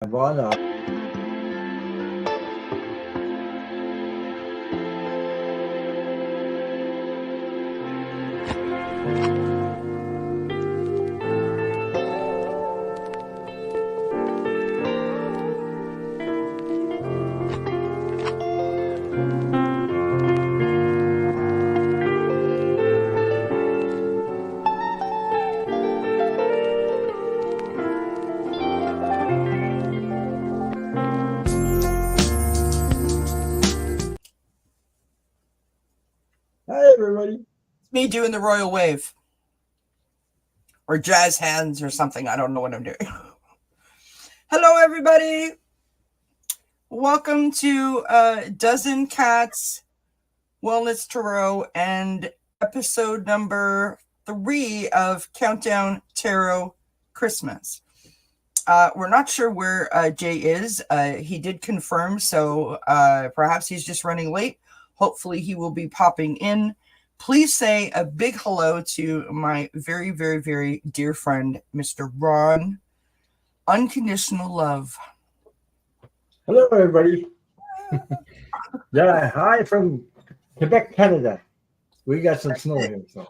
Voilà. Hi, everybody. Me doing the royal wave or jazz hands or something. I don't know what I'm doing. Hello, everybody. Welcome to Dozen Cats Wellness Tarot and episode number 3 of Countdown Tarot Christmas. We're not sure where Jay is. He did confirm, so perhaps he's just running late. Hopefully he will be popping in. Please say a big hello to my very, very, very dear friend, Mr. Ron. Unconditional love. Hello, everybody. Yeah, hi from Quebec, Canada. We got some snow here. So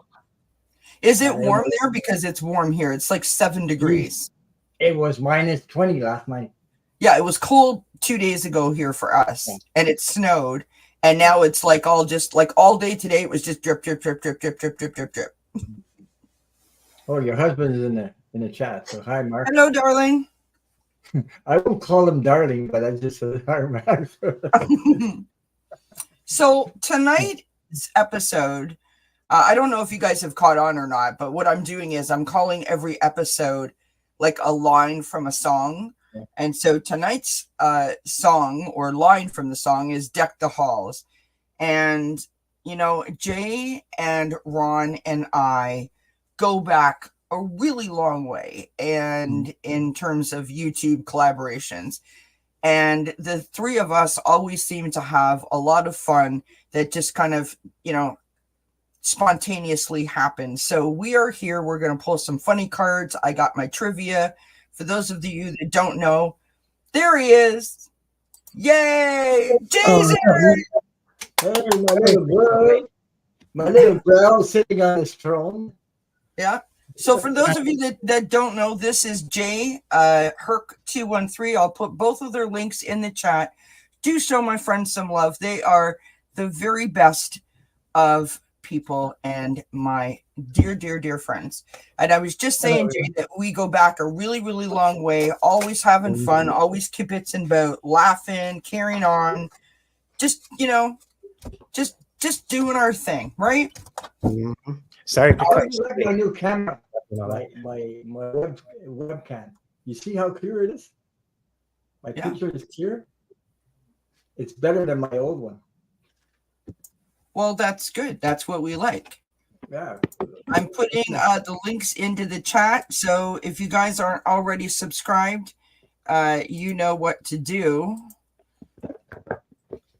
Is it warm there? Because it's warm here. It's like 7 degrees. it was minus 20 last night. Yeah, it was cold 2 days ago here for us, and it snowed. And now it's like all day today. It was just drip, drip, drip, drip, drip, drip, drip, drip, drip. Oh, your husband is in the chat. So hi, Mark. Hello, darling. I won't call him darling, but I just said hi, Mark. So tonight's episode, I don't know if you guys have caught on or not, but what I'm doing is I'm calling every episode like a line from a song. And so tonight's song or line from the song is Deck the Halls. And, you know, Jay and Ron and I go back a really long way. And in terms of YouTube collaborations. And the three of us always seem to have a lot of fun that just kind of, you know, spontaneously happens. So we are here. We're going to pull some funny cards. I got my trivia. For those of you that don't know, there he is. Yay! Jay's here! Hey, my little girl sitting on his throne. Yeah. So for those of you that don't know, this is Jay, Herc213. I'll put both of their links in the chat. Do show my friends some love. They are the very best of people and my dear, dear, dear friends. And I was just saying, Jay, that we go back a really, really long way, always having fun, always kibitzing about, laughing, carrying on, just, you know, just doing our thing, right? Mm-hmm. Sorry, my new camera, my webcam. You see how clear it is? My picture is clear. It's better than my old one. Well, that's good. That's what we like. Yeah. I'm putting the links into the chat. So if you guys aren't already subscribed, you know what to do.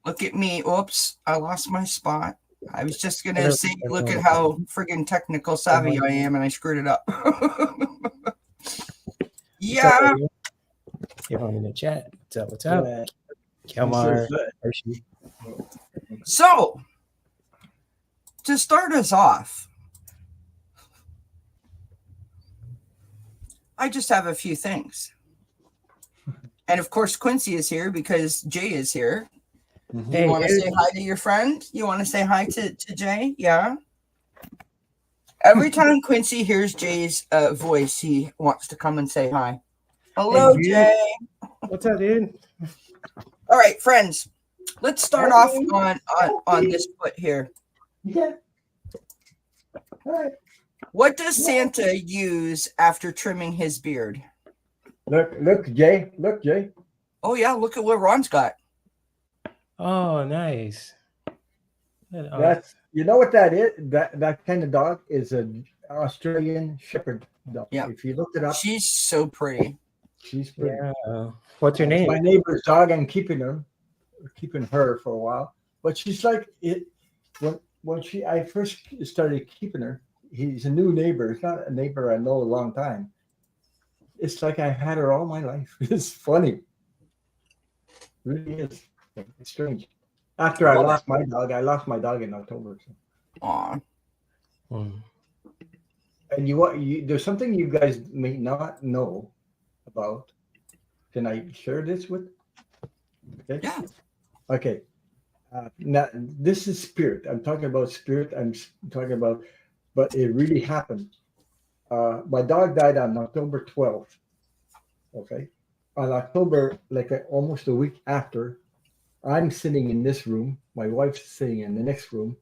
Look at me. Oops, I lost my spot. I was just going to say, look at how friggin' technical savvy I am, and I screwed it up. Yeah. Everyone in the chat. What's up? What's up? Kelmar, Hershey. So, to start us off, I just have a few things. And of course, Quincy is here because Jay is here. Mm-hmm. You want to say hi to your friend? You want to say hi to Jay? Yeah. Every time Quincy hears Jay's voice, he wants to come and say hi. Hello, hey, Jay. What's up, dude? All right, friends. Let's start off on this foot here. Yeah. All right. What does Santa use after trimming his beard? Look, Jay. Look, Jay. Oh yeah, look at what Ron's got. Oh, nice. That's, you know what that is? That kind of dog is an Australian Shepherd dog. Yeah. If you looked it up, she's so pretty. She's pretty. Yeah. What's her name? My neighbor's dog. I'm keeping her for a while. But she's like it. When I first started keeping her, he's a new neighbor. He's not a neighbor I know a long time. it's like I've had her all my life. It's funny. It really is. It's strange. After I lost my dog in October. So. Aw. Mm. And there's something you guys may not know about. Can I share this with? Okay. Yeah. Okay. Now this is spirit. I'm talking about spirit. I'm talking about, but it really happened. My dog died on October 12th. Okay. On October, almost a week after, I'm sitting in this room. My wife's sitting in the next room,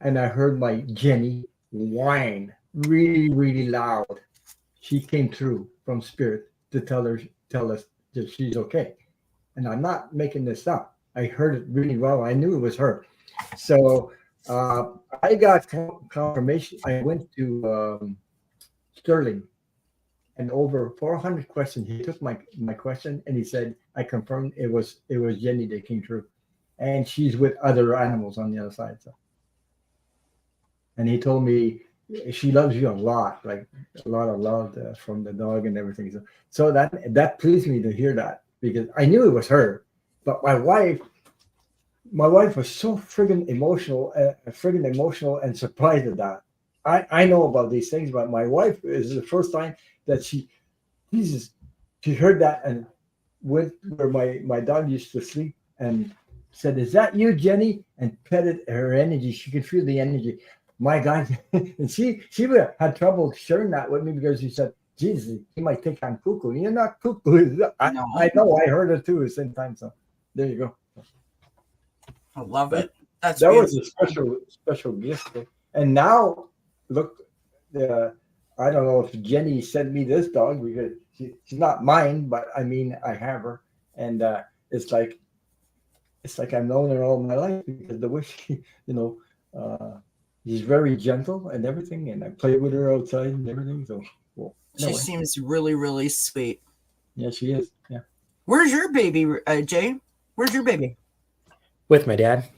and I heard my Jenny whine really, really loud. She came through from spirit to tell us that she's okay. And I'm not making this up. I heard it really well. I knew it was her. So I got confirmation. I went to Sterling, and over 400 questions. He took my question and he said, I confirmed it was Jenny that came through. And she's with other animals on the other side. So. And he told me she loves you a lot, like a lot of love from the dog and everything. So that pleased me to hear that, because I knew it was her. But my wife was so friggin' emotional and surprised at that. I know about these things, but my wife is the first time that she heard that and went where my dog used to sleep and said, "Is that you, Jenny?" and petted her energy. She could feel the energy. My God, and she had trouble sharing that with me because she said, "Jesus, he might think I'm cuckoo." You're not cuckoo. No. I know. I heard it too at the same time. So there you go. I love it. That was a special gift. And now, look, I don't know if Jenny sent me this dog because she's not mine, but I mean, I have her, and it's like I've known her all my life because the way she, she's very gentle and everything, and I play with her outside and everything. So, well, she seems really, really sweet. Yeah, she is. Yeah. Where's your baby, Jay? Where's your baby? With my dad.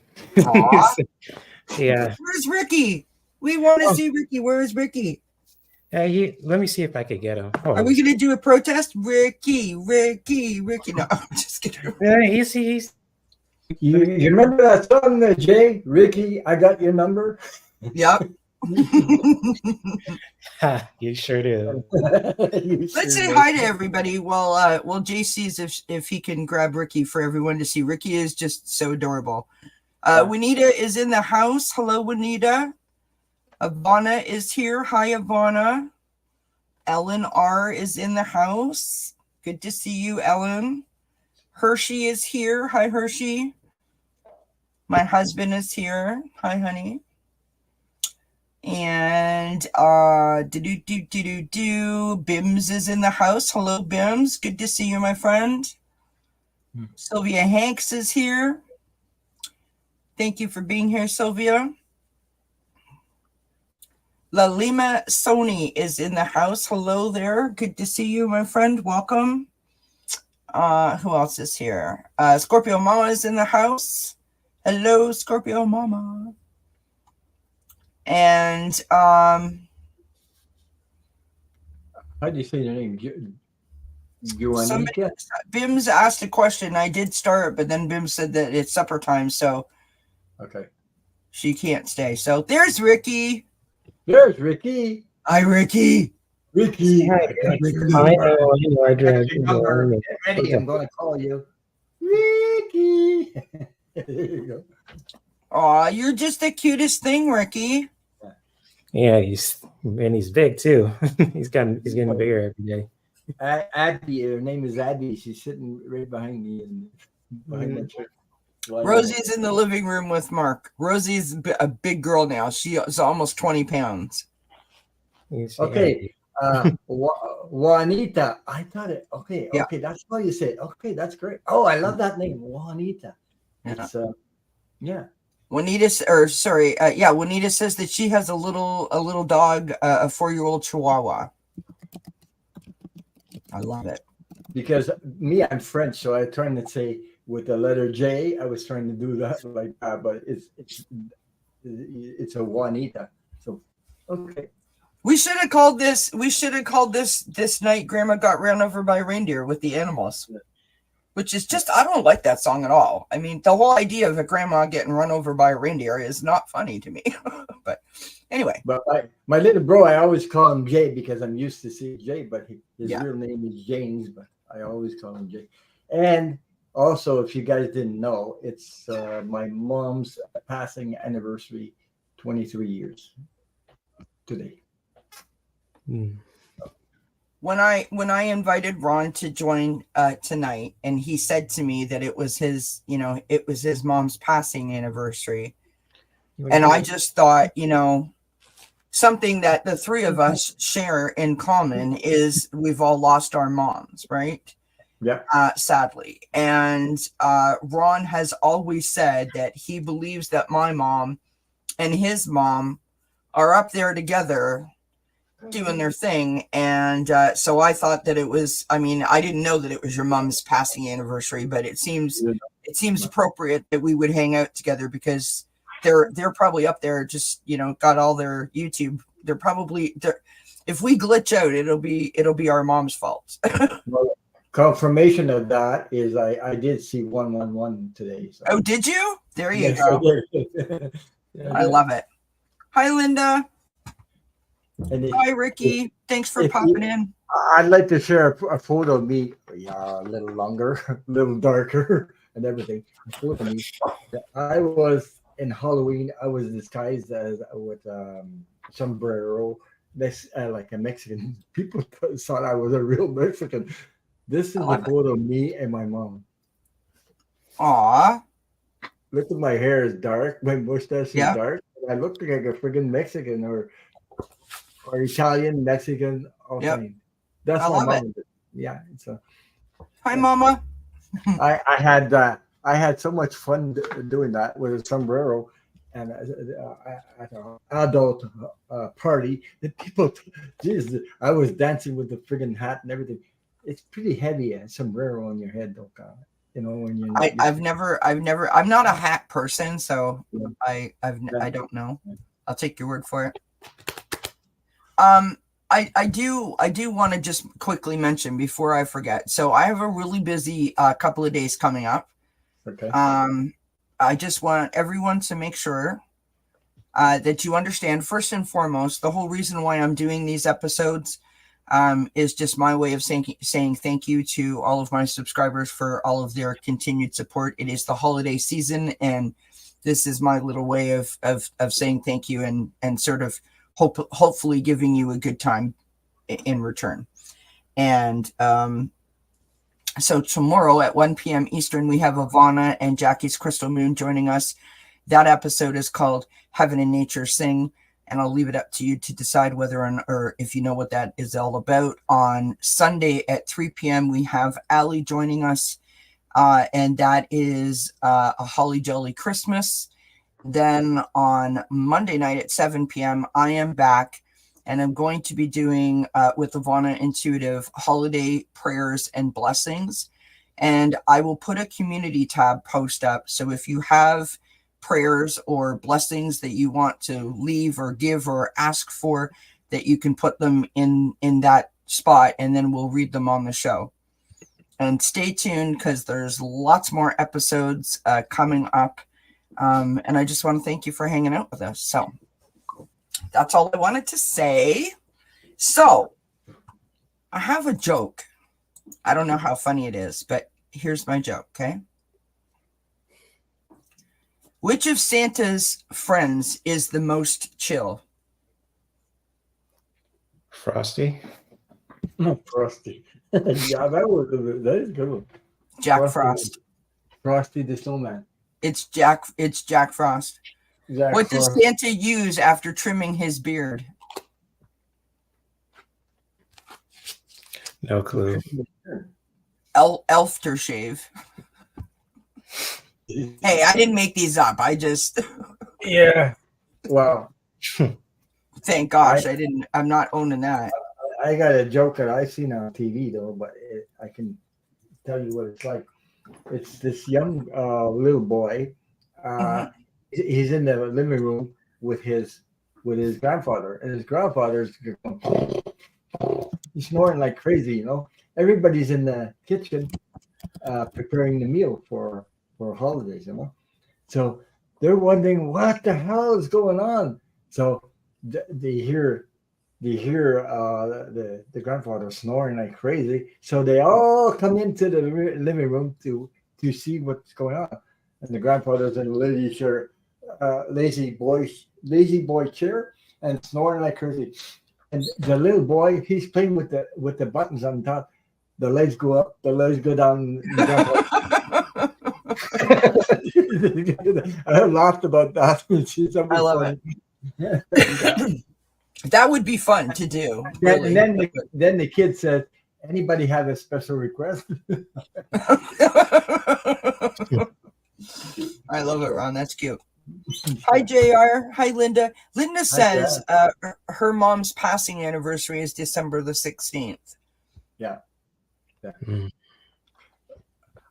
Yeah. Where's Ricky? We want to see Ricky. Where is Ricky? Let me see if I could get him. Are we going to do a protest? Ricky. No, I'm just kidding. Yeah, he's. You remember that song, Jay? Ricky, I got your number. Yep. You sure do. Let's say hi to everybody while Jay sees if he can grab Ricky for everyone to see. Ricky is just so adorable. Juanita is in the house. Hello, Juanita. Ivana is here. Hi, Ivana. Ellen R is in the house. Good to see you, Ellen. Hershey is here. Hi, Hershey. My husband is here. Hi, honey. And Bims is in the house. Hello, Bims. Good to see you, my friend. Sylvia Hanks is here. Thank you for being here, Sylvia. La Lima Sony is in the house. Hello there. Good to see you, my friend. Welcome. Who else is here? Scorpio Mama is in the house. Hello, Scorpio Mama. And how do you say your name? Bims asked a question. I did start, but then Bims said that it's supper time, so okay, she can't stay. So there's Ricky. There's Ricky. Hi, Ricky. Ricky. Hi, I know. I drag. Ready? I'm going to call you, Ricky. There you go. Aw, you're just the cutest thing, Ricky. Yeah, he's big too. he's getting bigger every day. Addie, her name is Addie. She's sitting right behind me and behind my chair. Rosie's in the living room with Mark. Rosie's a big girl now. She is almost 20 pounds. Okay. Juanita. I thought it. Okay. Yeah. Okay. That's how you say it. Okay. That's great. Oh, I love that name. Juanita. It's, yeah. Juanita says that she has a little dog, a 4-year-old Chihuahua. I love it. Because I'm French, so I trying to say with the letter J. I was trying to do that like that, but it's a Juanita. So okay. We should have called this. We should have called this night. Grandma got run over by a reindeer with the animals, which is just. I don't like that song at all. I mean, the whole idea of a grandma getting run over by a reindeer is not funny to me. But anyway, But my little bro, I always call him Jay because I'm used to seeing Jay, but his Yeah. real name is James, but I always call him Jay. And also, if you guys didn't know, it's my mom's passing anniversary, 23 years today. Mm. when I invited Ron to join tonight, and he said to me that it was his mom's passing anniversary, and I just thought, something that the three of us share in common is we've all lost our moms, right? Yeah. Sadly. And Ron has always said that he believes that my mom and his mom are up there together doing their thing. And so I thought that it was, I didn't know that it was your mom's passing anniversary, but it seems appropriate that we would hang out together because they're probably up there just, got all their YouTube. They're probably if we glitch out, it'll be our mom's fault. Well, confirmation of that is I did see 111 today. So. Oh, did you? There you Yes, go. I did. I love it. Hi, Linda. And Hi, Ricky. Thanks for if popping you- in. I'd like to share a photo of me, a little longer, a little darker, and everything. A photo of me. I was in Halloween. I was disguised as with sombrero, like a Mexican. People thought I was a real Mexican. This is I a love it. photo of me and my mom. Aw. Look at my hair is dark. My mustache is Yeah. dark. I look like a friggin' Mexican or Italian, Mexican, all Yep. things. That's I my love mom. Yeah, it's a. Hi, Mama. I had so much fun doing that with a sombrero, and at an adult party, the people, Jesus, I was dancing with the friggin' hat and everything. It's pretty heavy, a sombrero on your head, though, God. When you're. I'm not a hat person, so Yeah. I don't know. I'll take your word for it. I do want to just quickly mention before I forget. So I have a really busy couple of days coming up. Okay. I just want everyone to make sure that you understand, first and foremost, the whole reason why I'm doing these episodes is just my way of saying thank you to all of my subscribers for all of their continued support. It is the holiday season, and this is my little way of saying thank you and sort of hopefully giving you a good time in return. And so tomorrow at 1 p.m. Eastern, we have Ivana and Jackie's Crystal Moon joining us. That episode is called Heaven and Nature Sing, and I'll leave it up to you to decide whether or if you know what that is all about. On Sunday at 3 p.m., we have Allie joining us, and that is a Holly Jolly Christmas. Then on Monday night at 7 p.m., I am back, and I'm going to be doing with Ivana Intuitive holiday prayers and blessings. And I will put a community tab post up. So if you have prayers or blessings that you want to leave or give or ask for, that you can put them in that spot, and then we'll read them on the show. And stay tuned because there's lots more episodes coming up. And I just want to thank you for hanging out with us. So that's all I wanted to say. So I have a joke. I don't know how funny it is, but here's my joke, okay? Which of Santa's friends is the most chill? Frosty. Frosty. Yeah, that is a good one. Jack Frost. Frosty the Snowman. It's Jack Frost. Jack What does Frost. Santa use after trimming his beard? No clue. Aftershave. Hey, I didn't make these up. I just Yeah. Wow. thank gosh I'm not owning that. I got a joke that I've seen on TV though, but I can tell you what it's like. It's this young little boy. He's in the living room with his with his grandfather, and his grandfather's he's snoring like crazy. Everybody's in the kitchen preparing the meal for holidays. So they're wondering what the hell is going on. So they hear the grandfather snoring like crazy. So they all come into the living room to see what's going on. And the grandfather's in a lazy boy chair and snoring like crazy. And the little boy, he's playing with the buttons on top. The legs go up, the legs go down. I laughed about that. I love it. That would be fun to do. Really. And then the kid said, "Anybody have a special request?" I love it, Ron. That's cute. Hi, JR. Hi, Linda. Linda says her mom's passing anniversary is December the 16th. Yeah.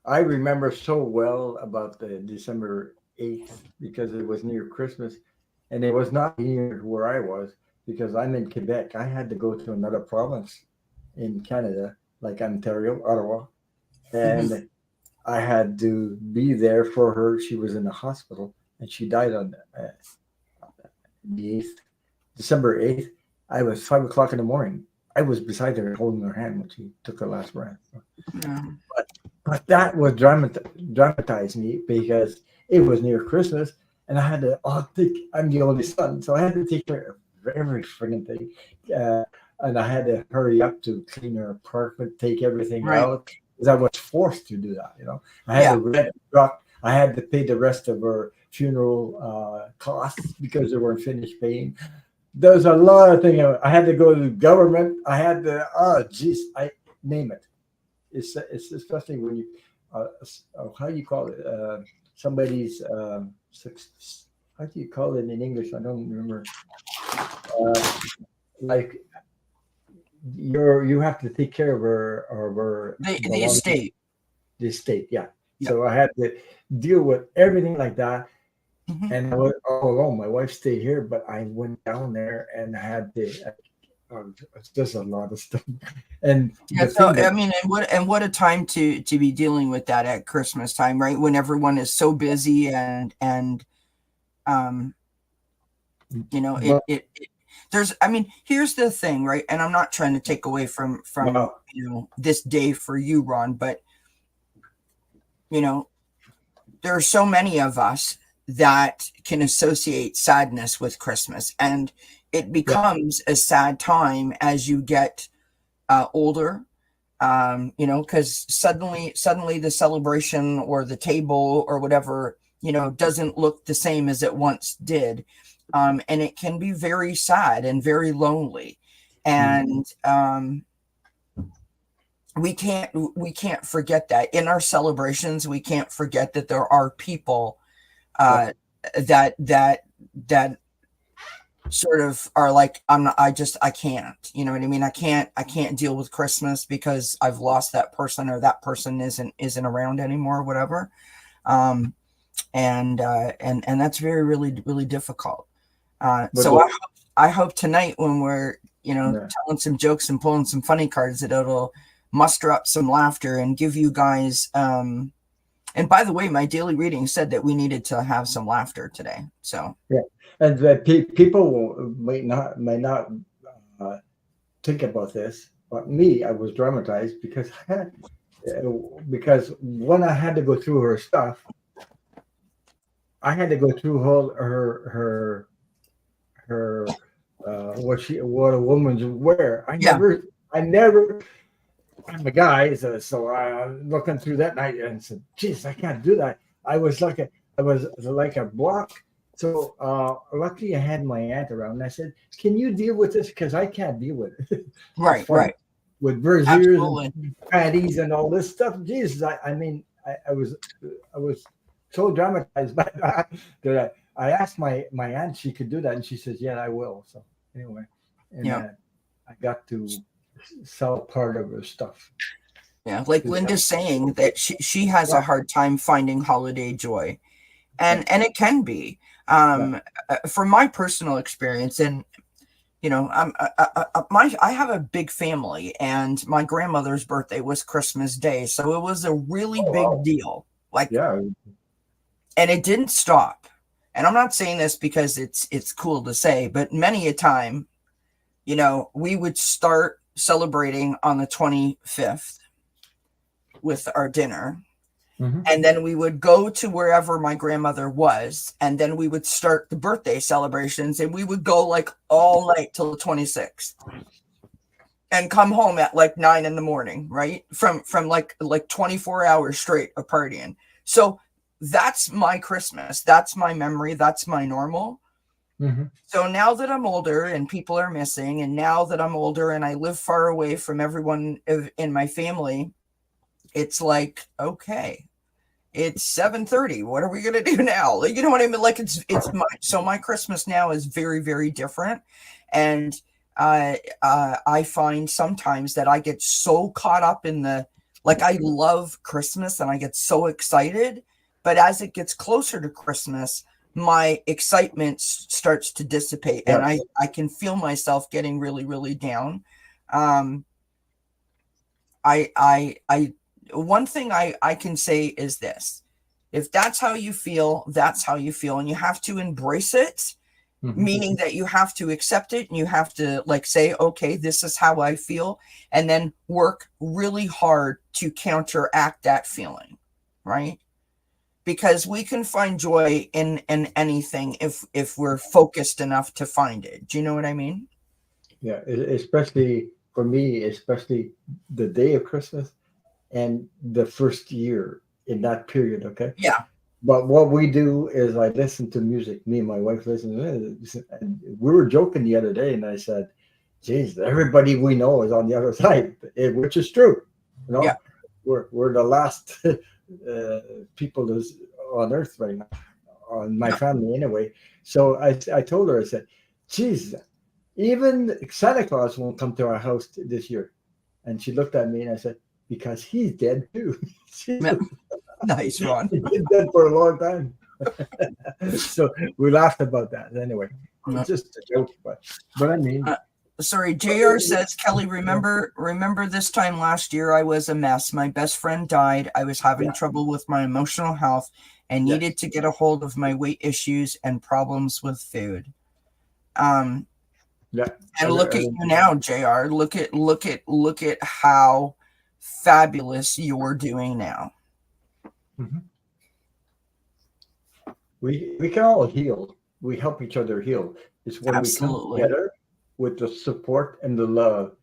I remember so well about the December 8th because it was near Christmas, and it was not near where I was because I'm in Quebec. I had to go to another province in Canada, like Ontario, Ottawa, and I had to be there for her. She was in the hospital, and she died on the 8th, December 8th. I was 5 o'clock in the morning. I was beside her holding her hand when she took her last breath. But that was dramatized me because it was near Christmas, and I had to I'm the only son, so I had to take care of every friggin' thing. And I had to hurry up to clean her apartment, take everything out, because I was forced to do that, I had to rent a truck. I had to pay the rest of her funeral costs because they weren't finished paying. There's a lot of things. I had to go to the government. I had to, I name it. It's especially when you, how do you call it? Somebody's, how do you call it in English? I don't remember. Like you have to take care of her the estate. The estate, yeah. So I had to deal with everything like that. And I was all alone. My wife stayed here, but I went down there and I had to. It's just a lot of stuff. And what a time to be dealing with that at Christmas time, right? When everyone is so busy and here's the thing, right? And I'm not trying to take away from this day for you, Ron, but there are so many of us that can associate sadness with Christmas, and it becomes a sad time as you get older, because suddenly the celebration or the table or whatever, doesn't look the same as it once did. And it can be very sad and very lonely. And we can't forget that in our celebrations. We can't forget that there are people that sort of are like, I can't, you know what I mean? I can't deal with Christmas because I've lost that person, or that person isn't around anymore, or whatever. And that's very, really, really difficult. So I hope tonight when we're, telling some jokes and pulling some funny cards, that it'll muster up some laughter and give you guys, and by the way, my daily reading said that we needed to have some laughter today. So and people might not think about this, but me, I was dramatized because when I had to go through her stuff, I had to go through her what a woman's wear. I never. I'm a guy, so I'm looking through that night and said, "Geez, I can't do that." I was like a block. So luckily, I had my aunt around. And I said, "Can you deal with this? Because I can't deal with it." Right. With braziers and patties and all this stuff. Jesus, I was so dramatized by that that I asked my aunt if she could do that, and she says, "Yeah, I will." So anyway, I got to sell part of her stuff. Yeah, like Linda's saying that she has a hard time finding holiday joy, and it can be. From my personal experience, and you know, I have a big family, and my grandmother's birthday was Christmas Day, so it was a really big deal. Like, Yeah. and it didn't stop. And I'm not saying this because it's cool to say, but many a time, you know, we would start celebrating on the 25th with our dinner. And then we would go to wherever my grandmother was, and then we would start the birthday celebrations, and we would go like all night till the 26th and come home at like 9 in the morning, right? From like 24 hours straight of partying. So that's my Christmas. That's my memory. That's my normal. So now that I'm older and people are missing, and now that I'm older and I live far away from everyone in my family, it's like, okay, it's 7:30. What are we gonna do now? Like, you know what I mean? Like, my Christmas now is very, very different. And I find sometimes that I get so caught up in I love Christmas and I get so excited, but as it gets closer to Christmas, my excitement starts to dissipate, and I can feel myself getting really, really down. One thing I can say is this: if that's how you feel, that's how you feel, and you have to embrace it, meaning that you have to accept it, and you have to like say, okay, this is how I feel, and then work really hard to counteract that feeling, right? Because we can find joy in anything if we're focused enough to find it. Do you know what I mean? Yeah, especially for me, especially the day of Christmas and the first year in that period, okay? Yeah. But what we do is I listen to music. Me and my wife listen to it. And we were joking the other day, and I said, geez, everybody we know is on the other side, which is true. You know, we're the last people that's on earth right now, on my family anyway. So I told her, I said, geez, even Santa Claus won't come to our house this year. And she looked at me and I said, because he's dead too. Nice, Ron. He's been dead for a long time. So we laughed about that anyway. It's just a joke, but I mean, sorry, JR says, Kelly, remember this time last year I was a mess. My best friend died. I was having trouble with my emotional health and needed to get a hold of my weight issues and problems with food. And look at you now, JR. Look at how fabulous you're doing now. We can all heal. We help each other heal. It's when we come together with the support and the love.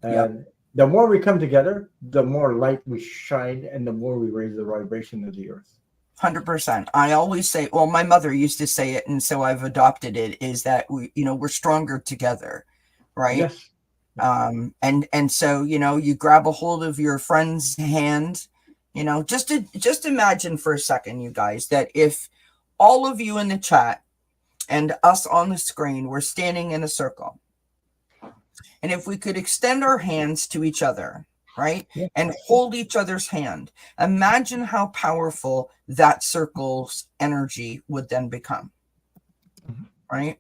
And the more we come together, the more light we shine and the more we raise the vibration of the earth. 100%. I always say, well, my mother used to say it, and so I've adopted it, is that we're stronger together, right? Yes. And so, you grab a hold of your friend's hand, just imagine for a second, you guys, that if all of you in the chat and us on the screen were standing in a circle, and if we could extend our hands to each other, right, and hold each other's hand, imagine how powerful that circle's energy would then become, right?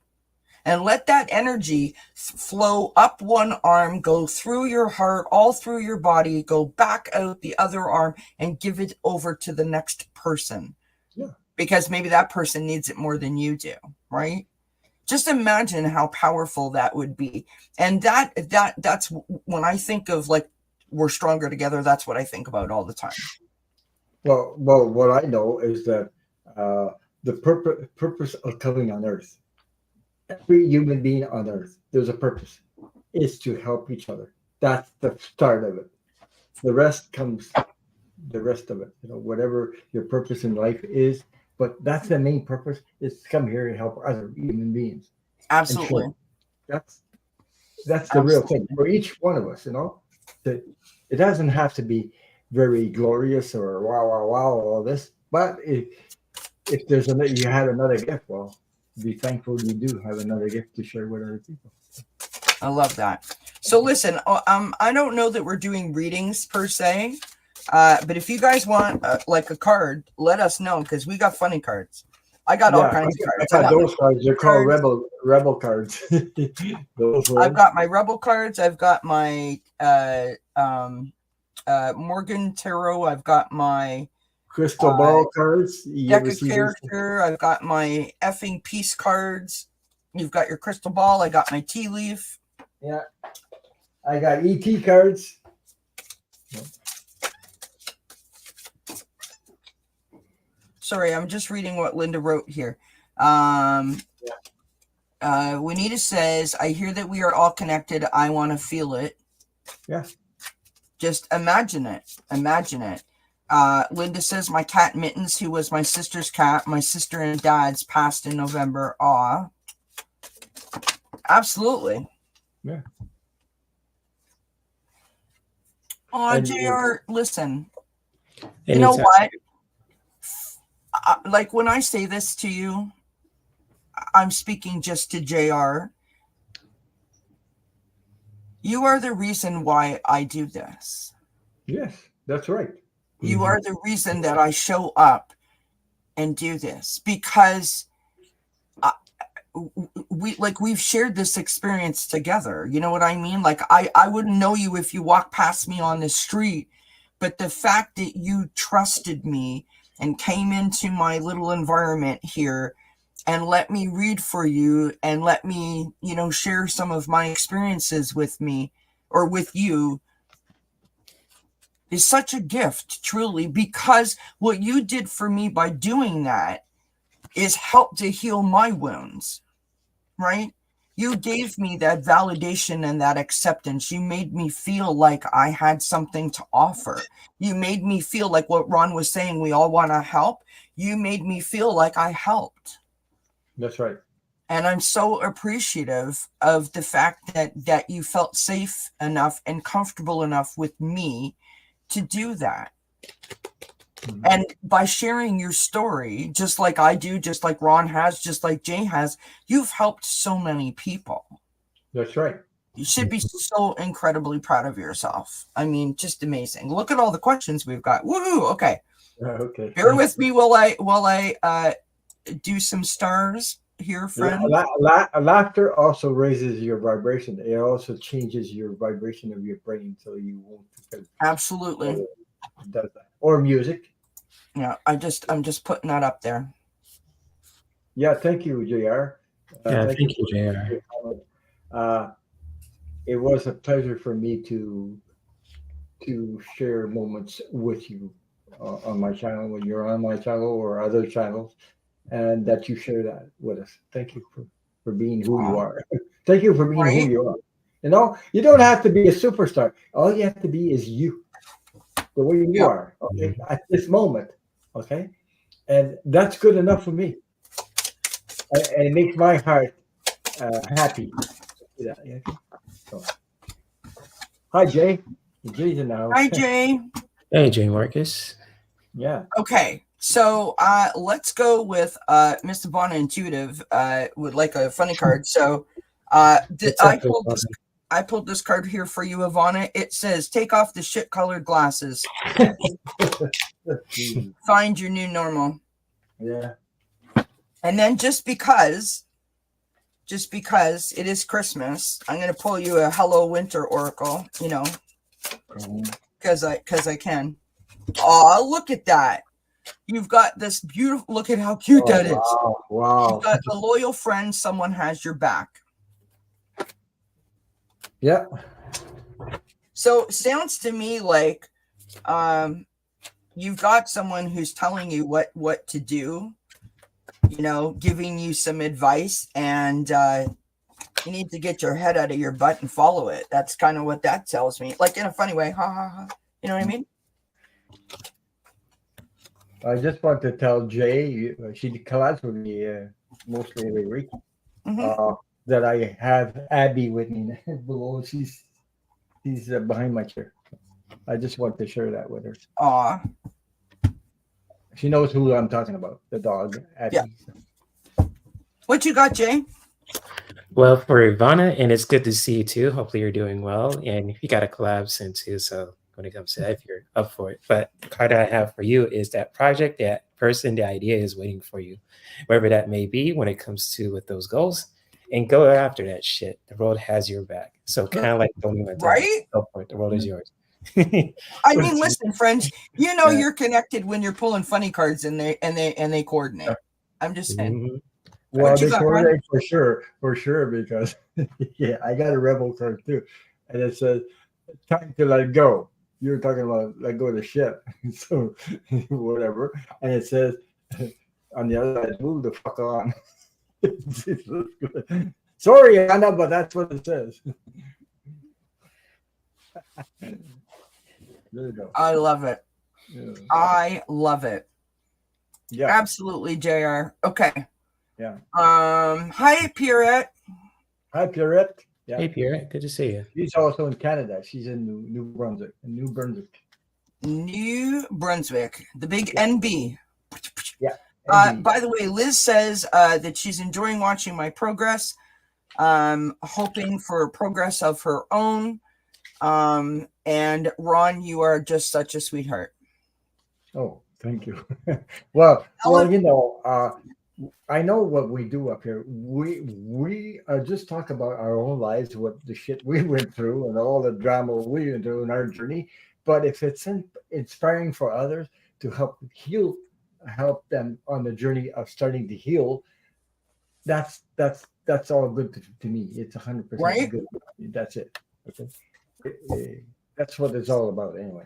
And let that energy flow up one arm, go through your heart, all through your body, go back out the other arm, and give it over to the next person. Yeah. Because maybe that person needs it more than you do, right? Just imagine how powerful that would be. And that's when I think of like we're stronger together, that's what I think about all the time. Well, what I know is that the purpose of coming on Earth, every human being on Earth, there's a purpose, is to help each other. That's the start of it. The rest comes, the rest of it, whatever your purpose in life is. But that's the main purpose, is to come here and help other human beings. Absolutely. That's the real thing for each one of us, That it doesn't have to be very glorious or wow, all this. But if there's you have another gift, well, be thankful you do have another gift to share with other people. I love that. So listen, I don't know that we're doing readings per se, but if you guys want like a card, let us know, because we got funny cards. I got all Yeah, kinds of I cards. got those cards. They're called cards. rebel cards. Those I've ones. got my Rebel cards. I've got my Morgan Tarot. I've got my Crystal ball cards. You deck ever of see these? character. I've got my effing peace cards. You've got your crystal ball. I got my tea leaf. Yeah. I got ET cards. Sorry, I'm just reading what Linda wrote here. Juanita says, I hear that we are all connected. I want to feel it. Yeah. Just imagine it. Imagine it. Linda says, my cat Mittens, who was my sister's cat, my sister and dad's, passed in November. Aw. Absolutely. Yeah. Aw, And- JR, listen. You know what? Like when I say this to you, I'm speaking just to JR. You are the reason why I do this. Yes, that's right. You are the reason that I show up and do this, because we've shared this experience together. You know what I mean? Like I wouldn't know you if you walked past me on the street, but the fact that you trusted me and came into my little environment here and let me read for you and let me, share some of my experiences with me or with you is such a gift, truly, because what you did for me by doing that is help to heal my wounds, right? You gave me that validation and that acceptance. You made me feel like I had something to offer. You made me feel like what Ron was saying, we all want to help. You made me feel like I helped. That's right. And I'm so appreciative of the fact that you felt safe enough and comfortable enough with me to do that. Mm-hmm. And by sharing your story, just like I do, just like Ron has, just like Jay has, you've helped so many people. That's right. You should be so incredibly proud of yourself. I mean, just amazing. Look at all the questions we've got. Woohoo! Okay. Okay. Bear with me while I do some stars here, friend. Laughter also raises your vibration. It also changes your vibration of your brain, so you won't. Absolutely. It does that. Or music. Yeah, I'm just putting that up there. Yeah, thank you, JR. Thank you, JR. It was a pleasure for me to share moments with you on my channel, when you're on my channel or other channels, and that you share that with us. Thank you for being who you are. Thank you for being who you are. You don't have to be a superstar. All you have to be is you, the way you are, okay, at this moment, okay? And that's good enough for me. And it makes my heart happy. Yeah. So. Hi, Jay. Jay's in the house. Hi, Jay. Hey, Jay Marcus. Yeah. Okay. So let's go with Miss Ivana Intuitive with like a funny card. So I pulled this card here for you, Ivana. It says, take off the shit colored glasses. Find your new normal. Yeah. And then just because it is Christmas, I'm going to pull you a Hello Winter Oracle, because I can. Oh, look at that. You've got this beautiful, look at how cute that is. Wow. You've got a loyal friend, someone has your back. Yeah. So it sounds to me like you've got someone who's telling you what to do, giving you some advice, and you need to get your head out of your butt and follow it. That's kind of what that tells me. Like in a funny way. Ha ha ha. You know what I mean? I just want to tell Jay, she collabs with me mostly every week, that I have Abby with me below. She's behind my chair. I just want to share that with her. Aw. She knows who I'm talking about, the dog, Abby. Yeah. What you got, Jay? Well, for Ivana, and it's good to see you too. Hopefully you're doing well. And you got a collab soon too, so when it comes to that, if you're up for it. But the card I have for you is that project that person, the idea is waiting for you, wherever that may be when it comes to with those goals. And go after that shit. The world has your back. So kind of like Tony Montana. Right? Go for it. The world is yours. I mean, listen, friends, you know Yeah. you're connected when you're pulling funny cards and they coordinate. I'm just saying. Mhm. Well, What you they got, Ron? correlate for sure, because yeah, I got a rebel card too, and it says time to let go. You're talking about let go of the shit, so whatever, and it says on the other side, move the fuck on. Sorry, Anna, but that's what it says. There you go. I love it. Yeah. I love it. Yeah. Absolutely, JR. Okay. Yeah. Hi, Pierrette. Hi, Pierrette. Yeah. Hey, Pierre. Good to see you. She's also in Canada. She's in New Brunswick. New Brunswick. New Brunswick, the big NB. Yeah. By the way, Liz says that she's enjoying watching my progress, hoping for progress of her own. And Ron, you are just such a sweetheart. Oh, thank you. well, Ellen? you know, I know what we do up here. We just talk about our own lives, what the shit we went through, and all the drama we went through in our journey. But if it's inspiring for others to help help them on the journey of starting to heal, that's all good to me. It's 100% Right? good. That's it. Okay. That's what it's all about, anyway.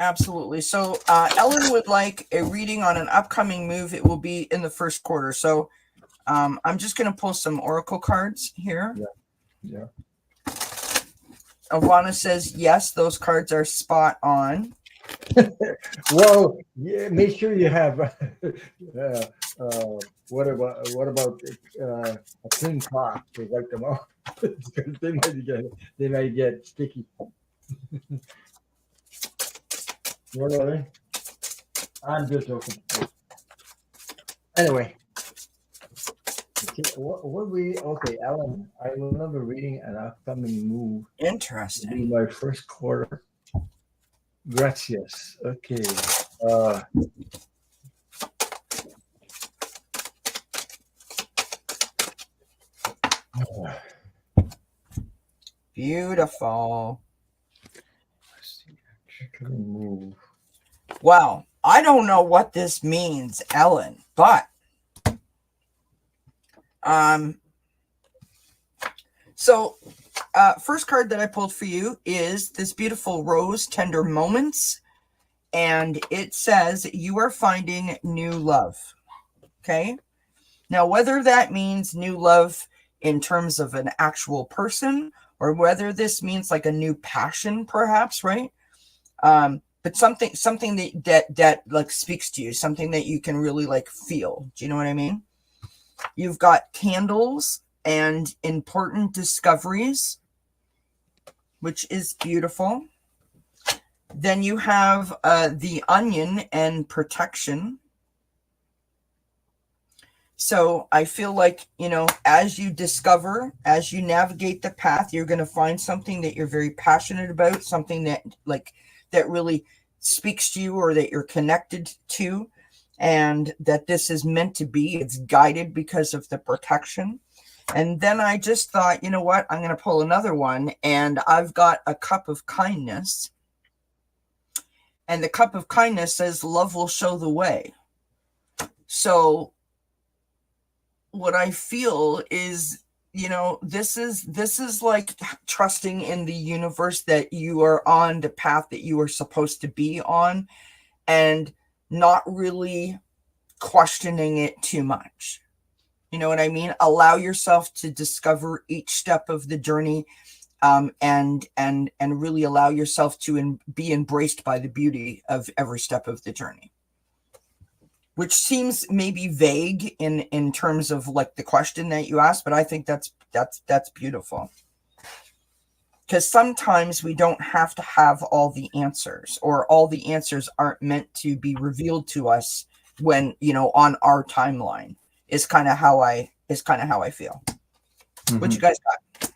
Absolutely. So Ellen would like a reading on an upcoming move. It will be in the first quarter. So I'm just going to pull some oracle cards here. Yeah. Ivana says, yes, those cards are spot on. Well, yeah, make sure you have. What about a clean cloth to wipe them off? Because they might get sticky. What are they? I'm just joking. Anyway, okay, Alan. I remember reading an upcoming move. Interesting. Be my first quarter. Gracias. Okay. Beautiful. Move. Wow. I don't know what this means, Ellen, but so first card that I pulled for you is this beautiful Rose Tender Moments, and it says you are finding new love. Okay. Now, whether that means new love in terms of an actual person, or whether this means like a new passion, perhaps, right? But something that like speaks to you, something that you can really like feel. Do you know what I mean? You've got candles and important discoveries, which is beautiful. Then you have the onion and protection. So I feel like, you know, as you discover, as you navigate the path, you're going to find something that you're very passionate about, something that that really speaks to you or that you're connected to, and that this is meant to be. It's guided because of the protection. And then I just thought, you know what, I'm going to pull another one, and I've got a cup of kindness. And the cup of kindness says, love will show the way. So what I feel is, you know, this is like trusting in the universe that you are on the path that you are supposed to be on, and not really questioning it too much. You know what I mean? Allow yourself to discover each step of the journey, and really allow yourself to be embraced by the beauty of every step of the journey. Which seems maybe vague in terms of like the question that you asked, but I think that's beautiful. Because sometimes we don't have to have all the answers, or all the answers aren't meant to be revealed to us when, you know, on our timeline. Is kind of how I feel. Mm-hmm. What you guys got?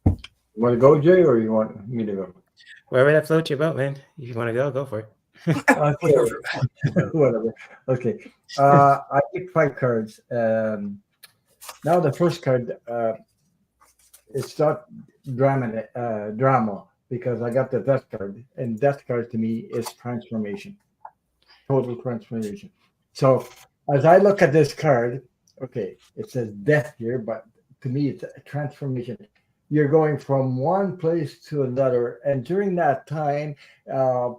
You want to go, Jay, or you want me to go? Wherever that floats your boat, man. If you want to go for it. Okay. Whatever. Okay. I picked 5 cards. Now the first card, it's not drama because I got the death card, and death card to me is transformation, total transformation. So as I look at this card, okay, it says death here, but to me it's a transformation. You're going from one place to another, and during that time, uh,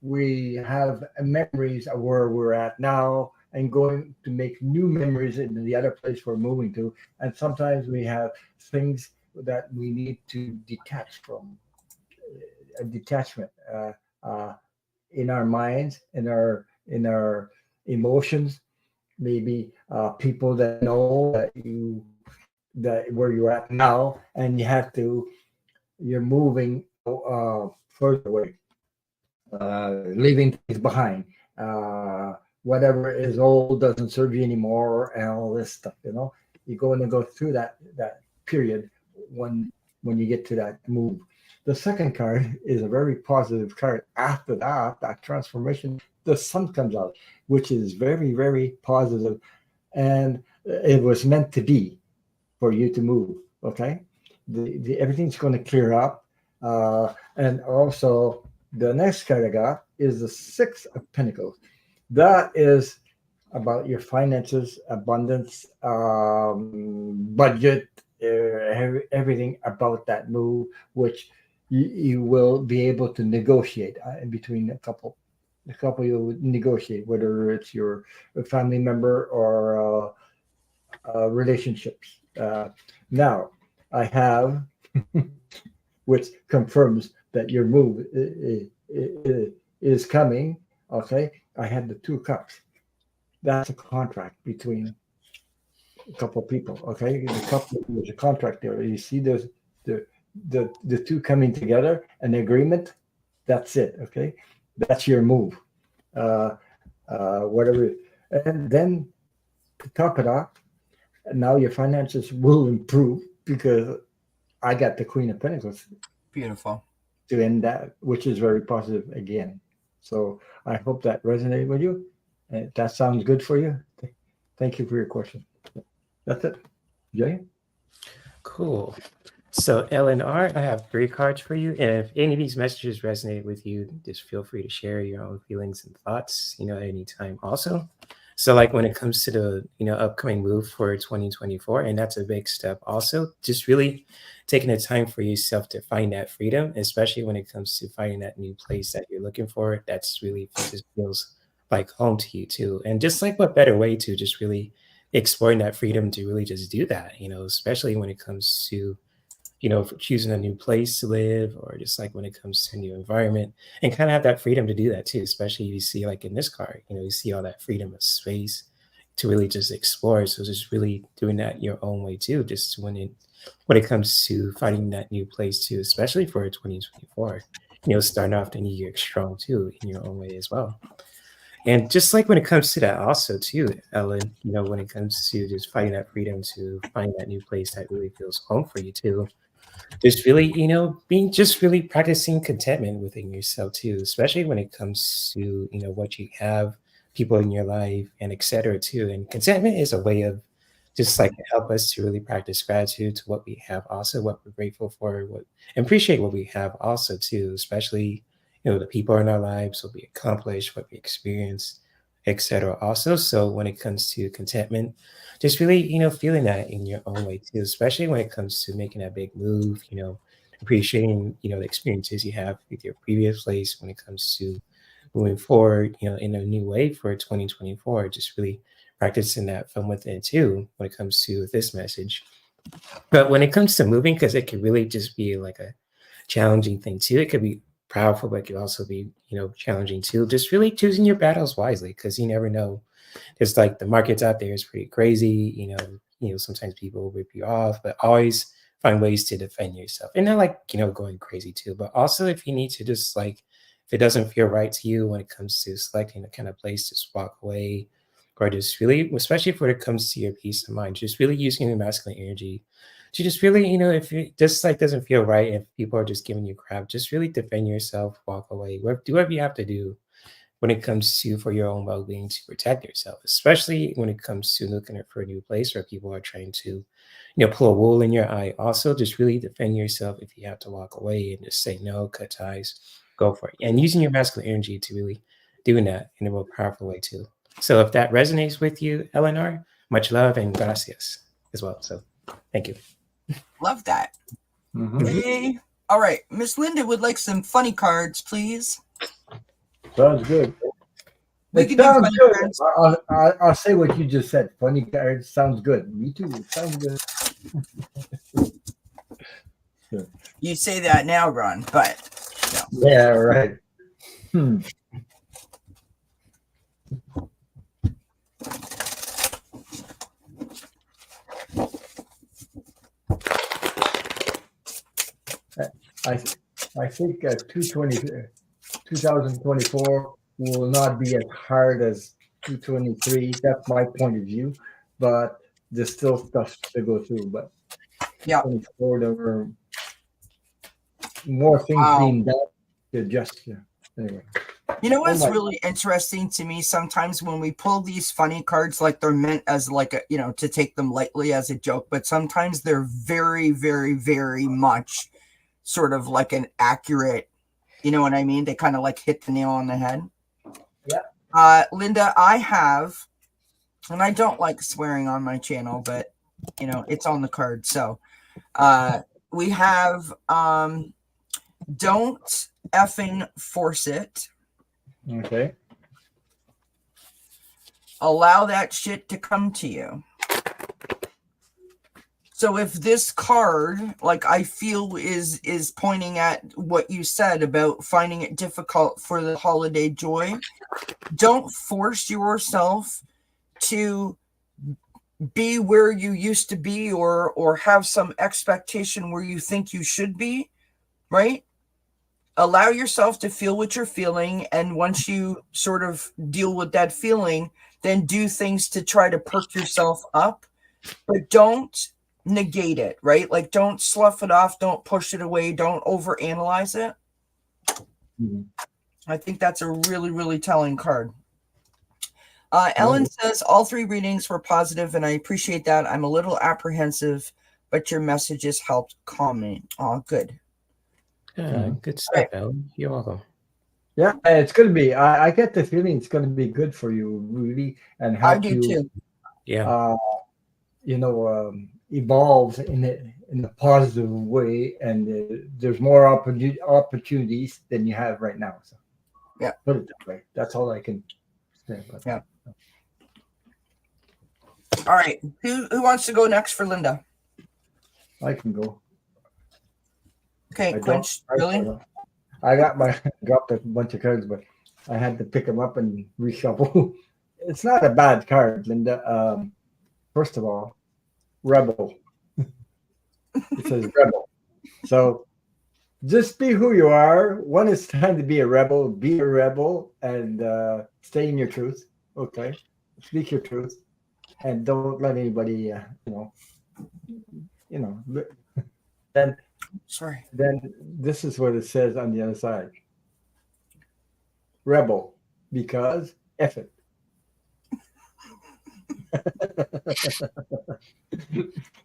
we have memories of where we're at now and going to make new memories in the other place we're moving to. And sometimes we have things that we need to detach from, a detachment uh, in our minds, in our emotions, maybe people that know that where you're at now, and you're moving further away, leaving things behind. Whatever is old doesn't serve you anymore, and all this stuff. You're going to go through that period when you get to that move. The second card is a very positive card. After that transformation, the sun comes out, which is very, very positive, and it was meant to be for you to move. Okay, everything's going to clear up, and also the next card I got is the Six of Pentacles. That is about your finances, abundance, budget, everything about that move, which you will be able to negotiate in between a couple. The couple you'll negotiate, whether it's your family member or relationships. Now, I have, which confirms that your move is coming. Okay, I had the Two of Cups. That's a contract between a couple of people. Okay, the couple, there's a contract there. You see the two coming together, an agreement. That's it. Okay, that's your move. Whatever, and then to top it off, now your finances will improve because I got the Queen of Pentacles Beautiful. to end that, which is very positive again. So I hope that resonated with you. And that sounds good for you. Thank you for your question. That's it. Jay? Cool. So LNR, I have 3 cards for you. And if any of these messages resonate with you, just feel free to share your own feelings and thoughts, at any time also. So like when it comes to the, upcoming move for 2024, and that's a big step also, just really taking the time for yourself to find that freedom, especially when it comes to finding that new place that you're looking for. That's really just feels like home to you too. And just like what better way to just really exploring that freedom to really just do that, especially when it comes to for choosing a new place to live, or just like when it comes to a new environment, and kind of have that freedom to do that too. Especially you see like in this card, you see all that freedom of space to really just explore. So just really doing that your own way too, just when it comes to finding that new place too, especially for 2024, starting off the new year strong too in your own way as well. And just like when it comes to that also too, Ellen, when it comes to just finding that freedom to find that new place that really feels home for you too, just really, being just really practicing contentment within yourself too, especially when it comes to, what you have, people in your life, and etc. too. And contentment is a way of just like help us to really practice gratitude to what we have also, what we're grateful for, and appreciate what we have also too, especially, the people in our lives, what we accomplish, what we experience, etc. also. So when it comes to contentment, just really, feeling that in your own way too, especially when it comes to making that big move, appreciating, the experiences you have with your previous place when it comes to moving forward, in a new way for 2024, just really practicing that from within too, when it comes to this message. But when it comes to moving, because it could really just be like a challenging thing too, it could be powerful, but it could also be, challenging too. Just really choosing your battles wisely, because you never know. It's like the markets out there is pretty crazy. Sometimes people will rip you off, but always find ways to defend yourself. And not like, going crazy too, but also if you need to just like, if it doesn't feel right to you when it comes to selecting the kind of place, just walk away, or just really, especially if it comes to your peace of mind, just really using your masculine energy to just really, if it just like doesn't feel right, if people are just giving you crap, just really defend yourself, walk away, do whatever you have to do when it comes to for your own well-being to protect yourself, especially when it comes to looking for a new place where people are trying to, pull a wool in your eye. Also, just really defend yourself if you have to walk away and just say no, cut ties, go for it. And using your masculine energy to really doing that in a real powerful way too. So if that resonates with you, Eleanor, much love and gracias as well. So thank you. Love that. Mhm. Hey. All right. Miss Linda would like some funny cards, please. Sounds good. We It can do sounds funny good. cards. I'll say what you just said. Funny cards sounds good. Me too. It sounds good. You say that now, Ron, but Yeah, right. Hmm. I think 2024 will not be as hard as 2023. That's my point of view, but there's still stuff to go through. But yeah. 24, there were more things Wow. being done to adjust. Yeah. Anyway. You know what's my- really interesting to me sometimes when we pull these funny cards, like they're meant as like a, to take them lightly as a joke, but sometimes they're very, very, very much sort of like an accurate, you know what I mean? They kind of like hit the nail on the head. Yeah. Linda, I have, and I don't like swearing on my channel, but it's on the card. So we have don't effing force it. Okay. Allow that shit to come to you. So if this card, like I feel is pointing at what you said about finding it difficult for the holiday joy, don't force yourself to be where you used to be or have some expectation where you think you should be, right? Allow yourself to feel what you're feeling, and once you sort of deal with that feeling, then do things to try to perk yourself up, but don't negate it, right? Like don't slough it off, don't push it away, don't overanalyze it. Mhm. I think that's a really, really telling card. Ellen says all 3 readings were positive, and I appreciate that. I'm a little apprehensive, but your messages helped calm me. Oh, good. Good stuff, Ellen. You're welcome. Yeah, it's going to be. I get the feeling it's going to be good for you, really, and help I do you. too. Yeah. Evolve in a positive way, and there's more opportunities than you have right now. So, yeah, put it that way. That's all I can say. Yeah. All right, who wants to go next for Linda? I can go. Okay, Quench. Really? I got dropped a bunch of cards, but I had to pick them up and reshuffle. It's not a bad card, Linda. First of all, rebel. It says rebel. So just be who you are. When it's time to be a rebel, and stay in your truth. Okay. Speak your truth. And don't let anybody, then sorry. Then this is what it says on the other side. Rebel, because F it.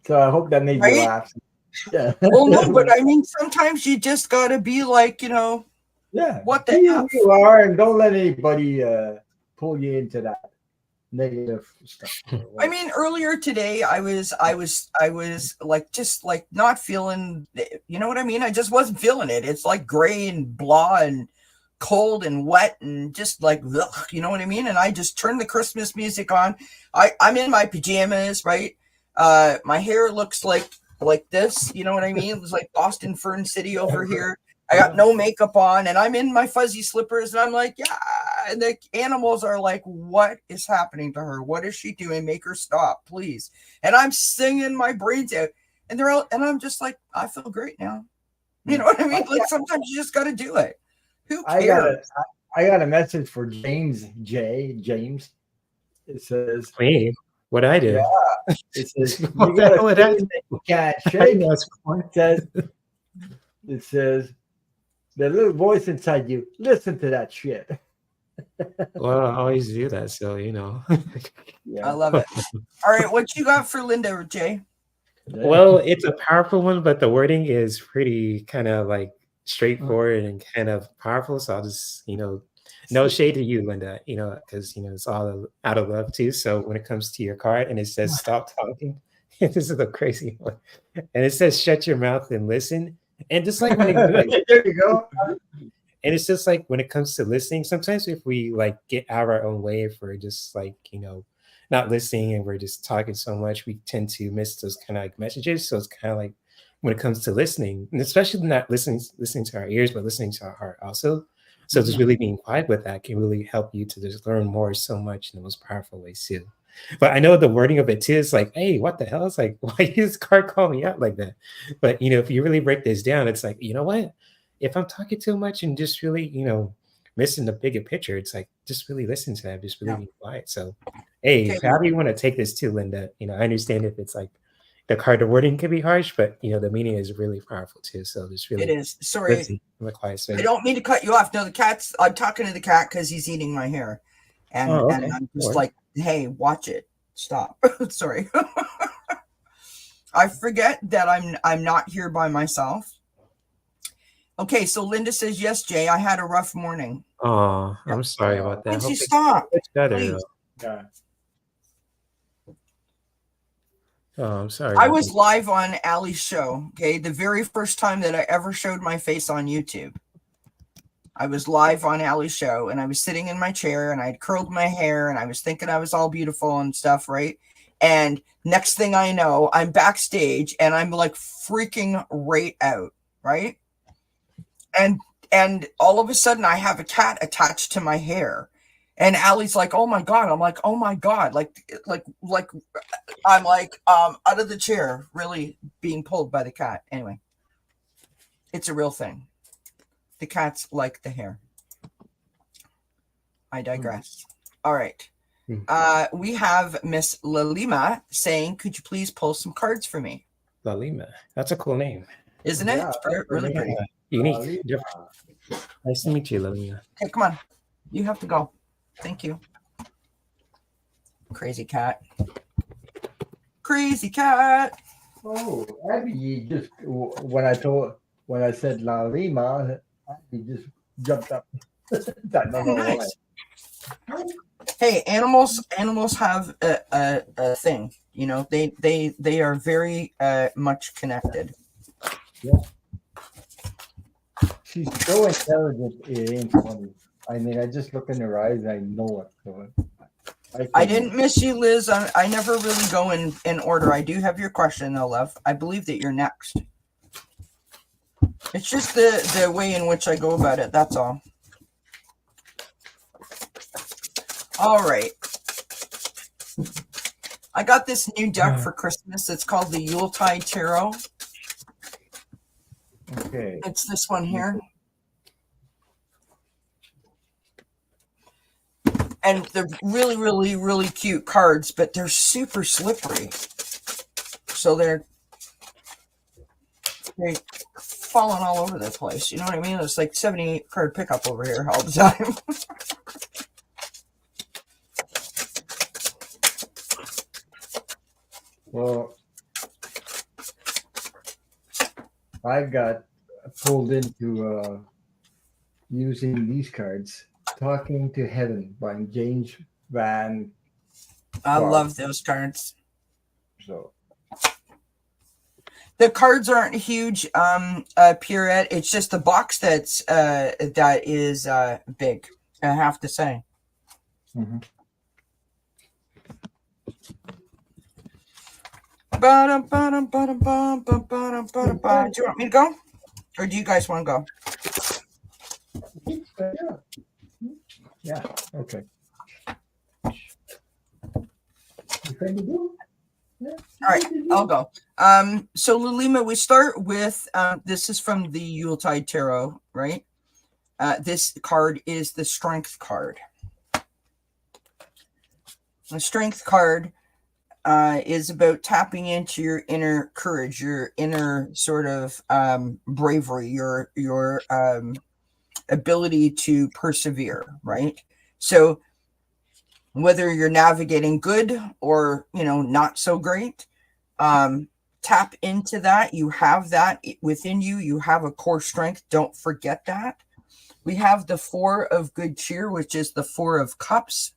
So I hope that made you laugh. Yeah. Well, no, but I mean, sometimes you just got to be like, yeah. What the Be F? who you are, and don't let anybody pull you into that negative stuff. I mean, earlier today, I was like, just like not feeling, you know what I mean? I just wasn't feeling it. It's like gray and blah and cold and wet and just like, ugh, you know what I mean? And I just turned the Christmas music on. I'm in my pajamas, right? My hair looks like this, you know what I mean? It was like Boston Fern City over here. I got no makeup on and I'm in my fuzzy slippers and I'm like, yeah. And the animals are like, what is happening to her? What is she doing? Make her stop, please. And I'm singing my brains out and they're all, and I'm just like, I feel great now. You know what I mean? Like sometimes you just got to do it. Who cares? I got a message for James James. It says, "Hey, what I do?" Yeah, it says, "You can't shake." It says, "The little voice inside you, listen to that shit." Well, I always do that, so I Yeah. love it. All right, what you got for Linda, Jay? Well, it's a powerful one, but the wording is pretty kind of like straightforward and kind of powerful. So I'll just, no shade to you, Linda, because, it's all out of love too. So when it comes to your card and it says stop talking, this is the crazy one. And it says shut your mouth and listen. And just like when it, There you go. and it's just like when it comes to listening, sometimes if we like get out of our own way, if we're just like, not listening and we're just talking so much, we tend to miss those kind of like messages. So it's kind of like when it comes to listening, and especially not listening to our ears, but listening to our heart also. So just really being quiet with that can really help you to just learn more so much in the most powerful ways too. But I know the wording of it too is like, hey, what the hell? It's like, why did this card call me out like that? But if you really break this down, it's like, you know what? If I'm talking too much and just really, missing the bigger picture, it's like just really listen to that, just really be quiet. So hey, Okay. however you want to take this too, Linda, I understand if it's like the card, the wording can be harsh, but the meaning is really powerful too. So just really It is. Sorry, listen in the quiet I space. don't mean to cut you off. No, the cat's. I'm talking to the cat because he's eating my hair, and Oh, and okay. I'm just Or- like, hey, watch it. Stop. Sorry. I forget that I'm not here by myself. Okay, so Linda says yes, Jay. I had a rough morning. Oh, I'm sorry about that. Lindsay, Hope it stop. gets better Please. though. Yeah. Oh, I'm sorry. I about was that. live on Allie's show. Okay, the very first time that I ever showed my face on YouTube. I was live on Allie's show, and I was sitting in my chair, and I'd curled my hair, and I was thinking I was all beautiful and stuff, right? And next thing I know, I'm backstage, and I'm like freaking right out, right? And all of a sudden, I have a cat attached to my hair, and Allie's like, "Oh my god!" I'm like, "Oh my god!" Like I'm like out of the chair, really being pulled by the cat. Anyway, it's a real thing. The cats like the hair. I digress. All right. We have Miss Lalima saying, could you please pull some cards for me? Lalima. That's a cool name. Isn't it? Yeah, It's really pretty. Unique. Lalima. Different. Nice to meet you, Lalima. Okay, come on. You have to go. Thank you. Crazy cat. Crazy cat. Oh, Abby just when I said La Lima, Abby just jumped up. I don't know why. Nice. Hey, animals have a thing. They are very much connected. She's so intelligent. It ain't funny. I mean, I just look in her eyes. I know it. So I didn't miss you, Liz. I never really go in order. I do have your question, though, love. I believe that you're next. It's just the way in which I go about it. That's all. All right. I got this new deck for Christmas. It's called the Yuletide Tarot. Okay. It's this one here. And they're really, really, really cute cards, but they're super slippery. So they're falling all over the place. You know what I mean? It's like 78 card pickup over here all the time. Well, I got pulled into using these cards. Talking to Heaven by James Van. I Wow. love those cards. So The cards aren't huge, Pierrette. It's just the box that is big, I have to say. mhm. Do you want me to go? Or do you guys want to go? Yeah. Okay. You ready to do? Yeah. All right, I'll go. So Lalima, we start with this is from the Yuletide Tarot, right? This card is the Strength card. The Strength card is about tapping into your inner courage, your inner sort of bravery, your ability to persevere, right? So whether you're navigating good or, not so great, tap into that. You have that within you. You have a core strength. Don't forget that. We have the 4 of good cheer, which is the 4 of cups.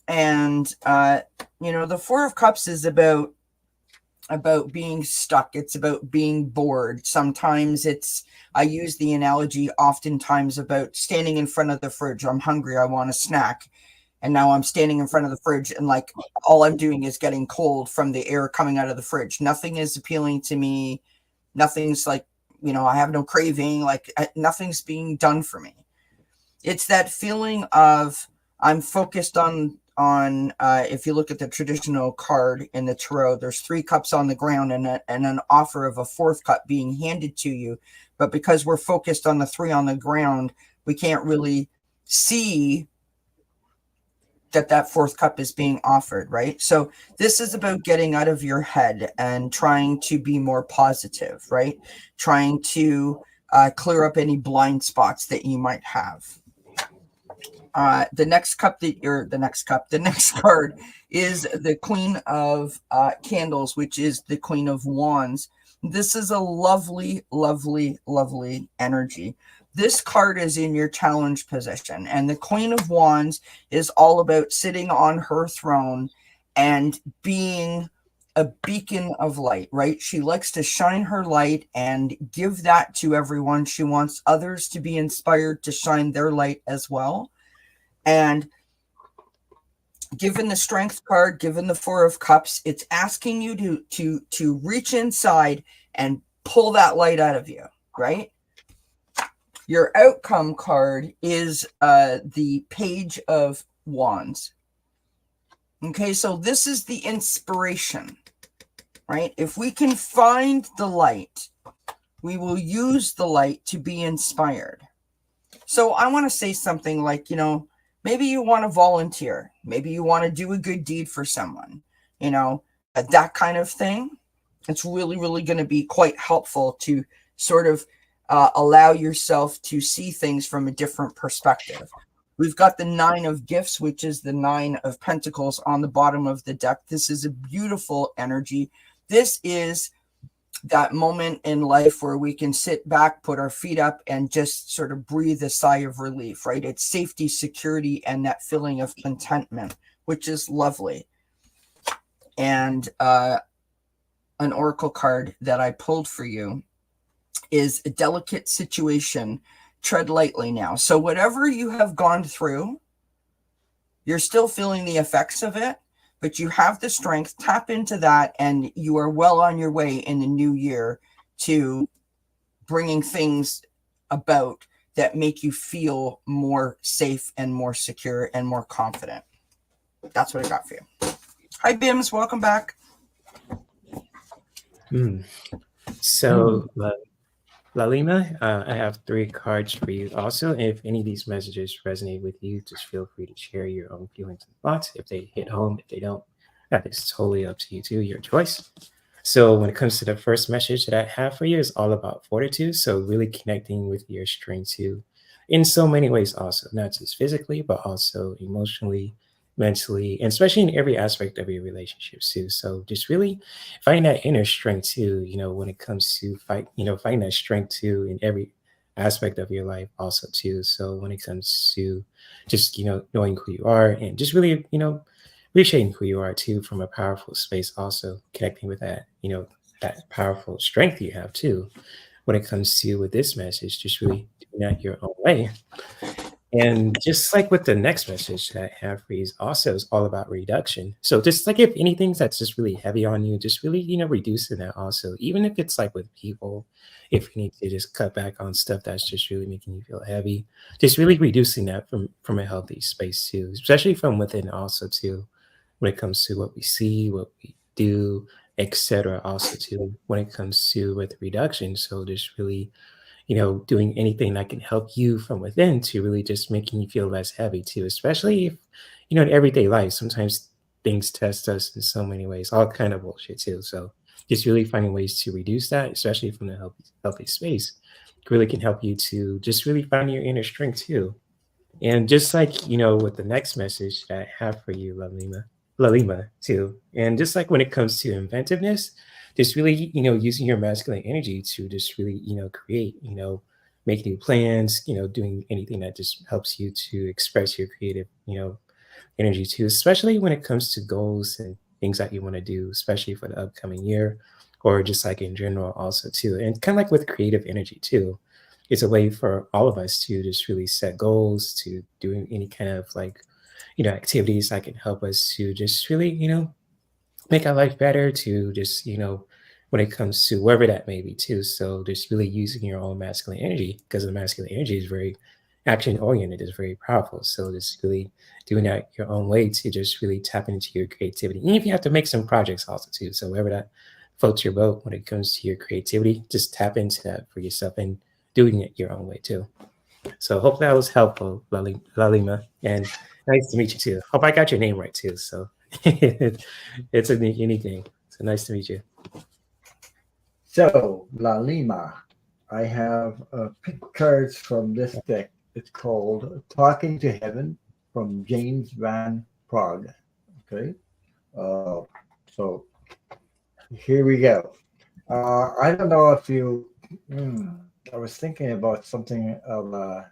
And, the 4 of cups is about being stuck. It's about being bored. Sometimes I use the analogy oftentimes about standing in front of the fridge. I'm hungry. I want a snack. And now I'm standing in front of the fridge and like all I'm doing is getting cold from the air coming out of the fridge. Nothing is appealing to me. Nothing's like, I have no craving. Like nothing's being done for me. It's that feeling of I'm focused on if you look at the traditional card in the tarot, there's 3 cups on the ground and an offer of a 4th cup being handed to you. But because we're focused on the 3 on the ground, we can't really see that 4th cup is being offered, right? So this is about getting out of your head and trying to be more positive, right? Trying to clear up any blind spots that you might have. The next card is the Queen of Candles, which is the Queen of Wands. This is a lovely, lovely, lovely energy. This card is in your challenge position, and the Queen of Wands is all about sitting on her throne and being a beacon of light, right? She likes to shine her light and give that to everyone. She wants others to be inspired to shine their light as well. And given the Strength card, given the 4 of Cups, it's asking you to reach inside and pull that light out of you, right? Your outcome card is the Page of Wands. Okay, so this is the inspiration, right? If we can find the light, we will use the light to be inspired. So I want to say something like, maybe you want to volunteer. Maybe you want to do a good deed for someone, that kind of thing. It's really, really going to be quite helpful to sort of allow yourself to see things from a different perspective. We've got the 9 of Gifts, which is the 9 of Pentacles on the bottom of the deck. This is a beautiful energy. This is that moment in life where we can sit back, put our feet up, and just sort of breathe a sigh of relief, right? It's safety, security, and that feeling of contentment, which is lovely. And an oracle card that I pulled for you is a delicate situation. Tread lightly now. So whatever you have gone through, you're still feeling the effects of it, but you have the strength. Tap into that, and you are well on your way in the new year to bringing things about that make you feel more safe and more secure and more confident. That's what I got for you. Hi, Bims. Welcome back. So, Lalima, I have 3 cards for you also. If any of these messages resonate with you, just feel free to share your own feelings and thoughts. If they hit home, if they don't, that is totally up to you too, your choice. So when it comes to the first message that I have for you, is all about fortitude. So really connecting with your strength too, in so many ways also, not just physically, but also emotionally, mentally, and especially in every aspect of your relationships too. So just really find that inner strength too, when it comes to find that strength too in every aspect of your life also too. So when it comes to just, knowing who you are and just really, appreciating who you are too from a powerful space, also connecting with that, that powerful strength you have too. When it comes to with this message, just really doing that your own way. And just like with the next message that I have for you is also is all about reduction. So just like if anything that's just really heavy on you, just really, reducing that also, even if it's like with people, if you need to just cut back on stuff that's just really making you feel heavy, just really reducing that from a healthy space too, especially from within also too, when it comes to what we see, what we do, etc. also too, when it comes to with reduction. So just really, doing anything that can help you from within to really just making you feel less heavy too, especially if, in everyday life, sometimes things test us in so many ways, all kind of bullshit too. So just really finding ways to reduce that, especially from the healthy space, really can help you to just really find your inner strength too. And just like, with the next message that I have for you, Lalima, too. And just like when it comes to inventiveness, just really, using your masculine energy to just really, create, make new plans, doing anything that just helps you to express your creative, energy too, especially when it comes to goals and things that you want to do, especially for the upcoming year, or just like in general also too. And kind of like with creative energy too, it's a way for all of us to just really set goals, to doing any kind of like, activities that can help us to just really, make our life better, to just, when it comes to wherever that may be too. So just really using your own masculine energy, because the masculine energy is very action oriented, is very powerful. So just really doing that your own way to just really tap into your creativity. Even if you have to make some projects also too. So wherever that floats your boat when it comes to your creativity, just tap into that for yourself and doing it your own way too. So hope that was helpful, Lalima. And nice to meet you too. Hope I got your name right too. So it's a unique name. So nice to meet you. So, La Lima, I have picked cards from this deck. It's called Talking to Heaven from James Van Prague. Okay. So, here we go. I don't know if you. I was thinking about something of.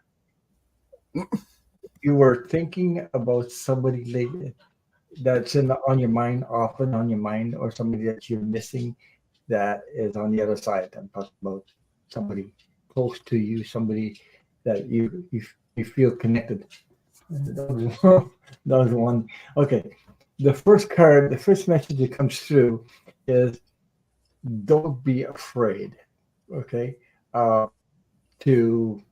You were thinking about somebody that's on your mind, often on your mind, or somebody that you're missing that is on the other side. I'm talking about somebody close to you, somebody that you feel connected. That was one. Okay. The first card, the first message that comes through is don't be afraid. Okay. To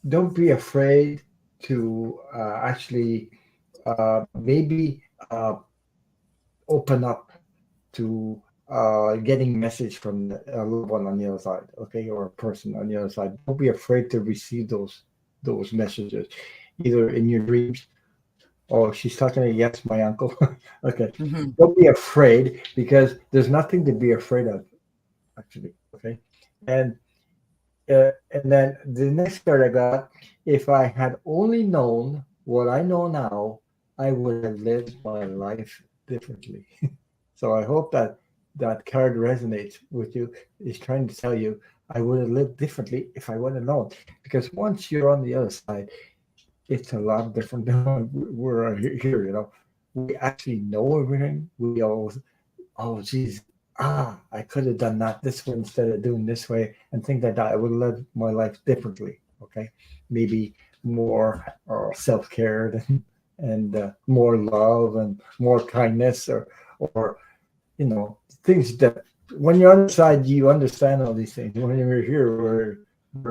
don't be afraid to actually maybe open up to getting message from a loved one on the other side, okay, or a person on the other side. Don't be afraid to receive those messages, either in your dreams. Oh, she's talking to yes, my uncle. Okay, Mm-hmm. don't be afraid because there's nothing to be afraid of, actually. Okay, and and then the next card I got, if I had only known what I know now, I would have lived my life differently. So I hope that that card resonates with you. Is trying to tell you I would have lived differently if I would have known. Because once you're on the other side, it's a lot different than we're here. We actually know everything. We always, oh, geez, I could have done that this way instead of doing this way, and things like that. I would have lived my life differently. Okay, maybe more self care and more love and more kindness, or things that when you're on the side, you understand all these things. When you're here, we're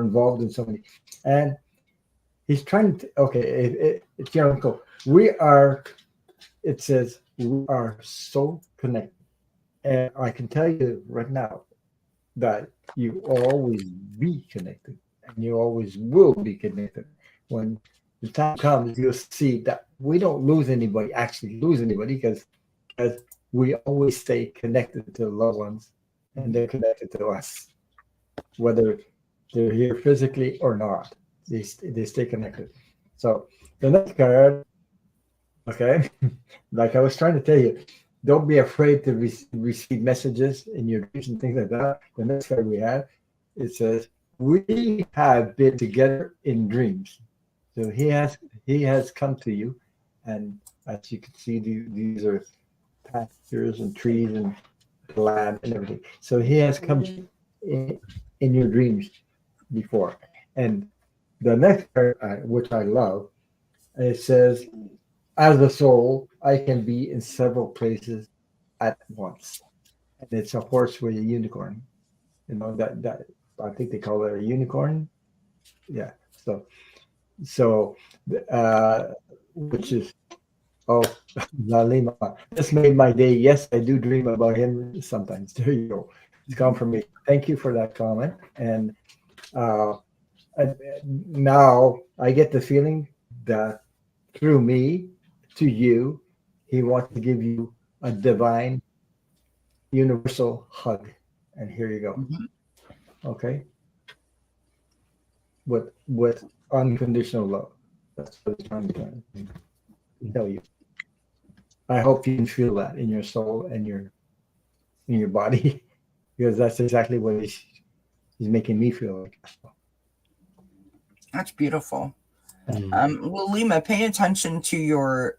involved in so many. And he's trying to, okay, it's your uncle. It says, we are so connected. And I can tell you right now that you always be connected and you always will be connected. When the time comes, you'll see that we don't actually lose anybody, because we always stay connected to loved ones and they're connected to us, whether they're here physically or not. They stay connected. So the next card, okay, like I was trying to tell you, don't be afraid to receive messages in your dreams and things like that. The next card we have, it says, we have been together in dreams. So he has come to you, and as you can see, these are pastures and trees and land and everything. So he has come in your dreams before. And the next part, which I love, it says, as a soul, I can be in several places at once. And it's a horse with a unicorn. That I think they call it a unicorn. Yeah. So which is, oh, La Lima. This made my day. Yes, I do dream about him sometimes. There you go. It's gone from me. Thank you for that comment. And now I get the feeling that through me to you, he wants to give you a divine, universal hug. And here you go. Mm-hmm. Okay. with unconditional love. That's what it's trying to tell you. I hope you can feel that in your soul and in your body, because that's exactly what he's making me feel like. That's beautiful. Mm. Well, Lima, pay attention to your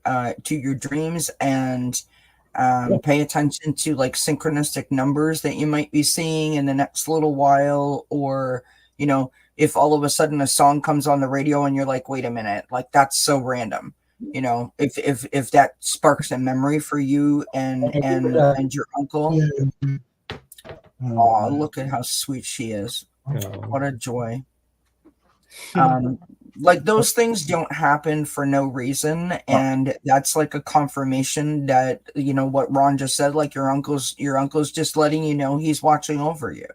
dreams, and pay attention to like synchronistic numbers that you might be seeing in the next little while, or if all of a sudden a song comes on the radio and you're like, wait a minute, like that's so random. If that sparks a memory for you and your uncle. Oh, look at how sweet she is. Oh. What a joy. Like those things don't happen for no reason, and that's like a confirmation that what Ron just said, like your uncle's just letting you know he's watching over you.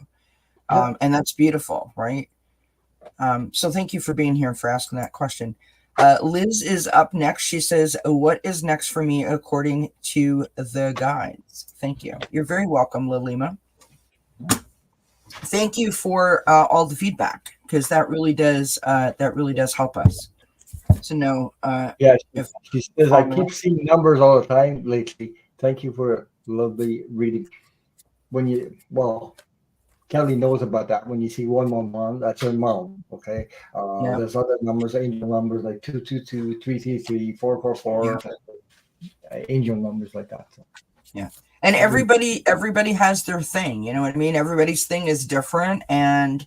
And that's beautiful, right? So thank you for being here and for asking that question. Liz is up next. She says, what is next for me according to the guides? Thank you. You're very welcome, Lilima. Thank you for all the feedback, because that really does help us to know. Yeah, she says I keep seeing numbers all the time lately. Thank you for lovely reading. Kelly knows about that. When you see 111, that's her mom. Okay. There's other numbers, angel numbers like 222, 333, 444, angel numbers like that. So. Yeah. And everybody has their thing, you know what I mean? Everybody's thing is different, and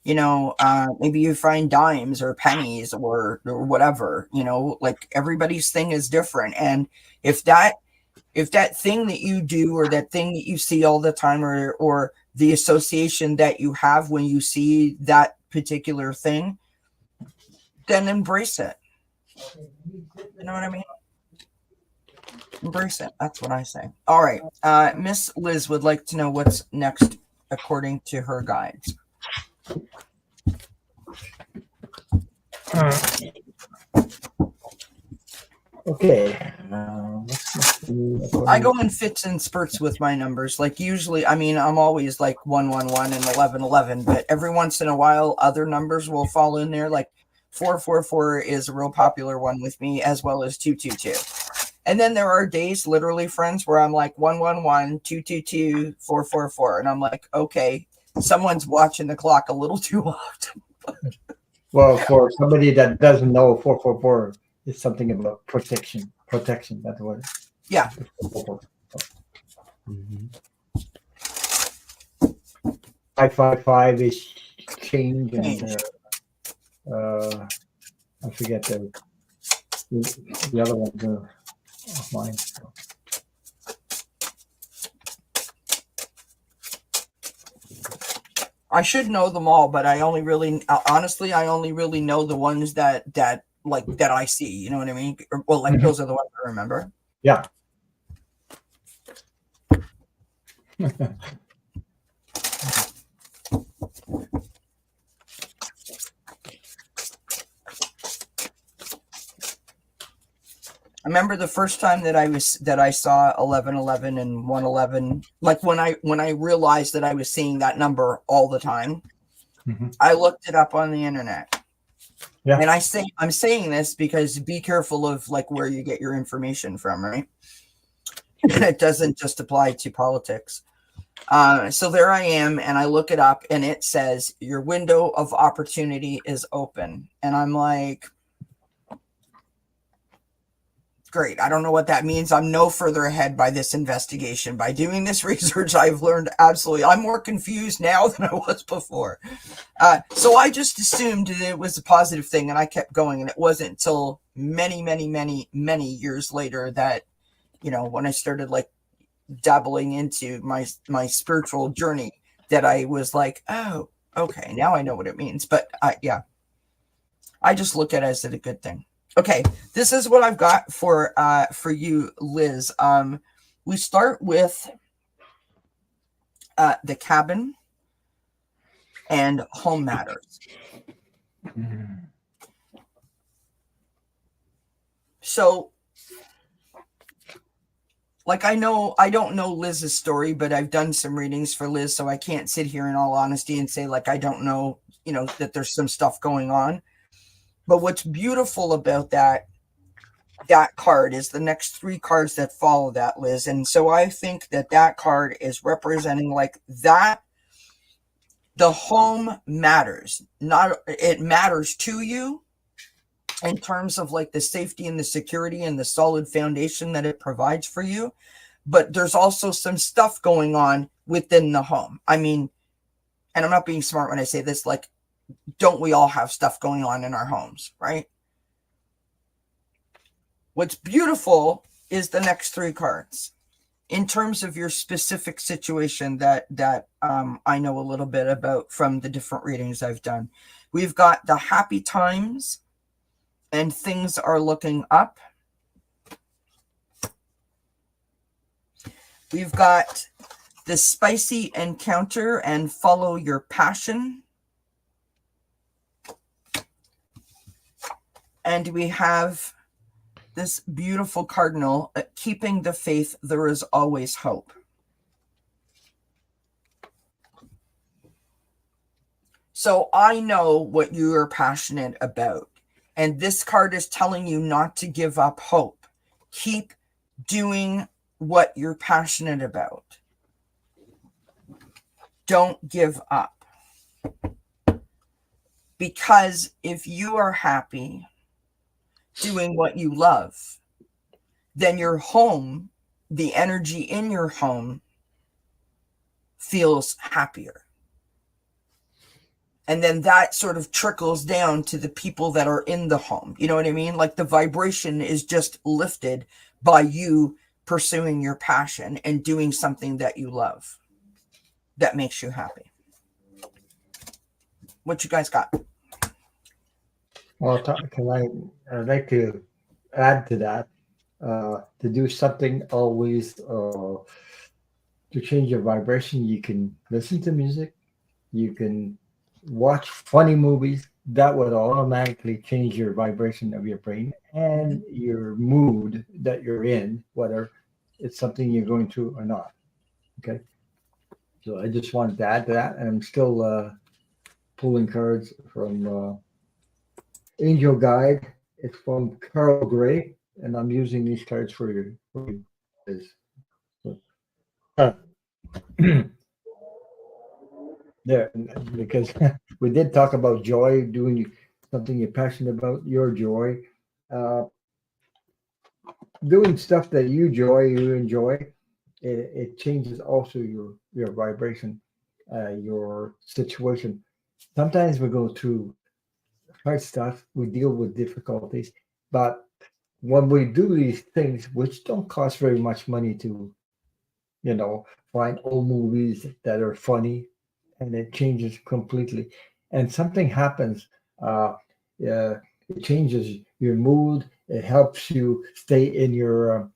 maybe you find dimes or pennies or whatever, like everybody's thing is different. And if that thing that you do, or that thing that you see all the time, or the association that you have when you see that particular thing, then embrace it. You know what I mean? Embrace it. That's what I say. All right. Miss Liz would like to know what's next according to her guides. Okay. I go in fits and spurts with my numbers. Like usually, I mean, I'm always like 111 and 1111, but every once in a while, other numbers will fall in there. Like 444 is a real popular one with me, as well as 222. And then there are days, literally, friends, where I'm like 111, 222, 444, and I'm like, okay, someone's watching the clock a little too often. Well, for somebody that doesn't know, 444 is something about protection. Protection, that's what. Yeah. 555 is change, and I forget the other ones are of mine. So. I should know them all, but I only really know the ones that I see. You know what I mean? Well, like those are the ones I remember. Yeah. I remember the first time that I saw 1111 and 111, like when I realized that I was seeing that number all the time. Mm-hmm. I looked it up on the internet. Yeah. And I'm saying this because be careful of like where you get your information from, right? And it doesn't just apply to politics. So there I am, and I look it up, and it says your window of opportunity is open. And I'm like, great. I don't know what that means. I'm no further ahead by this investigation. By doing this research, I've learned I'm more confused now than I was before. So I just assumed that it was a positive thing, and I kept going. And it wasn't until many, many, many, many years later that, when I started like dabbling into my spiritual journey, that I was like, oh, okay, now I know what it means. But I just look at it as a good thing. Okay, this is what I've got for you, Liz. We start with the cabin and home matters. So like I don't know Liz's story, but I've done some readings for Liz, so I can't sit here in all honesty and say like I don't know, that there's some stuff going on. But what's beautiful about that card is the next 3 cards that follow that, Liz. And so I think that card is representing like that. The home matters. It matters to you in terms of like the safety and the security and the solid foundation that it provides for you. But there's also some stuff going on within the home. I mean, and I'm not being smart when I say this, like, don't we all have stuff going on in our homes, right? What's beautiful is the next 3 cards in terms of your specific situation that I know a little bit about from the different readings I've done. We've got the happy times and things are looking up. We've got the spicy encounter and follow your passion. And we have this beautiful cardinal, keeping the faith, there is always hope. So I know what you are passionate about. And this card is telling you not to give up hope. Keep doing what you're passionate about. Don't give up. Because if you are happy doing what you love, then your home, the energy in your home feels happier. And then that sort of trickles down to the people that are in the home. You know what I mean? Like the vibration is just lifted by you pursuing your passion and doing something that you love that makes you happy. What you guys got? Well, I'd like to add to that, to do something always to change your vibration. You can listen to music, you can watch funny movies. That would automatically change your vibration of your brain and your mood that you're in, whether it's something you're going through or not. Okay. So I just wanted to add to that. And I'm still pulling cards from Angel Guide. It's from Carl Gray, and I'm using these cards for you. There, because we did talk about joy, doing something you're passionate about, your joy, doing stuff that you enjoy. It changes also your vibration, your situation. Sometimes we go through hard stuff, we deal with difficulties, but when we do these things, which don't cost very much money to, find old movies that are funny, and it changes completely. And something happens, it changes your mood. It helps you stay in your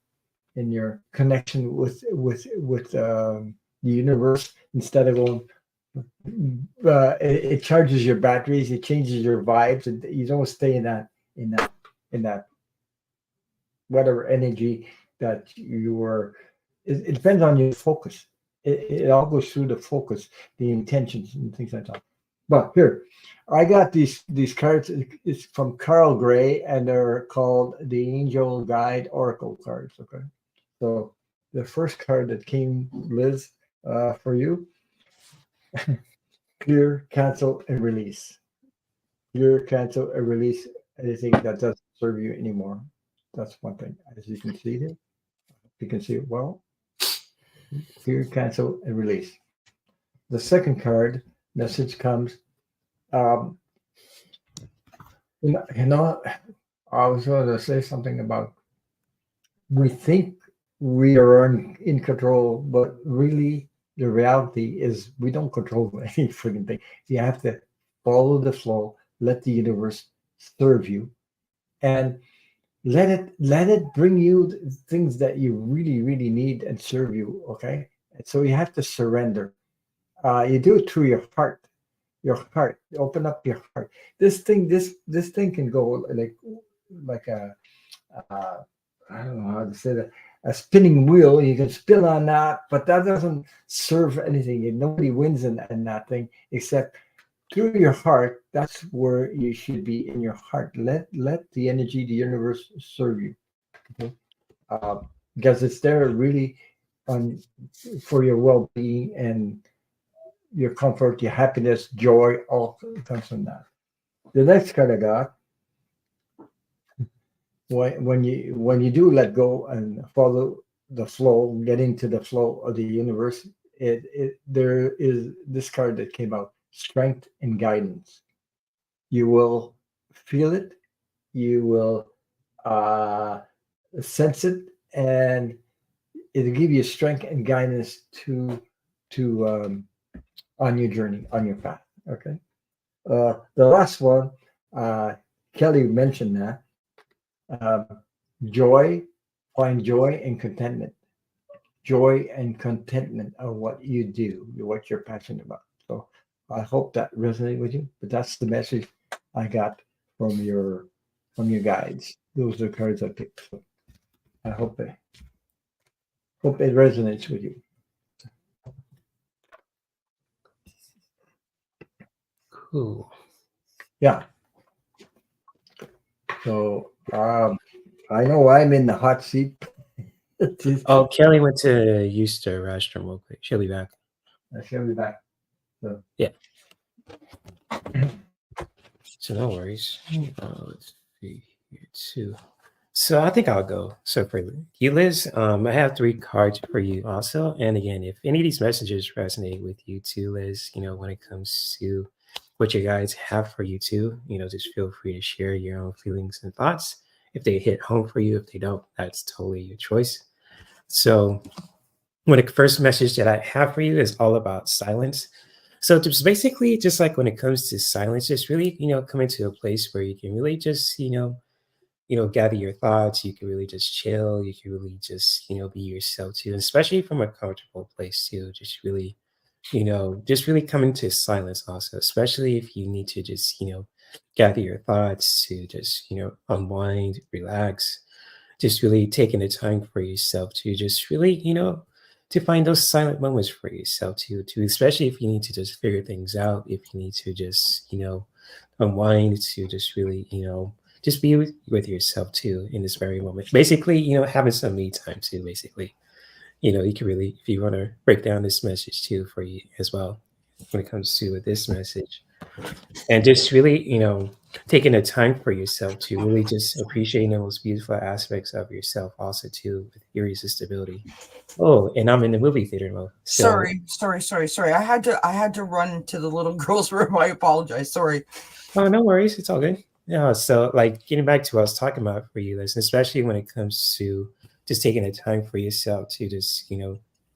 connection with the universe instead of going. It charges your batteries. It changes your vibes, and you don't stay in that whatever energy that you were. It depends on your focus. It all goes through the focus, the intentions, and things like that. But here, I got these cards. It's from Carl Gray, and they're called the Angel Guide Oracle cards. Okay, so the first card that came, Liz, for you: clear, cancel, and release. Clear, cancel, and release anything that doesn't serve you anymore. That's one thing. As you can see here, you can see it well. Clear, cancel, and release. The second card message comes. Um, I was going to say something about we think we are in control, but really the reality is we don't control any freaking thing. You have to follow the flow, let the universe serve you, and let it bring you things that you really, really need and serve you. Okay. And so you have to surrender. You do it through your heart. Open up your heart. This thing can go like a I don't know how to say that. a spinning wheel. You can spin on that, but that doesn't serve anything. Nobody wins in that thing except through your heart. That's where you should be, in your heart. Let the energy, the universe serve you. Okay? Because it's there really for your well-being and your comfort, your happiness, joy, all comes from that. The next card I got, when you do let go and follow the flow, get into the flow of the universe, there is this card that came out: strength and guidance. You will feel it, you will sense it, and it'll give you strength and guidance to on your journey, on your path. Okay. The last one, Kelly mentioned that. Joy, find joy and contentment. Joy and contentment are what you do, what you're passionate about. So I hope that resonated with you. But that's the message I got from your guides. Those are the cards I picked. So I hope it resonates with you. Cool. Yeah. So I know I'm in the hot seat. Oh, Kelly went to use the restroom real quick. She'll be back. She'll be back. So yeah. So no worries. Let's see here too. So I think I'll go. So for you, Liz, I have 3 cards for you also. And again, if any of these messages resonate with you too, Liz, when it comes to what your guides have for you too, just feel free to share your own feelings and thoughts. If they hit home for you, if they don't, that's totally your choice. So the first message that I have for you is all about silence. So just basically, just like when it comes to silence, just really, come into a place where you can really just, gather your thoughts. You can really just chill. You can really just, be yourself too, especially from a comfortable place too. Just really, just really come into silence also, especially if you need to just, gather your thoughts to just, unwind, relax, just really taking the time for yourself to just really, to find those silent moments for yourself to especially if you need to just figure things out, if you need to just, unwind, to just really, just be with yourself too in this very moment. Basically, having some me time too, basically. You can really, if you want to break down this message too for you as well, when it comes to this message. And just really, taking the time for yourself to really just appreciate the most beautiful aspects of yourself also too, with irresistibility. Oh, and I'm in the movie theater mode. So, Sorry. I had to run to the little girl's room. I apologize. Sorry. Oh, no worries. It's all good. Yeah. So like getting back to what I was talking about for you, Liz, especially when it comes to just taking the time for yourself to just,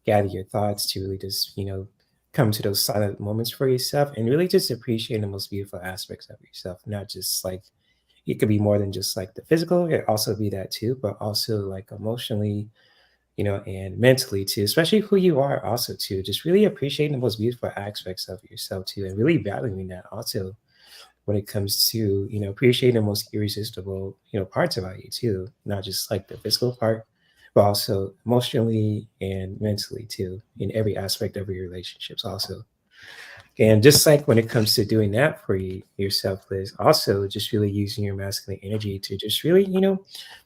gather your thoughts, to really just, come to those silent moments for yourself and really just appreciate the most beautiful aspects of yourself. Not just like, it could be more than just like the physical, it also be that too, but also like emotionally, and mentally too, especially who you are also too, just really appreciating the most beautiful aspects of yourself too, and really valuing that also when it comes to, appreciating the most irresistible, parts about you too, not just like the physical part, but also emotionally and mentally too, in every aspect of your relationships also. And just like when it comes to doing that for yourself, Liz, also just really using your masculine energy to just really,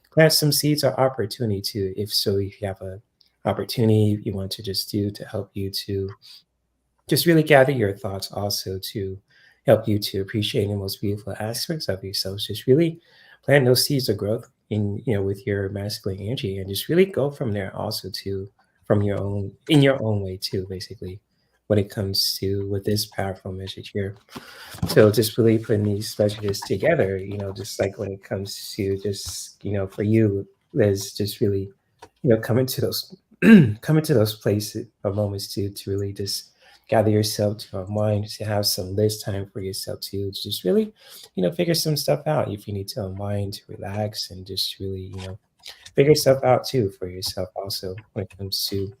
plant some seeds of opportunity too. If you have a opportunity you want to just do to help you to just really gather your thoughts also to help you to appreciate the most beautiful aspects of yourself. Just really plant those seeds of growth with your masculine energy and just really go from there also to in your own way too, basically, when it comes to with this powerful message here. So just really putting these messages together, just like when it comes to just, for you, Liz, just really, coming to those coming to those places or moments to really just gather yourself to unwind, to have some list time for yourself to just really, figure some stuff out if you need to unwind, to relax, and just really, figure stuff out too for yourself also when it comes to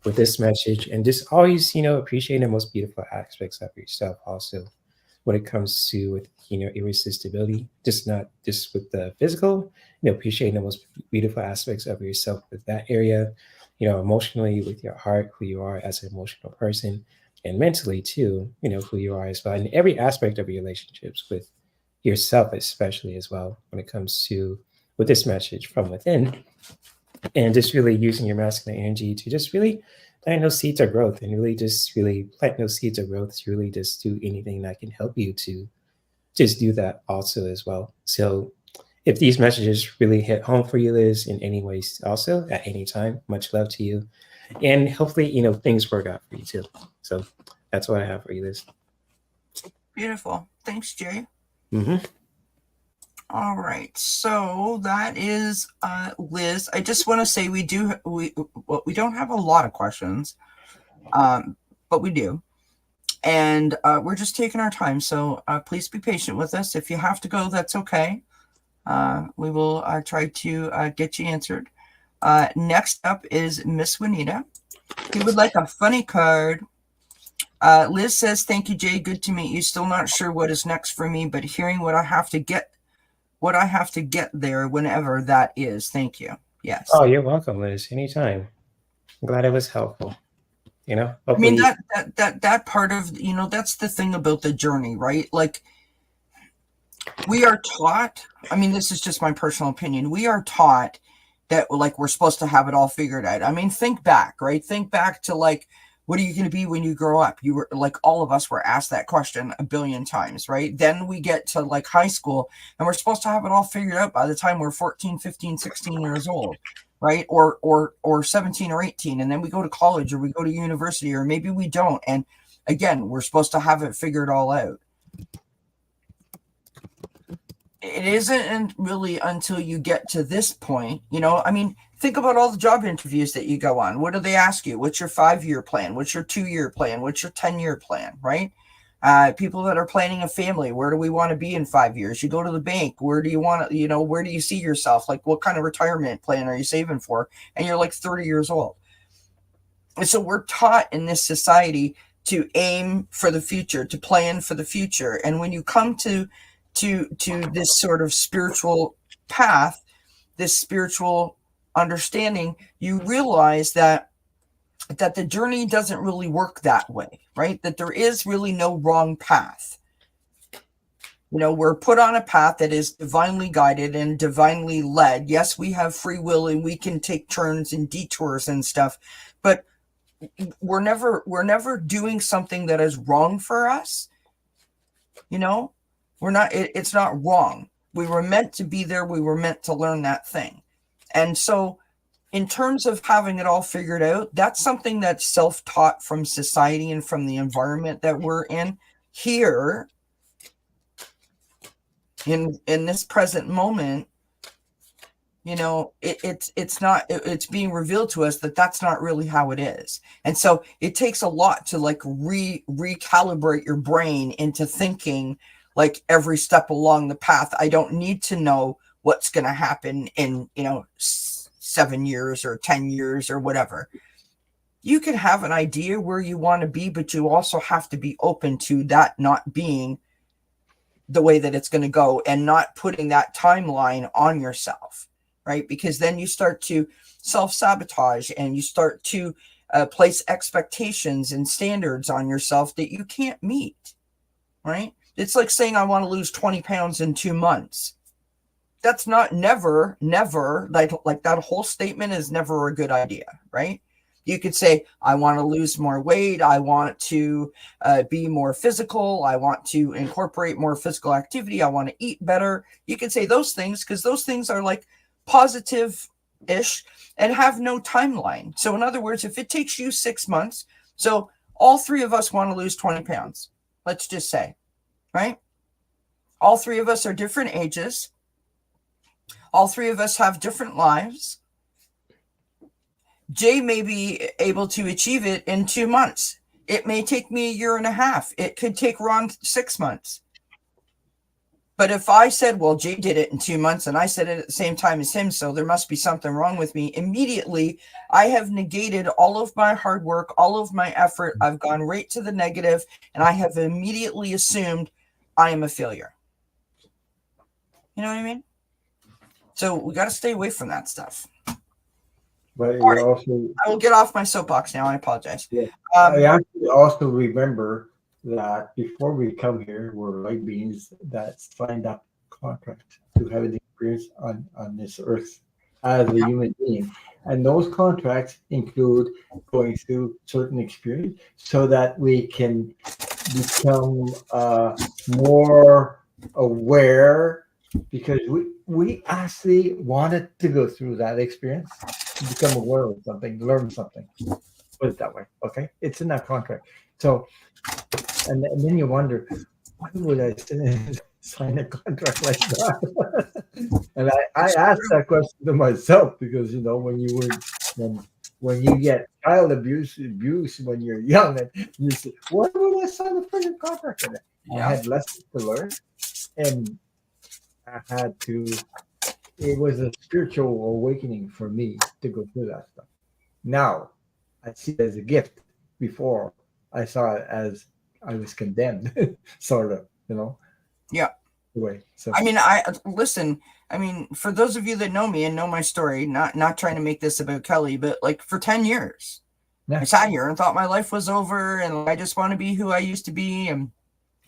with this message. And just always, appreciate the most beautiful aspects of yourself also when it comes to with irresistibility, just not just with the physical, appreciating the most beautiful aspects of yourself with that area, emotionally with your heart, who you are as an emotional person, and mentally too, who you are as well, in every aspect of your relationships with yourself, especially as well, when it comes to with this message from within, and just really using your masculine energy to just really plant those seeds of growth, and really just really plant those seeds of growth to really just do anything that can help you to just do that also as well. So if these messages really hit home for you, Liz, in any ways also at any time, much love to you. And hopefully, things work out for you too. So that's what I have for you, Liz. Beautiful. Thanks, Jay. Mm-hmm. All right, so that is Liz. I just want to say we don't have a lot of questions, but we do, and we're just taking our time. So please be patient with us. If you have to go, that's okay. We will try to get you answered. Next up is Miss Juanita. He would like a funny card. Liz says, "Thank you, Jay. Good to meet you. Still not sure what is next for me, but hearing what I have to get there whenever that is. Thank you." Yes. Oh, you're welcome, Liz. Anytime. I'm glad it was helpful. I mean, that part of, that's the thing about the journey, right? Like, we are taught, I mean, this is just my personal opinion. We are taught that, like, we're supposed to have it all figured out. I mean, think back, right? Think back to, like, what are you going to be when you grow up? You were like, all of us were asked that question a billion times, right? Then we get to like high school and we're supposed to have it all figured out by the time we're 14, 15, 16 years old, right? Or 17 or 18. And then we go to college or we go to university, or maybe we don't. And again, we're supposed to have it figured all out. It isn't really until you get to this point, I mean, think about all the job interviews that you go on. What do they ask you? What's your 5-year plan? What's your 2-year plan? What's your 10-year plan, right? People that are planning a family, where do we want to be in 5 years? You go to the bank. Where do you want to, where do you see yourself? Like, what kind of retirement plan are you saving for? And you're like 30 years old. And so we're taught in this society to aim for the future, to plan for the future. And when you come to this sort of spiritual path, this spiritual understanding, you realize that the journey doesn't really work that way, right? That there is really no wrong path. We're put on a path that is divinely guided and divinely led. Yes, we have free will and we can take turns and detours and stuff, but we're never doing something that is wrong for us. We're not, it's not wrong. We were meant to be there. We were meant to learn that thing. And so in terms of having it all figured out, that's something that's self-taught from society and from the environment that we're in. Here, in this present moment, it's being revealed to us that that's not really how it is. And so it takes a lot to like recalibrate your brain into thinking like every step along the path. I don't need to know what's going to happen in, 7 years or 10 years or whatever. You can have an idea where you want to be, but you also have to be open to that not being the way that it's going to go, and not putting that timeline on yourself, right? Because then you start to self-sabotage and you start to place expectations and standards on yourself that you can't meet, right? It's like saying, I want to lose 20 pounds in 2 months. That's never, like that whole statement is never a good idea, right? You could say, I want to lose more weight. I want to be more physical. I want to incorporate more physical activity. I want to eat better. You could say those things because those things are like positive-ish and have no timeline. So in other words, if it takes you 6 months, so all 3 of us want to lose 20 pounds, let's just say, right? All 3 of us are different ages. All 3 of us have different lives. Jay may be able to achieve it in 2 months. It may take me 1.5 years. It could take Ron 6 months. But if I said, well, Jay did it in 2 months and I said it at the same time as him, so there must be something wrong with me, immediately I have negated all of my hard work, all of my effort. I've gone right to the negative, and I have immediately assumed I am a failure. You know what I mean? So we got to stay away from that stuff. But All right. you also, I will get off my soapbox now. I apologize. yeah, I actually also remember that before we come here, we're light beings that signed up contracts to have an experience on this earth as a human being. And those contracts include going through certain experience so that we can become more aware, because we actually wanted to go through that experience to become aware of something, learn something. Put it that way, okay? It's in that contract. So, and then you wonder, why would I sign a contract like that? And I asked that question to myself because, you know, when you get child abuse when you're young, and you say, why would I sign a freaking contract for that? I had lessons to learn, and I had to. It was a spiritual awakening for me to go through that stuff. Now, I see it as a gift. Before, I saw it as I was condemned, sort of, you know. Yeah. Way. So I mean, listen. I mean, for those of you that know me and know my story, not trying to make this about Kelly, but like for 10 years, yeah. I sat here and thought my life was over, and I just want to be who I used to be, and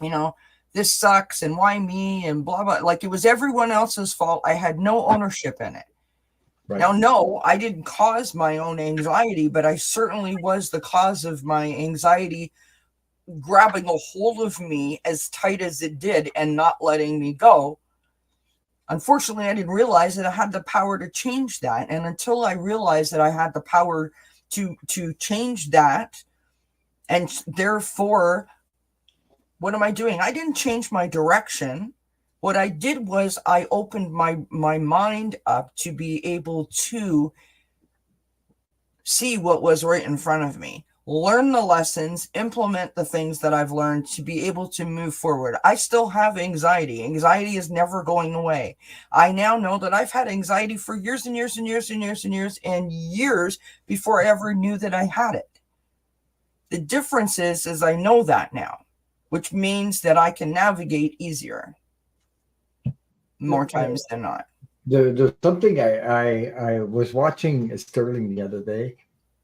you know, this sucks, and why me, and blah blah. Like it was everyone else's fault. I had no ownership in it. Right. Now, no, I didn't cause my own anxiety, but I certainly was the cause of my anxiety grabbing a hold of me as tight as it did and not letting me go. Unfortunately, I didn't realize that I had the power to change that. And until I realized that I had the power to change that, and therefore, what am I doing? I didn't change my direction. What I did was I opened my mind up to be able to see what was right in front of me, learn the lessons, implement the things that I've learned to be able to move forward. I still have anxiety. Anxiety is never going away. I now know that I've had anxiety for years and years and years and years and years and years before I ever knew that I had it. The difference is I know that now, which means that I can navigate easier more times than not. There's something I was watching Sterling the other day.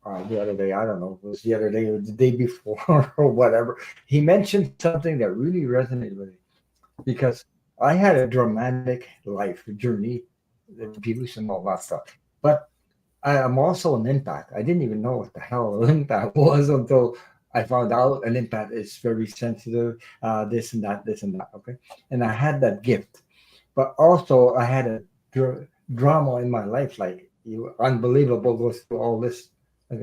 I don't know, it was the other day or the day before or whatever. He mentioned something that really resonated with me because I had a dramatic life journey, abuse and all that stuff. But I am also an empath. I didn't even know what the hell an empath was until I found out an empath is very sensitive, this and that. Okay. And I had that gift. But also, I had a drama in my life, like unbelievable, goes through all this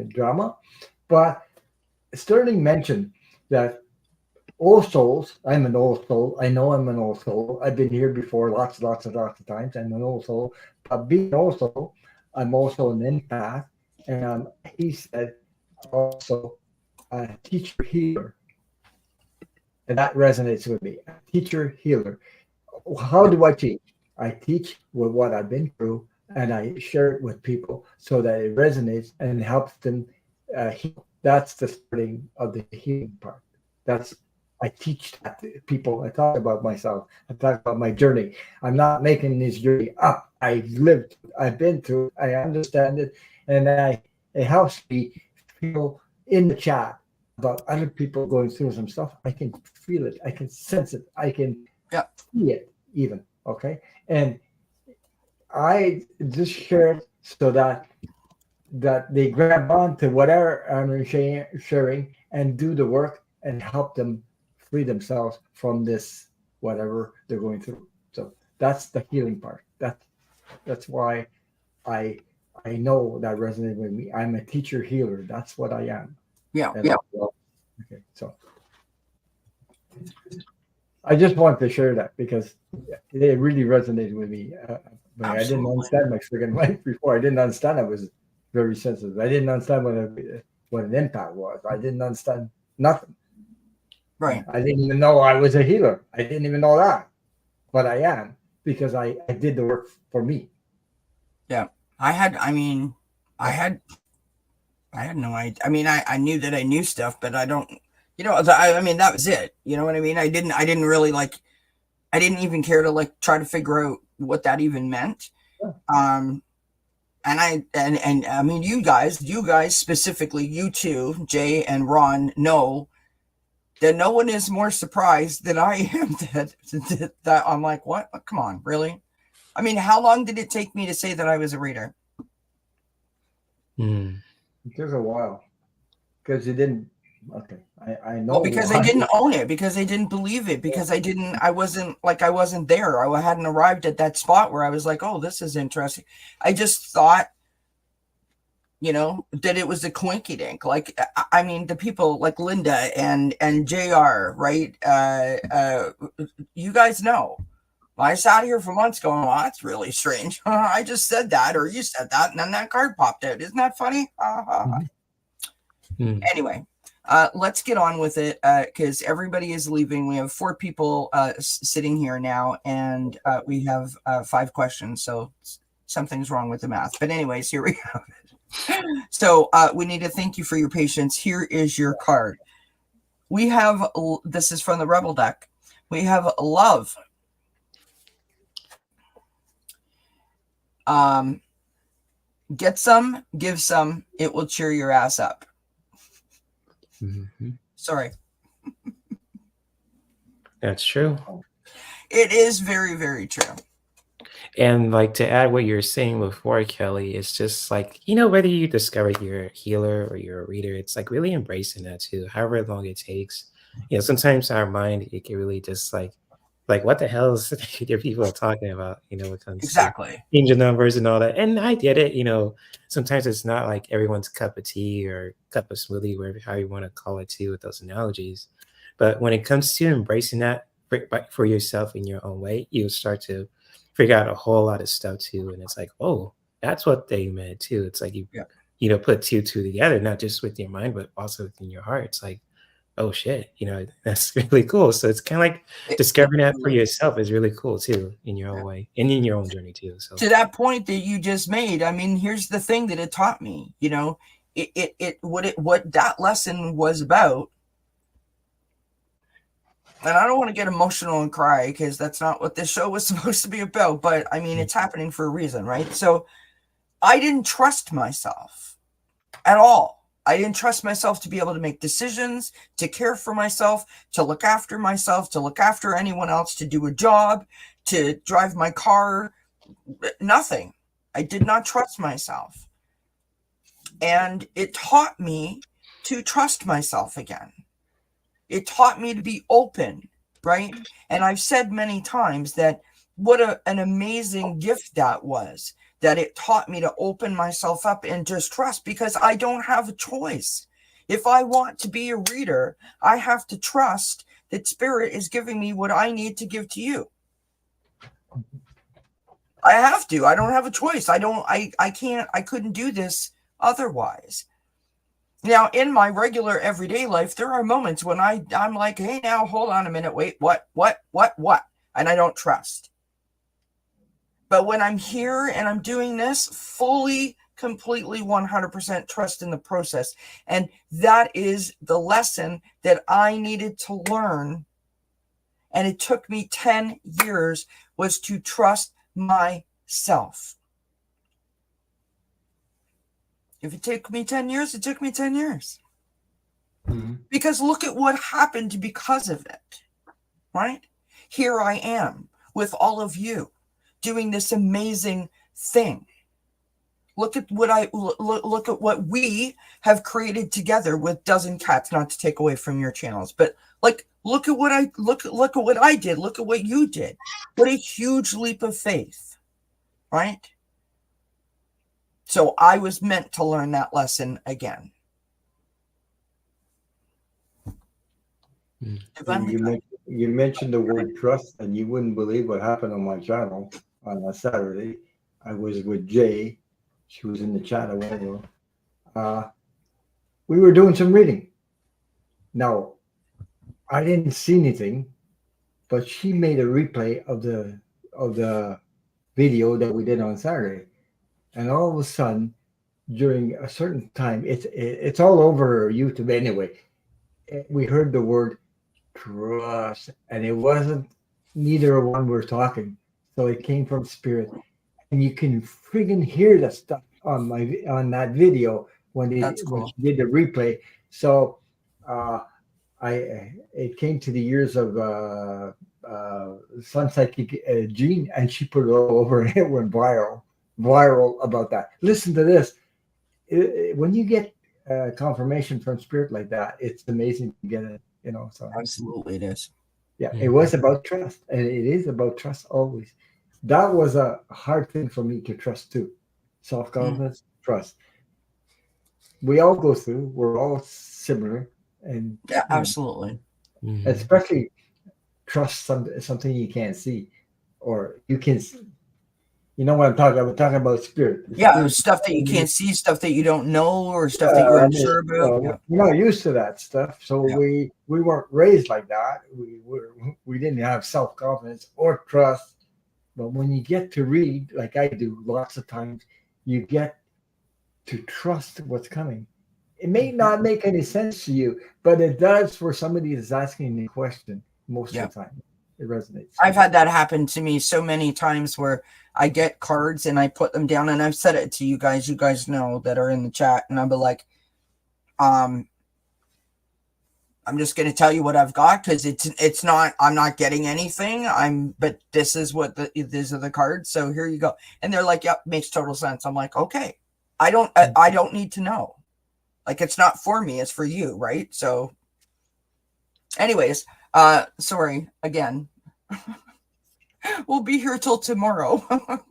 drama. But Sterling mentioned that all souls, I'm an old soul. I know I'm an old soul. I've been here before lots of times. I'm an old soul. But being also, I'm also an empath. And he said also a teacher healer. And that resonates with me. A teacher healer. How do I teach? I teach with what I've been through, and I share it with people so that it resonates and helps them heal. That's the starting of the healing part. I teach that to people. I talk about myself. I talk about my journey. I'm not making this journey up. I've lived. I've been through. I understand it, and it helps me feel in the chat about other people going through some stuff. I can feel it. I can sense it. I can see it. Even okay, and I just share it so that they grab on to whatever I'm sharing and do the work and help them free themselves from this whatever they're going through. So that's the healing part. That's why I know that resonates with me. I'm a teacher healer. That's what I am. Yeah. Okay, so I just wanted to share that because it really resonated with me. I didn't understand my freaking life before. I didn't understand I was very sensitive. I didn't understand what an empath was. I didn't understand nothing. Right. I didn't even know I was a healer. I didn't even know that. But I am because I did the work for me. Yeah. I had no idea. I mean, I knew that I knew stuff, but I don't, I mean, that was it. You know what I mean? I didn't really like, I didn't even care to like try to figure out what that even meant. And I mean, you guys specifically, you two, Jay and Ron, know that no one is more surprised than I am that I'm like, what? Come on, really? I mean, how long did it take me to say that I was a reader? Hmm. It took a while because you didn't. Okay, I know. Well, because why. I didn't own it, because I didn't believe it, because I wasn't there. I hadn't arrived at that spot where I was like, oh, this is interesting. I just thought, that it was a quinky dink. Like, I mean, the people like Linda and JR, right? You guys know. I sat here for months going, well, that's really strange. I just said that, or you said that, and then that card popped out. Isn't that funny? Anyway, let's get on with it because everybody is leaving. We have 4 people sitting here now, and we have 5 questions. So something's wrong with the math. But anyways, here we go. So we need to thank you for your patience. Here is your card. We have, this is from the Rebel deck. We have love. Get some, give some, it will cheer your ass up. Sorry. That's true. It is very, very true. And like to add what you were saying before, Kelly, it's just like, whether you discover you're a healer or you're a reader, it's like really embracing that too, however long it takes. Sometimes our mind, it can really just like what the hell is there people are talking about, when it comes Exactly. to angel numbers and all that. And I get it, sometimes it's not like everyone's cup of tea or cup of smoothie, whatever, how you want to call it too, with those analogies. But when it comes to embracing that for yourself in your own way, you'll start to figure out a whole lot of stuff too. And it's like, oh, that's what they meant too. It's like you put two together, not just with your mind, but also within your heart. It's like, oh shit, that's really cool. So it's kind of like discovering that for yourself is really cool too, in your own way and in your own journey too. So to that point that you just made, I mean, here's the thing that it taught me, what that lesson was about. And I don't want to get emotional and cry because that's not what this show was supposed to be about. But I mean, it's happening for a reason, right? So I didn't trust myself at all. I didn't trust myself to be able to make decisions, to care for myself, to look after myself, to look after anyone else, to do a job, to drive my car. Nothing. I did not trust myself. And it taught me to trust myself again. It taught me to be open, right? And I've said many times that what an amazing gift that was, that it taught me to open myself up and just trust, because I don't have a choice. If I want to be a reader, I have to trust that Spirit is giving me what I need to give to you. I have to. I don't have a choice. I couldn't do this otherwise. Now, in my regular everyday life, there are moments when I'm like, hey, now, hold on a minute. Wait, what? And I don't trust. But when I'm here and I'm doing this, fully, completely, 100% trust in the process. And that is the lesson that I needed to learn. And it took me 10 years, was to trust myself. If it took me 10 years, it took me 10 years. Mm-hmm. Because look at what happened because of it, right? Here I am with all of you doing this amazing thing. Look at what look at what we have created together with Dozen Cats, not to take away from your channels, but like look at what I did, look at what you did. What a huge leap of faith, right? So I was meant to learn that lesson again. You mentioned the word trust, and you wouldn't believe what happened on my channel on a Saturday. I was with Jay. She was in the chat a while ago. We were doing some reading. Now, I didn't see anything, but she made a replay of the video that we did on Saturday. And all of a sudden, during a certain time, it's all over YouTube anyway. We heard the word trust, and it wasn't neither one were talking. So it came from spirit. And you can friggin' hear the stuff on that video when That's when cool. she did the replay. So it came to the ears of Sun Psychic Jean, and she put it all over, and it went viral about that. Listen to this. When you get confirmation from spirit like that, it's amazing to get it. So Absolutely, it is. yeah, it was about trust, and it is about trust always. That was a hard thing for me to trust too. Self-confidence, trust. We all go through. We're all similar, and Yeah, absolutely. especially trust something you can't see, or you can. You know what I'm talking about? I'm talking about spirit. Yeah, Spirit, stuff that you can't see, stuff that you don't know, or stuff that you're unsure about. Yeah. we're not used to that stuff, so Yeah. we weren't raised like that. We didn't have self-confidence or trust. But when you get to read, like I do, lots of times, you get to trust what's coming. It may not make any sense to you, but it does for somebody that's asking the question most Yeah. of the time. It resonates. I've had that happen to me so many times where I get cards and I put them down, and I've said it to you guys know that are in the chat, and I'll be like, I'm just going to tell you what I've got, because it's not, I'm not getting anything. But this is what these are the cards. So here you go. And they're like, yep, makes total sense. I'm like, okay, I don't need to know. Like, it's not for me, it's for you. Right. So anyways, sorry again. We'll be here till tomorrow.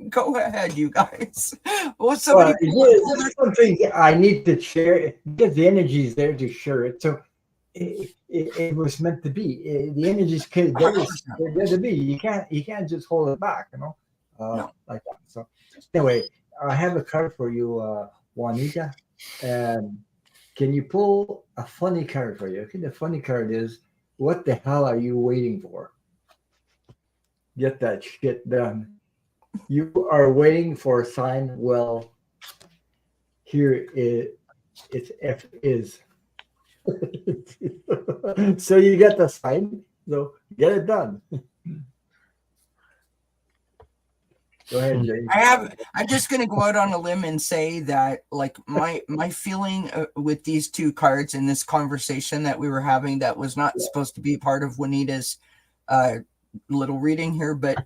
Go ahead, you guys. What's somebody? There's something I need to share because the energy is there to share it. So it was meant to be. The energy is they're there to be. You can't just hold it back, No. like that. So anyway, I have a card for you, Juanita. And can you pull a funny card for you? Okay, the funny card is, what the hell are you waiting for? Get that shit done. You are waiting for a sign. Well, here it's F is. So you get the sign. So get it done. Go ahead, James. I'm just going to go out on a limb and say that, like, my feeling with these two cards in this conversation that we were having, that was not supposed to be part of Juanita's little reading here, but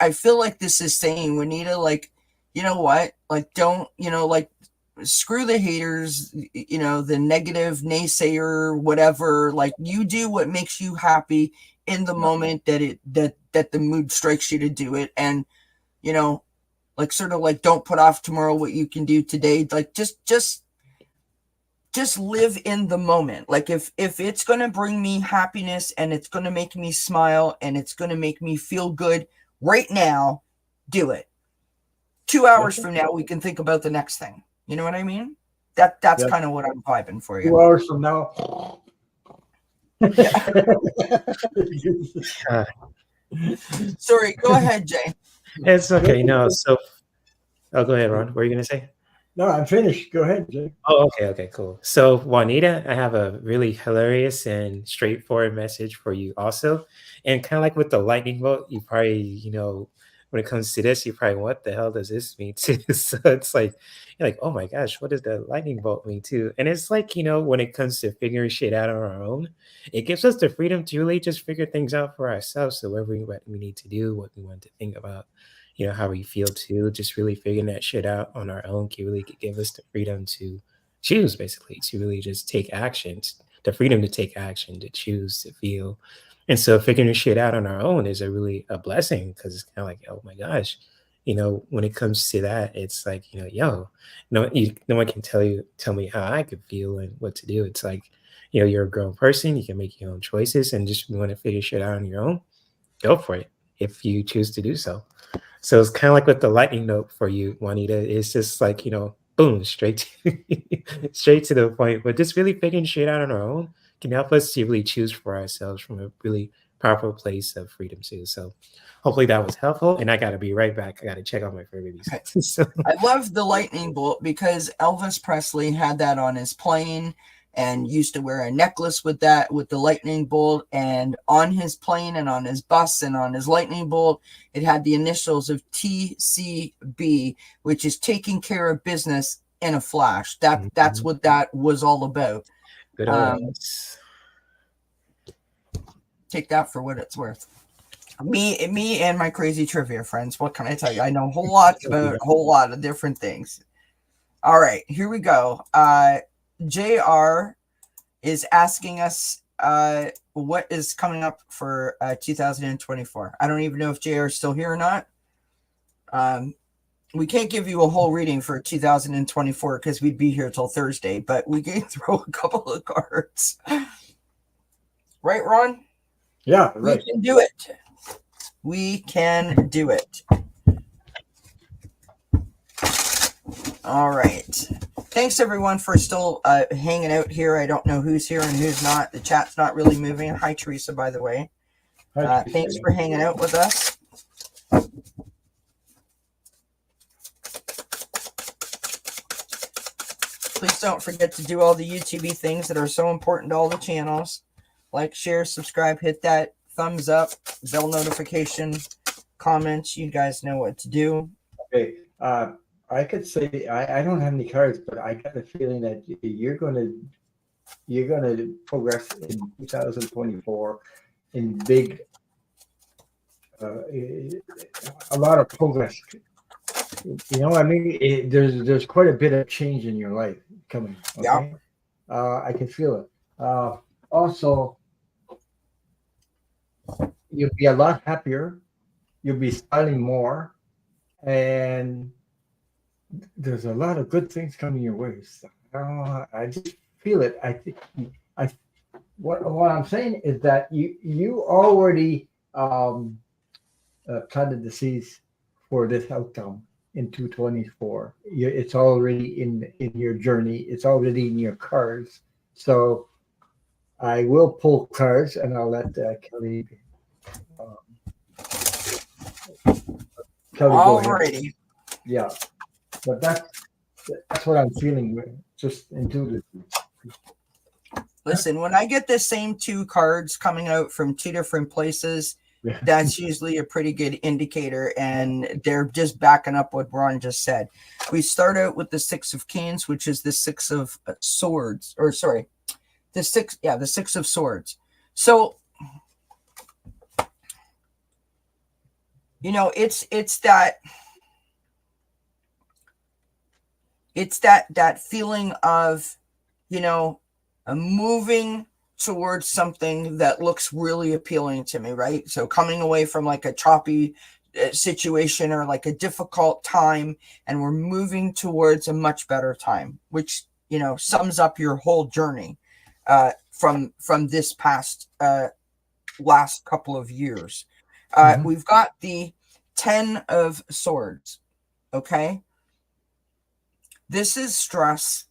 I feel like this is saying, Juanita, like, you know what, like, don't, like, screw the haters, the negative naysayer, whatever. Like, you do what makes you happy in the moment that the mood strikes you to do it. And like, sort of like, don't put off tomorrow what you can do today. Like, just live in the moment. Like, if it's going to bring me happiness, and it's going to make me smile, and it's going to make me feel good right now, do it. 2 hours from now, we can think about the next thing. You know what I mean? That's kind of what I'm vibing for you. 2 hours from now. Sorry, go ahead, Jay. It's okay. No, so go ahead, Ron. What were you gonna say? No, I'm finished. Go ahead, Jay. Oh, okay, cool. So Juanita, I have a really hilarious and straightforward message for you also. And kind of like with the lightning bolt, you probably, when it comes to this, you probably, what the hell does this mean too? So it's like, you're like, oh my gosh, what does the lightning bolt mean too? And it's like, when it comes to figuring shit out on our own, it gives us the freedom to really just figure things out for ourselves. So what we need to do, what we want to think about, how we feel too, just really figuring that shit out on our own can really give us the freedom to choose, basically, to really just take action, the freedom to take action, to choose, to feel. And so figuring shit out on our own is a blessing, because it's kind of like, oh my gosh, when it comes to that, it's like, no one can tell me how I could feel and what to do. It's like, you're a grown person, you can make your own choices, and just want to figure shit out on your own, go for it if you choose to do so. So it's kind of like with the lightning note for you, Juanita. It's just like, boom, straight to the point. But just really figuring shit out on our own can help us to really choose for ourselves from a really powerful place of freedom too. So hopefully that was helpful. And I got to be right back. I got to check on my fur babies. So. I love the lightning bolt because Elvis Presley had that on his plane. and used to wear a necklace with that, with the lightning bolt. And on his plane and on his bus and on his lightning bolt, it had the initials of TCB, which is taking care of business in a flash. That's what that was all about. Good on us. Take that for what it's worth. Me and my crazy trivia friends. What can I tell you? I know a whole lot about a whole lot of different things. All right, here we go. JR is asking us what is coming up for 2024. I don't even know if JR is still here or not. We can't give you a whole reading for 2024 because we'd be here till Thursday, but we can throw a couple of cards. Right, Ron? Yeah, right. We can do it. We can do it. All right. Thanks, everyone, for still hanging out here. I don't know who's here and who's not. The chat's not really moving. Hi, Teresa, by the way. Hi, Teresa. Thanks for hanging out with us. Please don't forget to do all the YouTube things that are so important to all the channels. Like, share, subscribe, hit that thumbs up, bell notification, comments. You guys know what to do. Okay. I could say I don't have any cards, but I got a feeling that you're gonna progress in 2024 in big, a lot of progress. You know, I mean, there's quite a bit of change in your life coming. Okay? Yeah. I can feel it. Also, you'll be a lot happier. You'll be smiling more, and there's a lot of good things coming your way. So, I just feel it. I think what I'm saying is that you already planted the seeds for this outcome in 2024. It's already in your journey. It's already in your cards. So I will pull cards, and I'll let Kelly. Kelly go ahead. Alrighty. Yeah. But that's what I'm feeling, just intuitively. Listen, when I get the same two cards coming out from two different places, that's usually a pretty good indicator, and they're just backing up what Ron just said. We start out with the Six of Canes, which is the Six of Swords, or sorry, the Six of Swords. So, you know, it's that feeling of, you know, moving towards something that looks really appealing to me, right? So coming away from like a choppy situation or like a difficult time, and we're moving towards a much better time, which, you know, sums up your whole journey from this past last couple of years. We've got the 10 of Swords, okay? This is stress.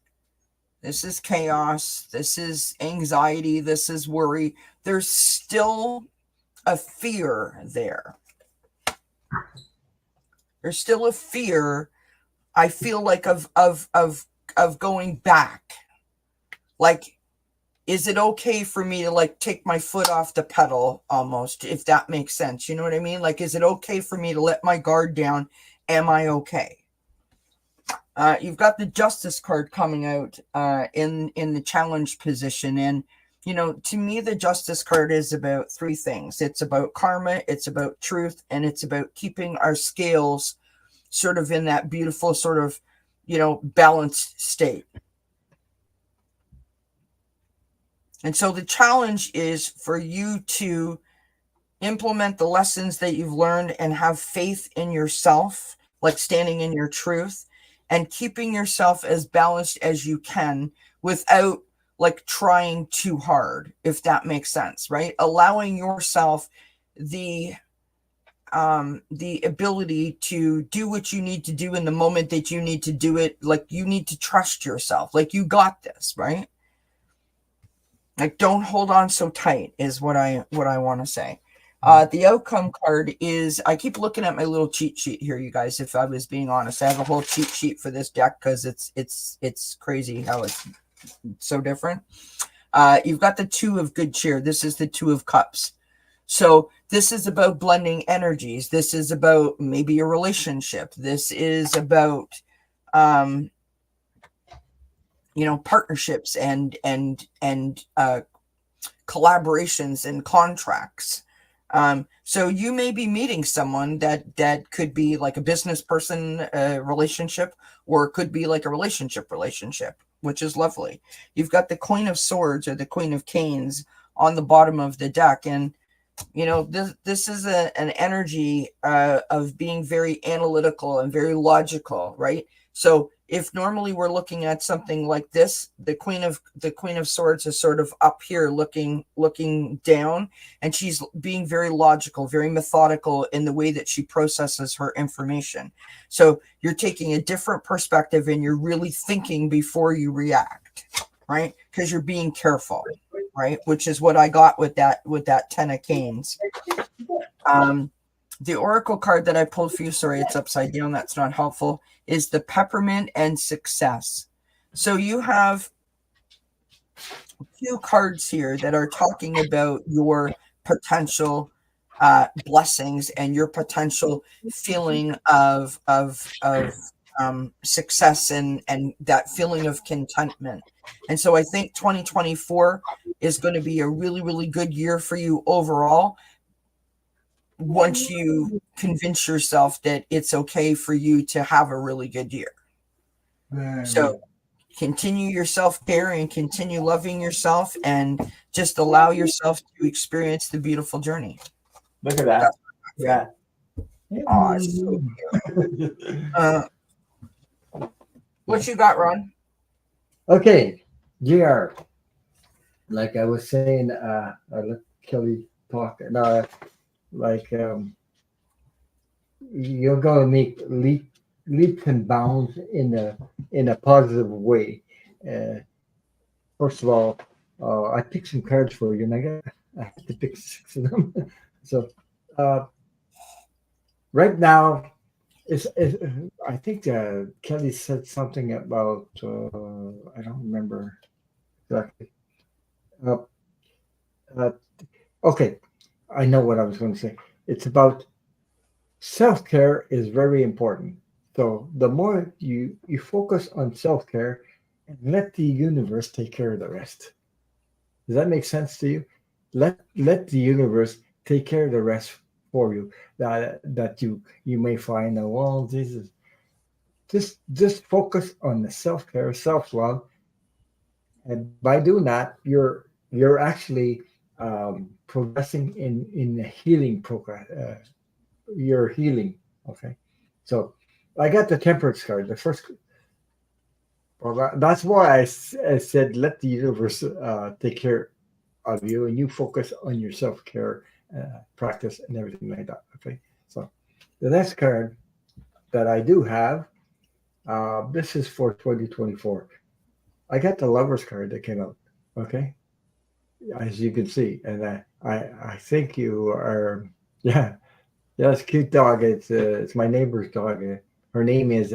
This is chaos. This is anxiety. This is worry. There's still a fear there. There's still a fear, I feel like, of going back. Like, is it okay for me to like take my foot off the pedal almost, if that makes sense? You know what I mean? Like, is it okay for me to let my guard down? Am I okay? You've got the Justice card coming out in the challenge position. And, you know, to me, the Justice card is about three things. It's about karma, it's about truth, and it's about keeping our scales sort of in that beautiful sort of, you know, balanced state. And so the challenge is for you to implement the lessons that you've learned and have faith in yourself, like standing in your truth, and keeping yourself as balanced as you can without like trying too hard, if that makes sense, right? Allowing yourself the ability to do what you need to do in the moment that you need to do it. Like, you need to trust yourself. Like, you got this, right? Like, don't hold on so tight is what I want to say. The outcome card is, I keep looking at my little cheat sheet here, you guys, if I was being honest. I have a whole cheat sheet for this deck because it's crazy how it's so different. You've got the Two of Good Cheer. This is the Two of Cups. So this is about blending energies. This is about maybe a relationship. This is about, partnerships and collaborations and contracts. So you may be meeting someone that could be like a business person relationship, or it could be like a relationship, which is lovely. You've got the Queen of Swords or the Queen of Canes on the bottom of the deck. And, this is an energy of being very analytical and very logical, right? So if normally we're looking at something like this, the Queen of Swords is sort of up here looking down, and she's being very logical, very methodical in the way that she processes her information. So you're taking a different perspective and you're really thinking before you react, right? Because you're being careful, right? Which is what I got with that Ten of Canes. The Oracle card that I pulled for you, sorry, it's upside down, that's not helpful, is the Peppermint and Success. So you have two cards here that are talking about your potential blessings and your potential feeling of success and that feeling of contentment. And so I think 2024 is going to be a really, really good year for you overall, once you convince yourself that it's okay for you to have a really good year. So continue your self-care and continue loving yourself, and just allow yourself to experience the beautiful journey. Look at that. Yeah. Oh, so what you got, Ron? Okay, GR. Like I was saying, I let Kelly talk. You're gonna make leaps and bounds in a positive way. First of all, I picked some cards for you, and I have to pick 6 of them. So right now, I think Kelly said something about I don't remember exactly. Okay, I know what I was going to say. It's about self-care is very important. So the more you focus on self-care and let the universe take care of the rest. Does that make sense to you? Let the universe take care of the rest for you. That you may find, well, this is just focus on the self-care, self-love, and by doing that, you're actually progressing in the healing progress. You're healing. Okay, so I got the Temperance card. The first. Well, that's why I said let the universe take care of you, and you focus on your self-care practice and everything like that. Okay, so the next card that I do have, this is for 2024. I got the Lovers card that came out. Okay, as you can see, and I think you are, yeah, it's a cute dog. It's my neighbor's dog. Her name is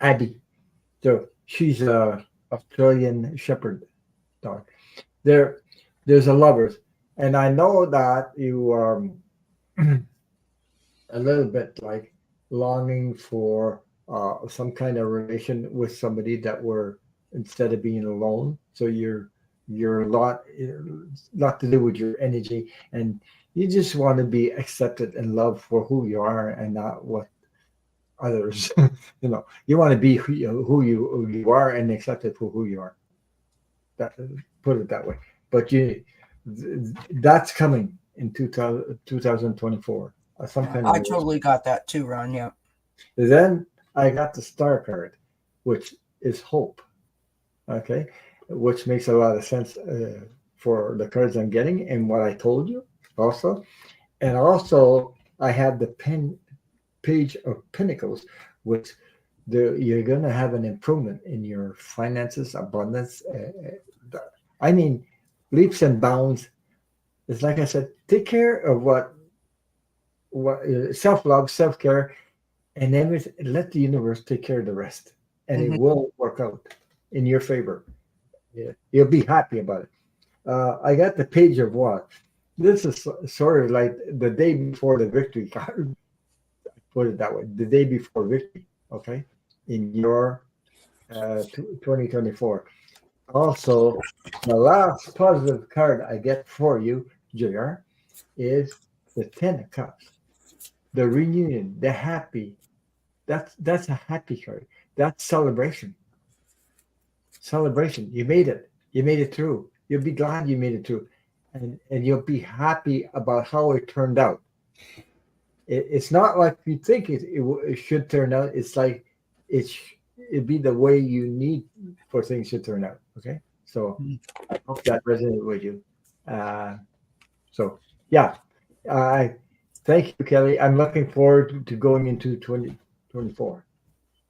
Abby. So she's a Australian Shepherd dog. There's a Lovers, and I know that you are a little bit like longing for some kind of relation with somebody that were, instead of being alone. So you're a lot to do with your energy, and you just want to be accepted and loved for who you are and not what others. You want to be who you are and accepted for who you are. Put it that way. But that's coming in 2024. Some kind of I totally got that too, Ron. Yeah. Then I got the Star card, which is hope. Okay, which makes a lot of sense for the cards I'm getting and what I told you also. And also I have the Page of Pentacles, which you're going to have an improvement in your finances, abundance. I mean, leaps and bounds. It's like I said, take care of what self-love, self-care, and then let the universe take care of the rest, and it will work out in your favor. Yeah, you'll be happy about it. I got the page of what? This is sort of like the day before the victory card. Put it that way. The day before victory. Okay, in your 2024. Also, the last positive card I get for you, Jr., is the Ten of Cups, the reunion, the happy. That's a happy card. That's celebration. Celebration. You made it. You made it through. You'll be glad you made it through, and you'll be happy about how it turned out. It's not like you think it should turn out. It's like it'd be the way you need for things to turn out. Okay, so I hope that resonated with you. Uh, so yeah, I thank you, Kelly. I'm looking forward to going into 2024.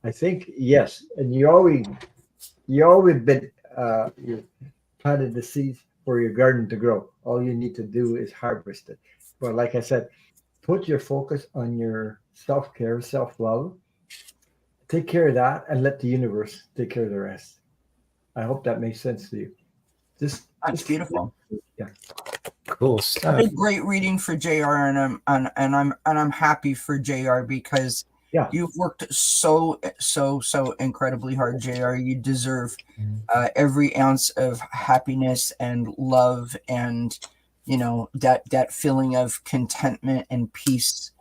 I think yes, and you always been you planted the seeds for your garden to grow. All you need to do is harvest it. But like I said, put your focus on your self care, self love. Take care of that, and let the universe take care of the rest. I hope that makes sense to you. That's beautiful. Yeah. Cool A stuff. great reading for JR, and I'm happy for JR because Yeah. you've worked so incredibly hard, JR. You deserve every ounce of happiness and love, and that feeling of contentment and peace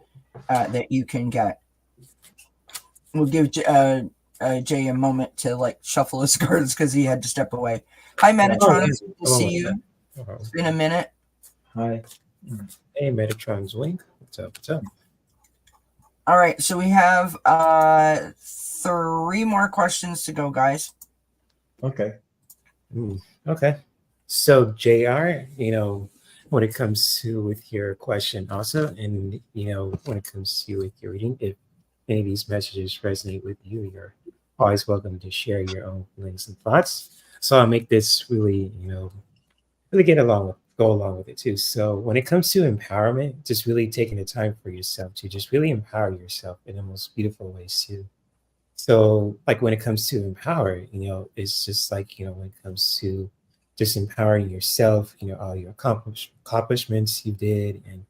that you can get. We'll give Jay a moment to like shuffle his cards because he had to step away. Hi, Metatron. It's good to see you. It's been a minute. Hi. Hey, Metatron's Wing. What's up? What's up? All right, so we have 3 more questions to go, guys. Okay. Okay. So, JR, when it comes to with your question also, and, when it comes to with your reading, if any of these messages resonate with you, you're always welcome to share your own feelings and thoughts. So I'll make this really, really go along with it too. So when it comes to empowerment, just really taking the time for yourself to just really empower yourself in the most beautiful ways too. So like when it comes to empower, it's just like, when it comes to just empowering yourself, all your accomplishments you did and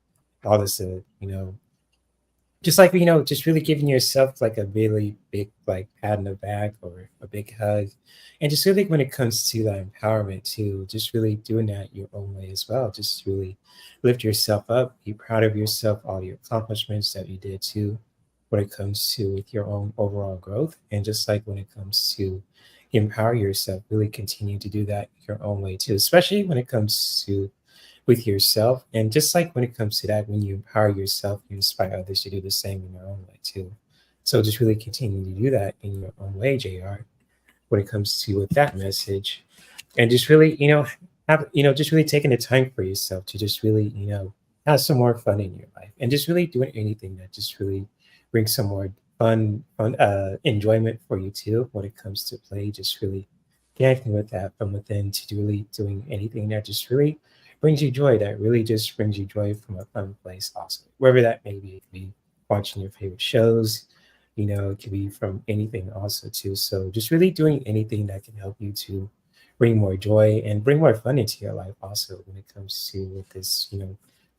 all this, just like, just really giving yourself like a really big like pat on the back or a big hug. And just really when it comes to that empowerment too, just really doing that your own way as well. Just really lift yourself up, be proud of yourself, all your accomplishments that you did too, when it comes to with your own overall growth. And just like when it comes to empower yourself, really continue to do that your own way too, especially when it comes to with yourself. And just like when it comes to that, when you empower yourself, you inspire others to do the same in their own way too. So just really continue to do that in your own way, JR, when it comes to with that message. And just really, just really taking the time for yourself to just really, have some more fun in your life and just really doing anything that just really brings some more fun, enjoyment for you too when it comes to play. Just really connecting with that from within to really doing anything that just really brings you joy, that really just brings you joy from a fun place also, wherever that may be. It could be watching your favorite shows, it could be from anything also too. So just really doing anything that can help you to bring more joy and bring more fun into your life also when it comes to with this,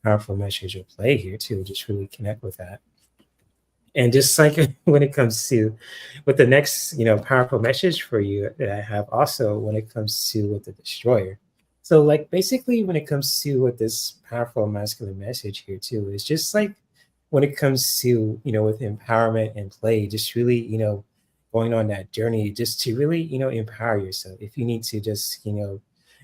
powerful message of play here too. Just really connect with that. And just like when it comes to with the next, powerful message for you that I have also when it comes to with the destroyer. So like basically when it comes to with this powerful masculine message here too, it's just like when it comes to, with empowerment and play, just really, going on that journey just to really, empower yourself. If you need to just,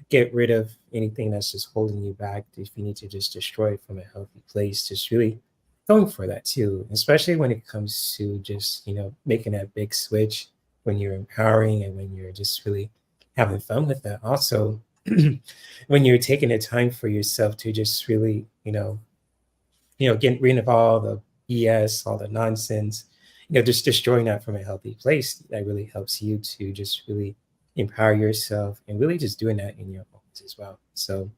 get rid of anything that's just holding you back, if you need to just destroy it from a healthy place, just really going for that too, especially when it comes to just, making that big switch when you're empowering and when you're just really having fun with that. Also, when you're taking the time for yourself to just really, getting rid of all the BS, all the nonsense, just destroying that from a healthy place, that really helps you to just really empower yourself and really just doing that in your moments as well. So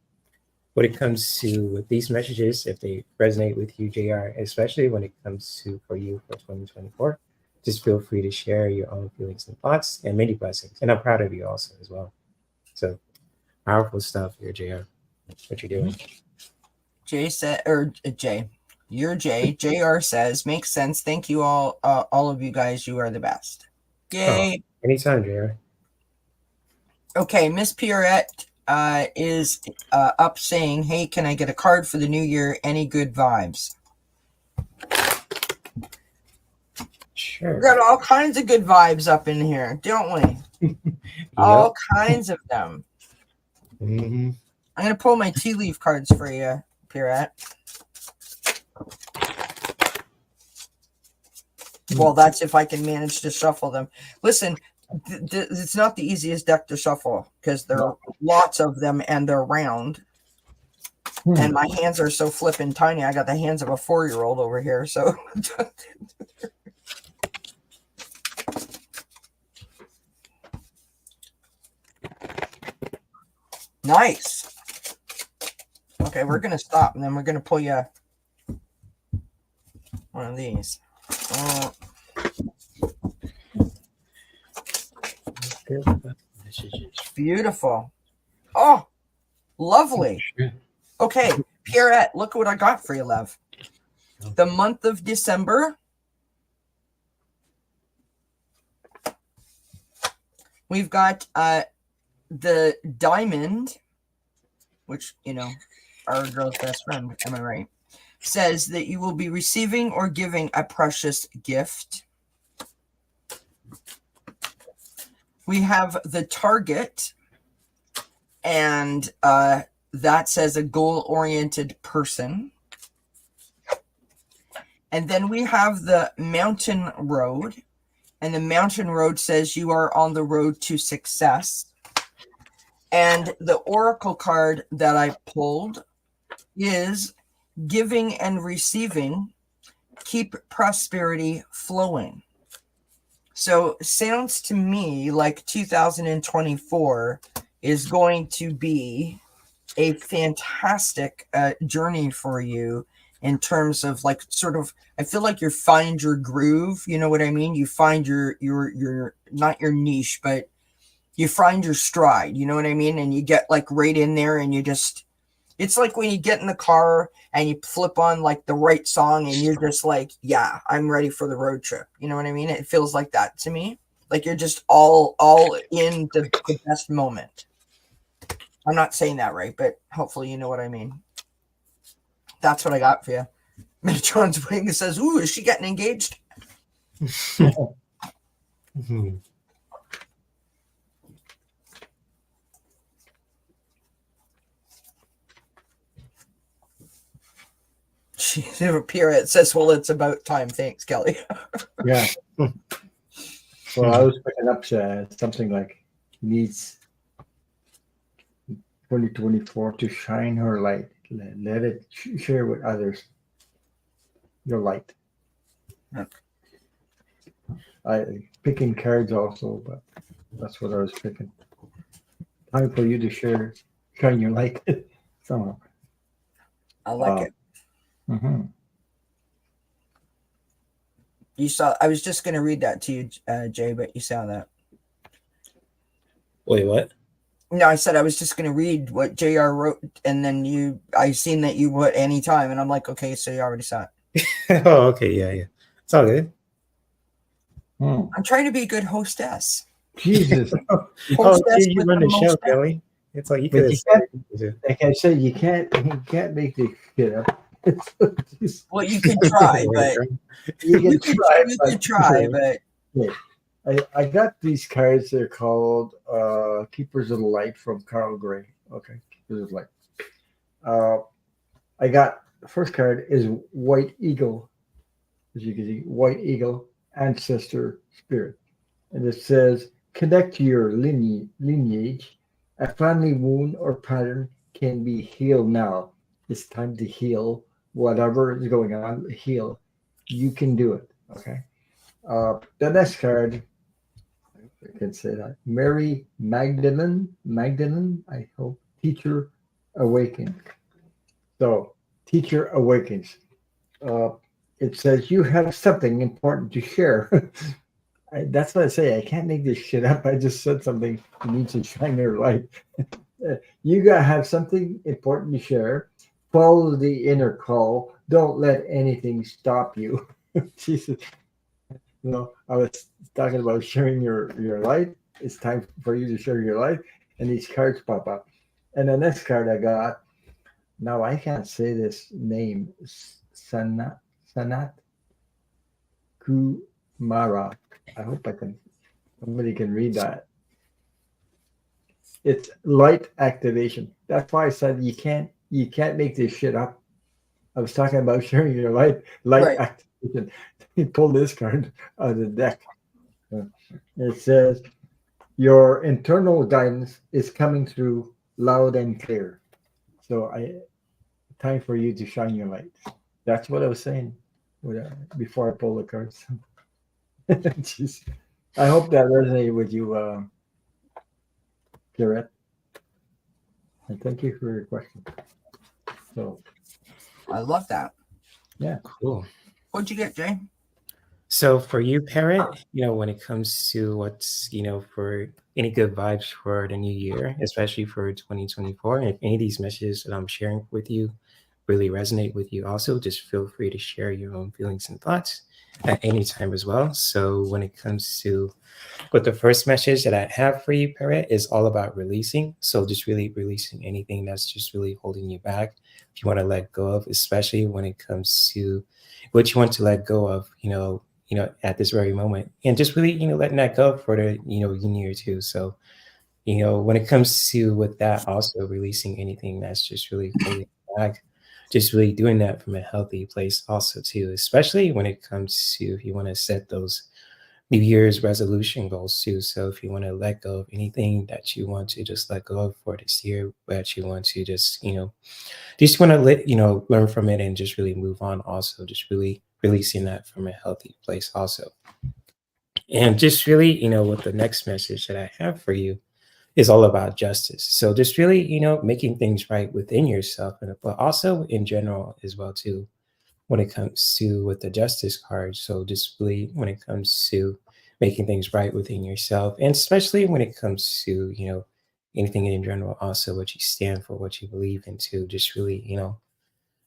when it comes to with these messages, if they resonate with you, JR, especially when it comes to for you for 2024, just feel free to share your own feelings and thoughts and many blessings. And I'm proud of you also as well. So powerful stuff here, JR. What you doing? Jay said, or Jay, you're Jay. JR says, makes sense. Thank you all of you guys. You are the best. Yay. Anytime, JR. Okay, Miss Pierrette is up saying, hey, can I get a card for the new year? Any good vibes? Sure. We got all kinds of good vibes up in here, don't we? All kinds of them. Mm-hmm. I'm going to pull my tea leaf cards for you, Pierrette. Well, that's if I can manage to shuffle them. Listen, it's not the easiest deck to shuffle because there are lots of them and they're round. And my hands are so flippin' tiny. I got the hands of a 4-year-old over here. So nice. Okay, we're going to stop and then we're going to pull you one of these. Beautiful. Oh, lovely. Okay, Pierrette, look what I got for you, love. The month of December. We've got the diamond, which, you know, our girl's best friend, am I right? Says that you will be receiving or giving a precious gift. We have the target, and that says a goal-oriented person. And then we have the mountain road, and the mountain road says you are on the road to success. And the oracle card that I pulled is giving and receiving, keep prosperity flowing. So sounds to me like 2024 is going to be a fantastic journey for you in terms of like sort of, I feel like you find your groove. You know what I mean? You find your not your niche, but you find your stride. You know what I mean? And you get like right in there and you just, it's like when you get in the car and you flip on like the right song and you're just like, yeah, I'm ready for the road trip. You know what I mean? It feels like that to me. Like you're just all in the best moment. I'm not saying that right, but hopefully you know what I mean. That's what I got for you. Metatron's wing says, ooh, is she getting engaged? Mm-hmm. She's never Pierrette says, well, it's about time. Thanks, Kelly. Yeah. Well, I was picking up something like needs 2024 to shine her light. Let it share with others your light. Okay. I picking cards also, but that's what I was picking. Time for you to shine your light somehow. I like it. Mm-hmm. You saw, I was just going to read that to you, Jay, but you saw that. Wait, what? No, I said I was just going to read what JR wrote, and then I seen that you would anytime, and I'm like, okay, so you already saw it. Oh, okay, yeah. It's all good. I'm trying to be a good hostess. Jesus. You run the show, Kelly. It's like you could have. Like I said, you can't make this shit up. Well, you could try, but you could try, but yeah. I got these cards. They're called Keepers of the Light from Carl Gray. Okay, Keepers of the Light. I got the first card is White Eagle, as you can see, White Eagle Ancestor Spirit, and it says connect to your lineage. A family wound or pattern can be healed now. It's time to heal whatever is going on. Heal. You can do it. Okay. The next card, I can say that. Mary Magdalene, I hope, Teacher Awakens. So, Teacher Awakens. It says you have something important to share. That's what I say. I can't make this shit up. I just said something. You need to shine your light. You gotta have something important to share. Follow the inner call. Don't let anything stop you. Jesus, I was talking about sharing your light. It's time for you to share your light, and these cards pop up. And the next card I got. Now I can't say this name. Sanat Kumara. I hope somebody can read that. It's light activation. That's why I said you can't make this shit up. I was talking about sharing your light Right. activation. He pulled this card out of the deck. It says your internal guidance is coming through loud and clear. So time for you to shine your light. That's what I was saying before I pull the cards. Jeez. I hope that resonated with you, Garrett. And thank you for your question. So, I love that. yeah. Cool. What'd you get, Jay? So for you, Parrot, when it comes to what's, for any good vibes for the new year, especially for 2024, and if any of these messages that I'm sharing with you really resonate with you also, just feel free to share your own feelings and thoughts at any time as well. So when it comes to what the first message that I have for you, Parrot, is all about releasing. So just really releasing anything that's just really holding you back. If you want to let go of, especially when it comes to what you want to let go of, at this very moment, and just really, letting that go for the, year or two. So, when it comes to with that, also releasing anything that's just really holding you back, just really doing that from a healthy place also too, especially when it comes to if you want to set those New Year's resolution goals too. So if you want to let go of anything that you want to just let go of for this year, that you want to just want to learn from it and just really move on. Also, just really releasing that from a healthy place also. And just really, what the next message that I have for you is all about justice. So just really, making things right within yourself, but also in general as well too, when it comes to with the justice card. So just really when it comes to making things right within yourself, and especially when it comes to, anything in general, also what you stand for, what you believe into, just really,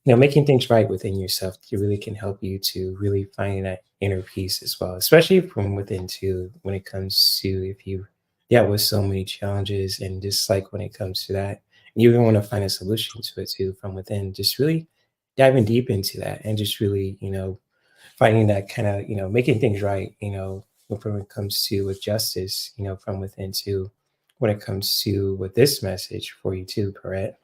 making things right within yourself, it really can help you to really find that inner peace as well, especially from within too, when it comes to if you, with so many challenges and just like when it comes to that, you even want to find a solution to it too from within, just really diving deep into that and just really, finding that kind of, making things right, when it comes to with justice, from within too, when it comes to with this message for you too, Correct?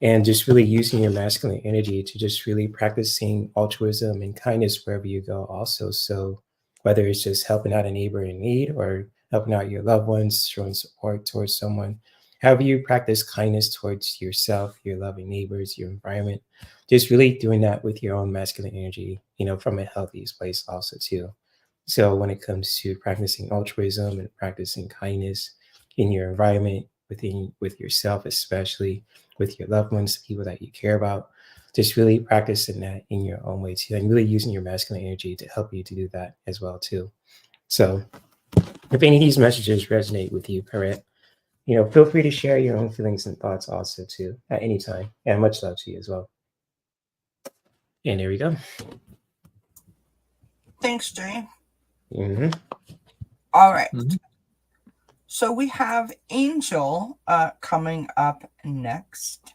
And just really using your masculine energy to just really practicing altruism and kindness wherever you go also. So whether it's just helping out a neighbor in need or helping out your loved ones, showing support towards someone, however you practice kindness towards yourself, your loving neighbors, your environment, just really doing that with your own masculine energy, from a healthy place also too. So when it comes to practicing altruism and practicing kindness in your environment, with yourself, especially with your loved ones, people that you care about, just really practicing that in your own way too, and really using your masculine energy to help you to do that as well too. So if any of these messages resonate with you, Parrot, feel free to share your own feelings and thoughts also too at any time. And much love to you as well. And there we go. Thanks, Jay. Mm-hmm. All right. Mm-hmm. So we have Angel coming up next.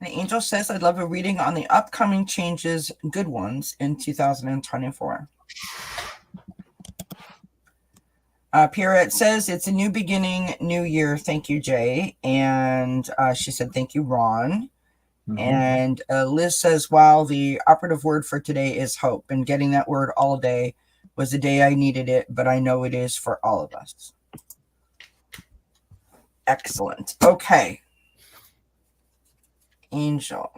The Angel says, I'd love a reading on the upcoming changes, good ones, in 2024. Pierrette says, it's a new beginning, new year. Thank you, Jay. And she said, thank you, Ron. Mm-hmm. And Liz says, wow, the operative word for today is hope. And getting that word all day was the day I needed it, but I know it is for all of us. Excellent. Okay. Angel.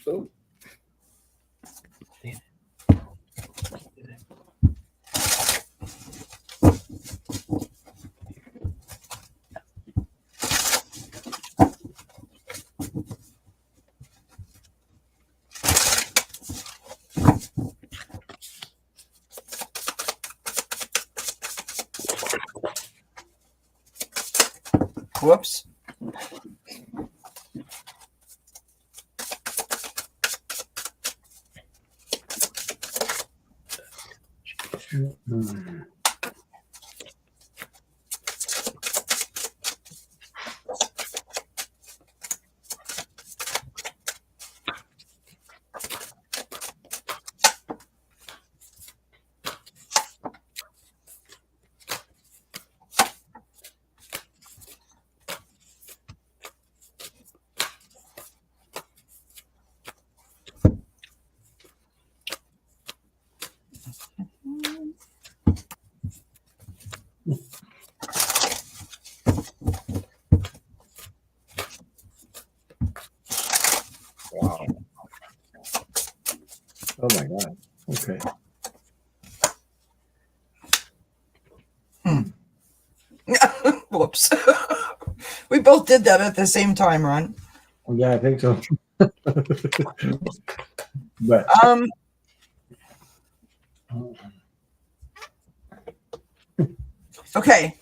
Oh. Whoops. Hmm. Wow. Oh my God. Okay. Whoops. We both did that at the same time, Ron. Yeah, I think so. But Okay.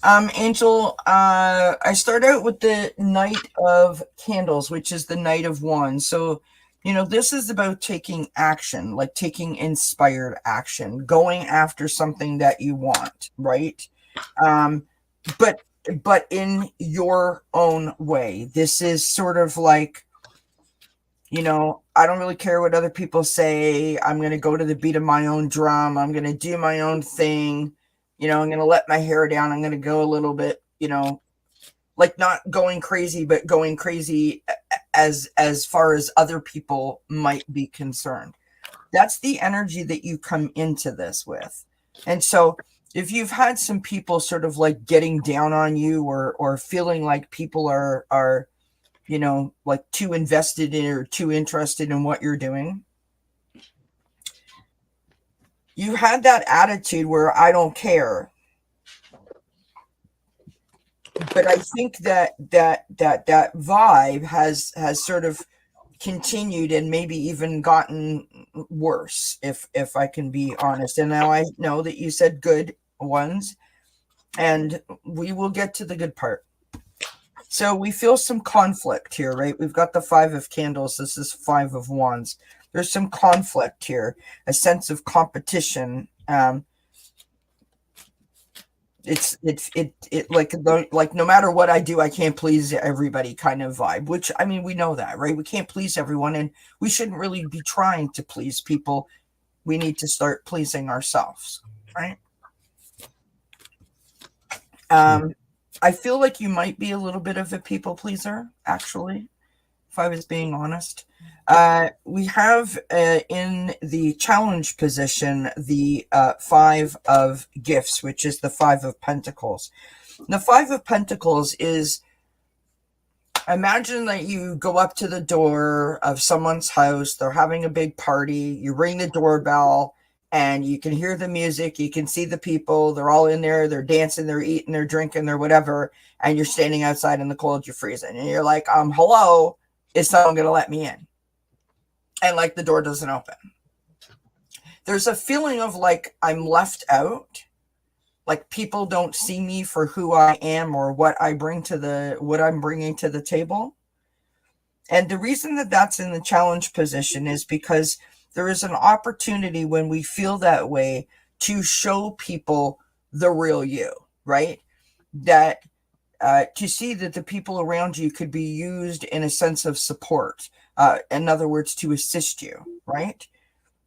Angel, I start out with the Knight of Candles, which is the Knight of Wands. So, this is about taking action, like taking inspired action, going after something that you want, right? But in your own way. This is sort of like, I don't really care what other people say. I'm going to go to the beat of my own drum. I'm going to do my own thing. I'm going to let my hair down. I'm going to go a little bit, like not going crazy, but going crazy as far as other people might be concerned. That's the energy that you come into this with. And so if you've had some people sort of like getting down on you or feeling like people are like too invested in or too interested in what you're doing, you had that attitude where I don't care. But I think that vibe has sort of continued and maybe even gotten worse, if I can be honest. And now I know that you said good ones, and we will get to the good part. So we feel some conflict here, right? We've got the Five of Candles. This is Five of Wands. There's some conflict here, a sense of competition. It's like no matter what I do, I can't please everybody kind of vibe, which, I mean, we know that, right? We can't please everyone, and we shouldn't really be trying to please people. We need to start pleasing ourselves, right? I feel like you might be a little bit of a people pleaser, actually, if I was being honest. We have in the challenge position the Five of Gifts, which is the Five of Pentacles. The Five of Pentacles is, imagine that you go up to the door of someone's house, they're having a big party, you ring the doorbell, and you can hear the music, you can see the people, they're all in there, they're dancing, they're eating, they're drinking, they're whatever, and you're standing outside in the cold, you're freezing, and you're like, hello, is someone going to let me in? And like the door doesn't open. There's a feeling of like I'm left out, like people don't see me for who I am or what I'm bringing to the table. And the reason that that's in the challenge position is because there is an opportunity when we feel that way to show people the real you, right? That to see that the people around you could be used in a sense of support. In other words, to assist you, right?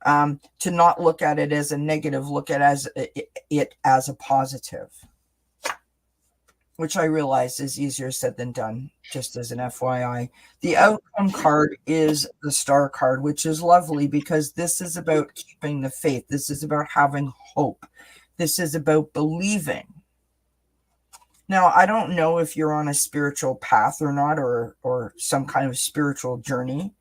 To not look at it as a negative, look at it as a positive, which I realize is easier said than done, just as an FYI. The outcome card is the Star card, which is lovely because this is about keeping the faith. This is about having hope. This is about believing. Now, I don't know if you're on a spiritual path or not, or some kind of spiritual journey,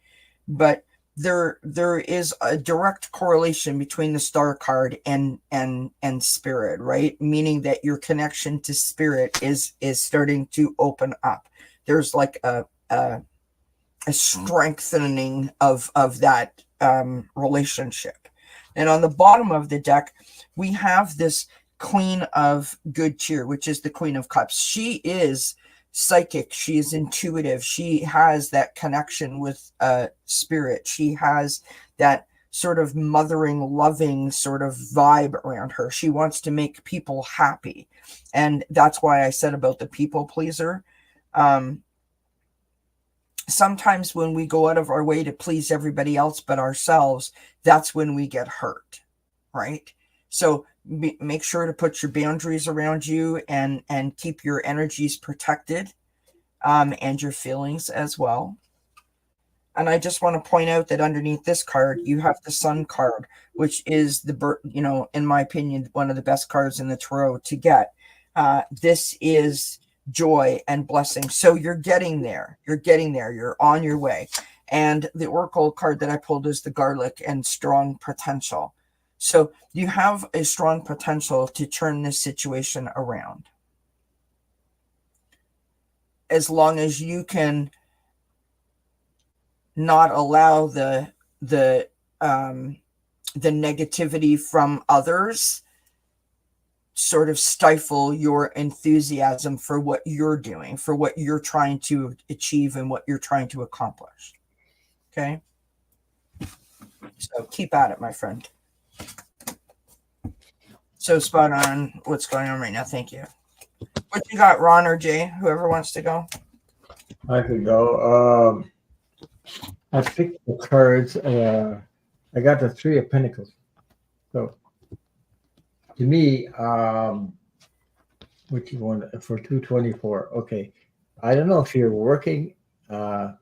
but there is a direct correlation between the Star card and spirit, right? Meaning that your connection to spirit is starting to open up. There's like a strengthening of that relationship. And on the bottom of the deck, we have this Queen of Good Cheer, which is the Queen of Cups. She is psychic. She is intuitive. She has that connection with spirit. She has that sort of mothering, loving sort of vibe around her. She wants to make people happy. And that's why I said about the people pleaser. Sometimes when we go out of our way to please everybody else but ourselves, that's when we get hurt, right? So make sure to put your boundaries around you and keep your energies protected, and your feelings as well. And I just want to point out that underneath this card, you have the Sun card, which is in my opinion, one of the best cards in the tarot to get. This is joy and blessing. So you're getting there. You're getting there. You're on your way. And the Oracle card that I pulled is the Garlic and strong potential. So you have a strong potential to turn this situation around. As long as you can not allow the negativity from others sort of stifle your enthusiasm for what you're doing, for what you're trying to achieve and what you're trying to accomplish. Okay? So keep at it, my friend. So spot on what's going on right now. Thank you. What you got, Ron or Jay? Whoever wants to go. I could go. I picked the cards. I got the Three of Pentacles. So to me, which one for 224? Okay, I don't know if you're working. You're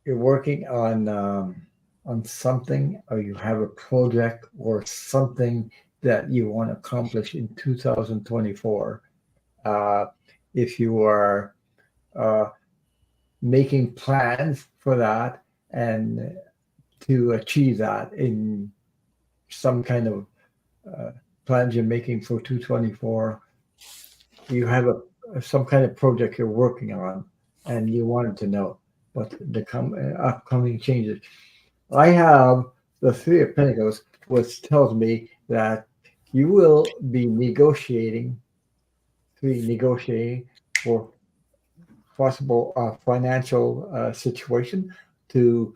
working on something, or you have a project or something that you want to accomplish in 2024. If you are making plans for that and to achieve that in some kind of plans you're making for 224, you have some kind of project you're working on and you wanted to know what the upcoming changes. I have the Three of Pentacles, which tells me that you will be negotiating for possible financial situation to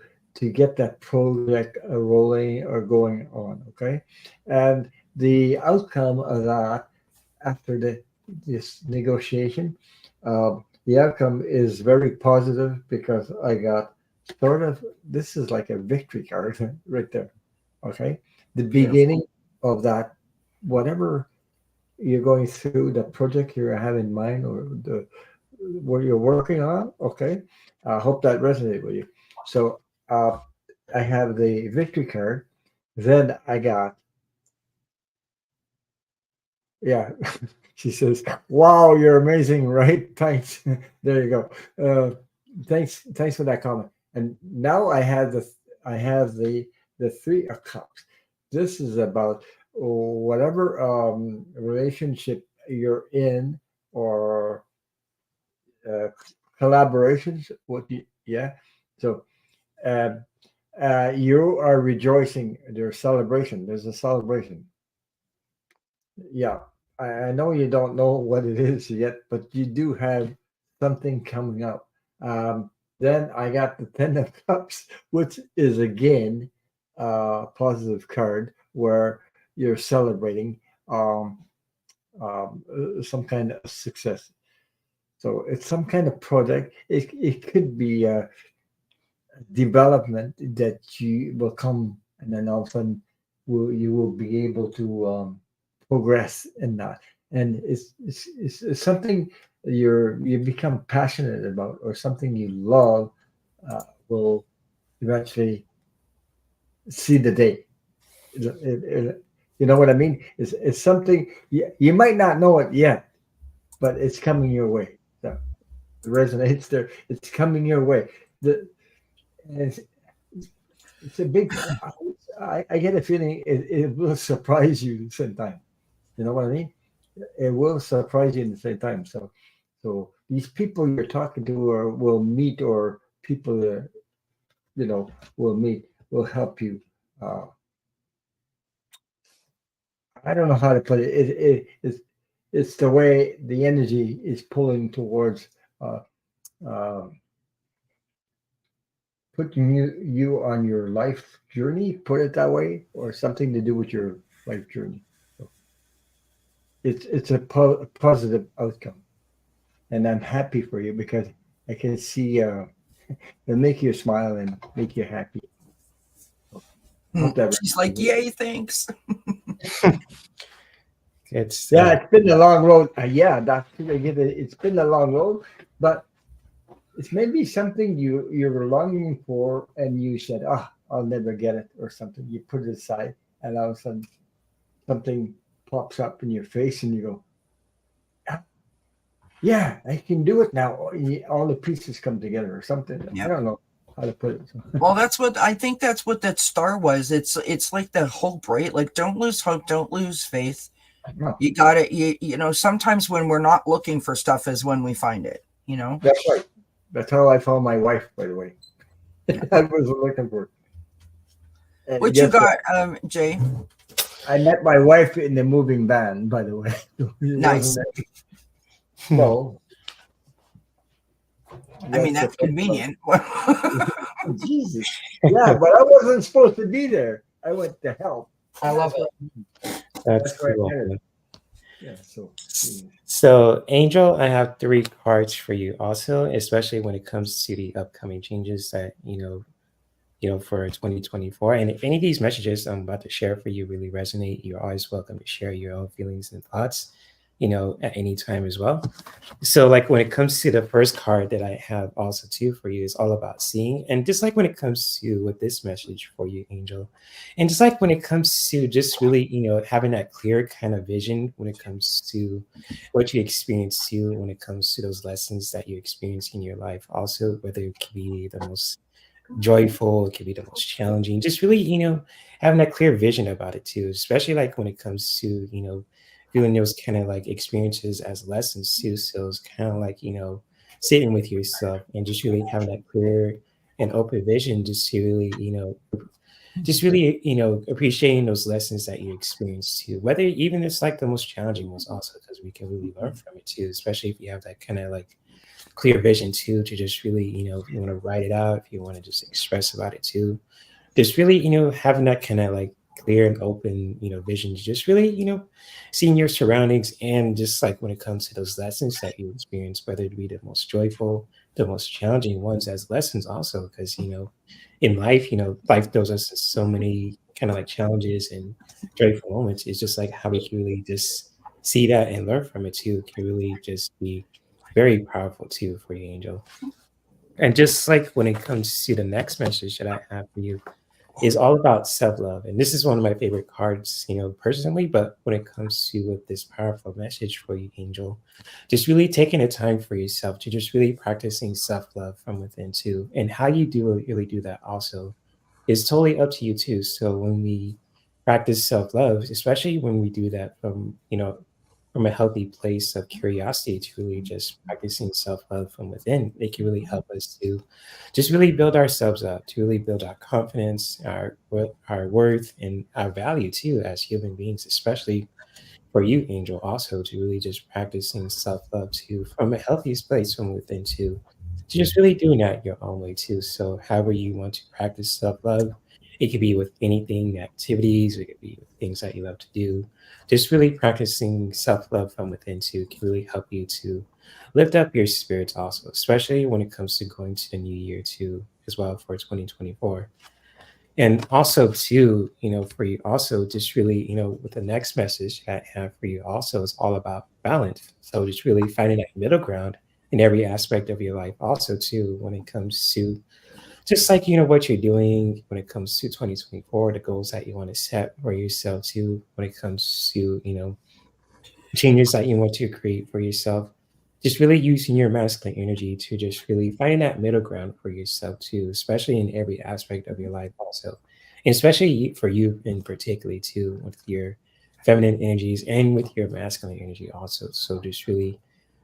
get that project rolling or going on. Okay, and the outcome of that after this negotiation, the outcome is very positive because I got sort of, this is like a victory card right there. Okay, the beginning of that, whatever you're going through, the project you have in mind or what you're working on. Okay, I hope that resonated with you. So I have the victory card. Then I got, yeah. She says, "Wow, you're amazing!" Right? Thanks. There you go. Thanks for that comment. And now I have the Three of Cups. This is about whatever relationship you're in or collaborations. So you are rejoicing. There's celebration. There's a celebration. Yeah. I know you don't know what it is yet, but you do have something coming up. Then I got the Ten of Cups, which is again a positive card where you're celebrating some kind of success. So it's some kind of project. It could be a development that you will come, and then all of a sudden you will be able to progress in that, and it's something you become passionate about or something you love will eventually see the day. You know what I mean? It's something you might not know it yet, but it's coming your way. So it resonates there. It's coming your way. It's a big. I get a feeling it will surprise you at the same time. You know what I mean? It will surprise you at the same time. So these people you're talking to or will meet, or people that will meet, will help you. I don't know how to put it. it's the way the energy is pulling towards uh, uh, putting you on your life journey, put it that way, or something to do with your life journey. So it's a positive outcome, and I'm happy for you because I can see it'll make you smile and make you happy. I hope that. She's like, yay, thanks. It's Yeah, it's been a long road. Yeah, that's I get it. It's been a long road, but it's maybe something you were longing for, and you said, "Ah, I'll never get it," or something. You put it aside, and all of a sudden, something pops up in your face, and you go, "Ah, "Yeah, I can do it now." All the pieces come together, or something. Yep. I don't know how to put it. Well, that's what I think. That's what that star was. It's like that hope, right? Like, don't lose hope, don't lose faith. No, You got it. You know, sometimes when we're not looking for stuff is when we find it. You know. that's right. That's how I found my wife, by the way. I was looking for. And What you guess what? got, Jay? I met my wife in the moving van, by the way. Nice. No. I mean, that's convenient. Jesus. Yeah, but I wasn't supposed to be there. I went to help. I love it. That's why I cool. met her. Yeah, so So, Angel, I have 3 cards for you also, especially when it comes to the upcoming changes that, for 2024. And if any of these messages I'm about to share for you really resonate, you're always welcome to share your own feelings and thoughts, at any time as well. So, like when it comes to the first card that I have also too for you is all about seeing. And just like when it comes to with this message for you, Angel, and just like when it comes to just really, having that clear kind of vision when it comes to what you experience too, when it comes to those lessons that you experience in your life, also, whether it could be the most joyful, it could be the most challenging, just really, having that clear vision about it too, especially like when it comes to, feeling those kind of like experiences as lessons too. So it's kind of like, sitting with yourself and just really having that clear and open vision, just to really, just really, appreciating those lessons that you experience too, whether even it's like the most challenging ones also, because we can really learn from it too, especially if you have that kind of like clear vision too, to just really, if you want to write it out, if you want to just express about it too, just really, having that kind of like clear and open, vision, just really, seeing your surroundings, and just like when it comes to those lessons that you experience, whether it be the most joyful, the most challenging ones as lessons also, because, in life, life throws us so many kind of like challenges and joyful moments. It's just like how we can really just see that and learn from it too, can really just be very powerful too for you, Angel. And just like when it comes to the next message that I have for you is all about self-love. And this is one of my favorite cards, personally, but when it comes to with this powerful message for you, Angel, just really taking the time for yourself to just really practicing self-love from within too. And how you do really do that also is totally up to you too. So when we practice self-love, especially when we do that from a healthy place of curiosity, to really just practicing self-love from within, it can really help us to just really build ourselves up, to really build our confidence, our worth, and our value too as human beings, especially for you, Angel, also to really just practicing self-love too from a healthiest place from within too, to just really doing that your own way too. So however you want to practice self-love, it could be with anything, activities, it could be with things that you love to do. Just really practicing self-love from within too can really help you to lift up your spirits also, especially when it comes to going to the new year too, as well for 2024. And also too, for you also just really, with the next message that I have for you also is all about balance. So just really finding that middle ground in every aspect of your life also too, when it comes to just like, what you're doing when it comes to 2024, the goals that you want to set for yourself too, when it comes to, changes that you want to create for yourself, just really using your masculine energy to just really finding that middle ground for yourself too, especially in every aspect of your life also. And especially for you in particularly too, with your feminine energies and with your masculine energy also. So just really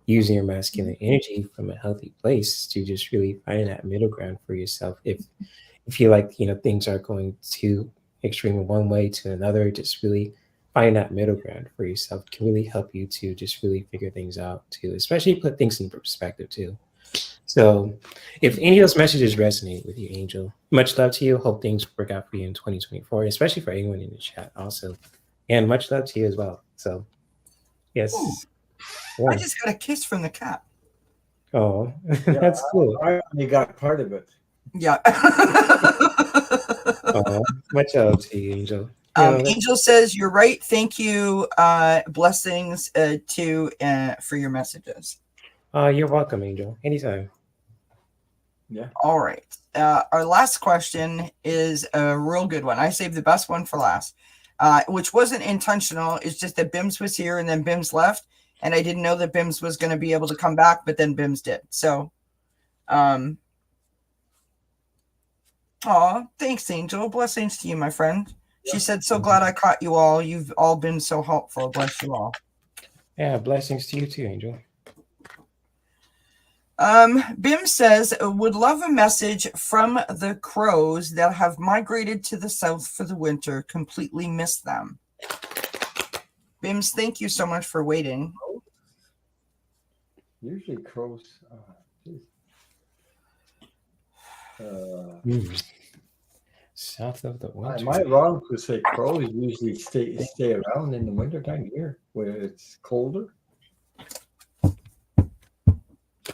using your masculine energy from a healthy place to just really finding that middle ground for yourself. If you feel like, things are going too extreme in one way to another, just really find that middle ground for yourself can really help you to just really figure things out too, especially put things in perspective too. So if any of those messages resonate with you, Angel, much love to you. Hope things work out for you in 2024, especially for anyone in the chat also. And much love to you as well. So yes. Ooh, Yeah. I just got a kiss from the cat. Oh, Yeah, that's cool. I only got part of it. Yeah. Much love to you, Angel. That's Angel says, you're right. Thank you. Blessings for your messages. you're welcome, Angel. Anytime. Yeah. All right. Our last question is a real good one. I saved the best one for last, which wasn't intentional. It's just that Bims was here and then Bims left. And I didn't know that Bims was going to be able to come back, but then Bims did. So, thanks, Angel. Blessings to you, my friend. She said, so glad I caught you all. You've all been so helpful. Bless you all. Yeah, blessings to you too, Angel. Bim says, would love a message from the crows that have migrated to the south for the winter. Completely miss them. Bims, thank you so much for waiting. Usually crows. South of the winter. Am I wrong to say crows usually stay around in the wintertime here where it's colder?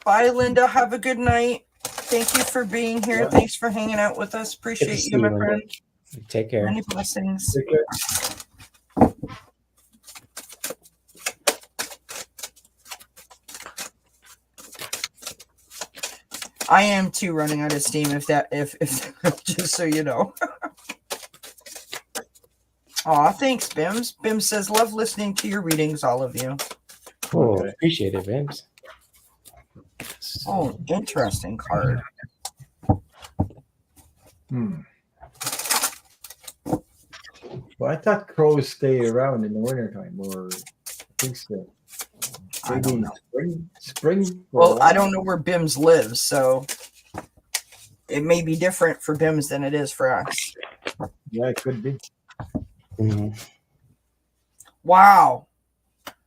Bye, Linda. Have a good night. Thank you for being here. Yeah. Thanks for hanging out with us. Appreciate you, my friend. Take care. Many blessings. Take care. I am too running out of steam if just so you know. Aw, thanks, Bims. Bims says, love listening to your readings, all of you. Cool. Okay. Appreciate it, Vince. Oh, interesting card. Well, I thought crows stay around in the wintertime, or I think so. I don't Maybe know. spring. Well, I don't know where Bims lives, so it may be different for Bims than it is for us. Yeah, it could be. Mhm. Wow.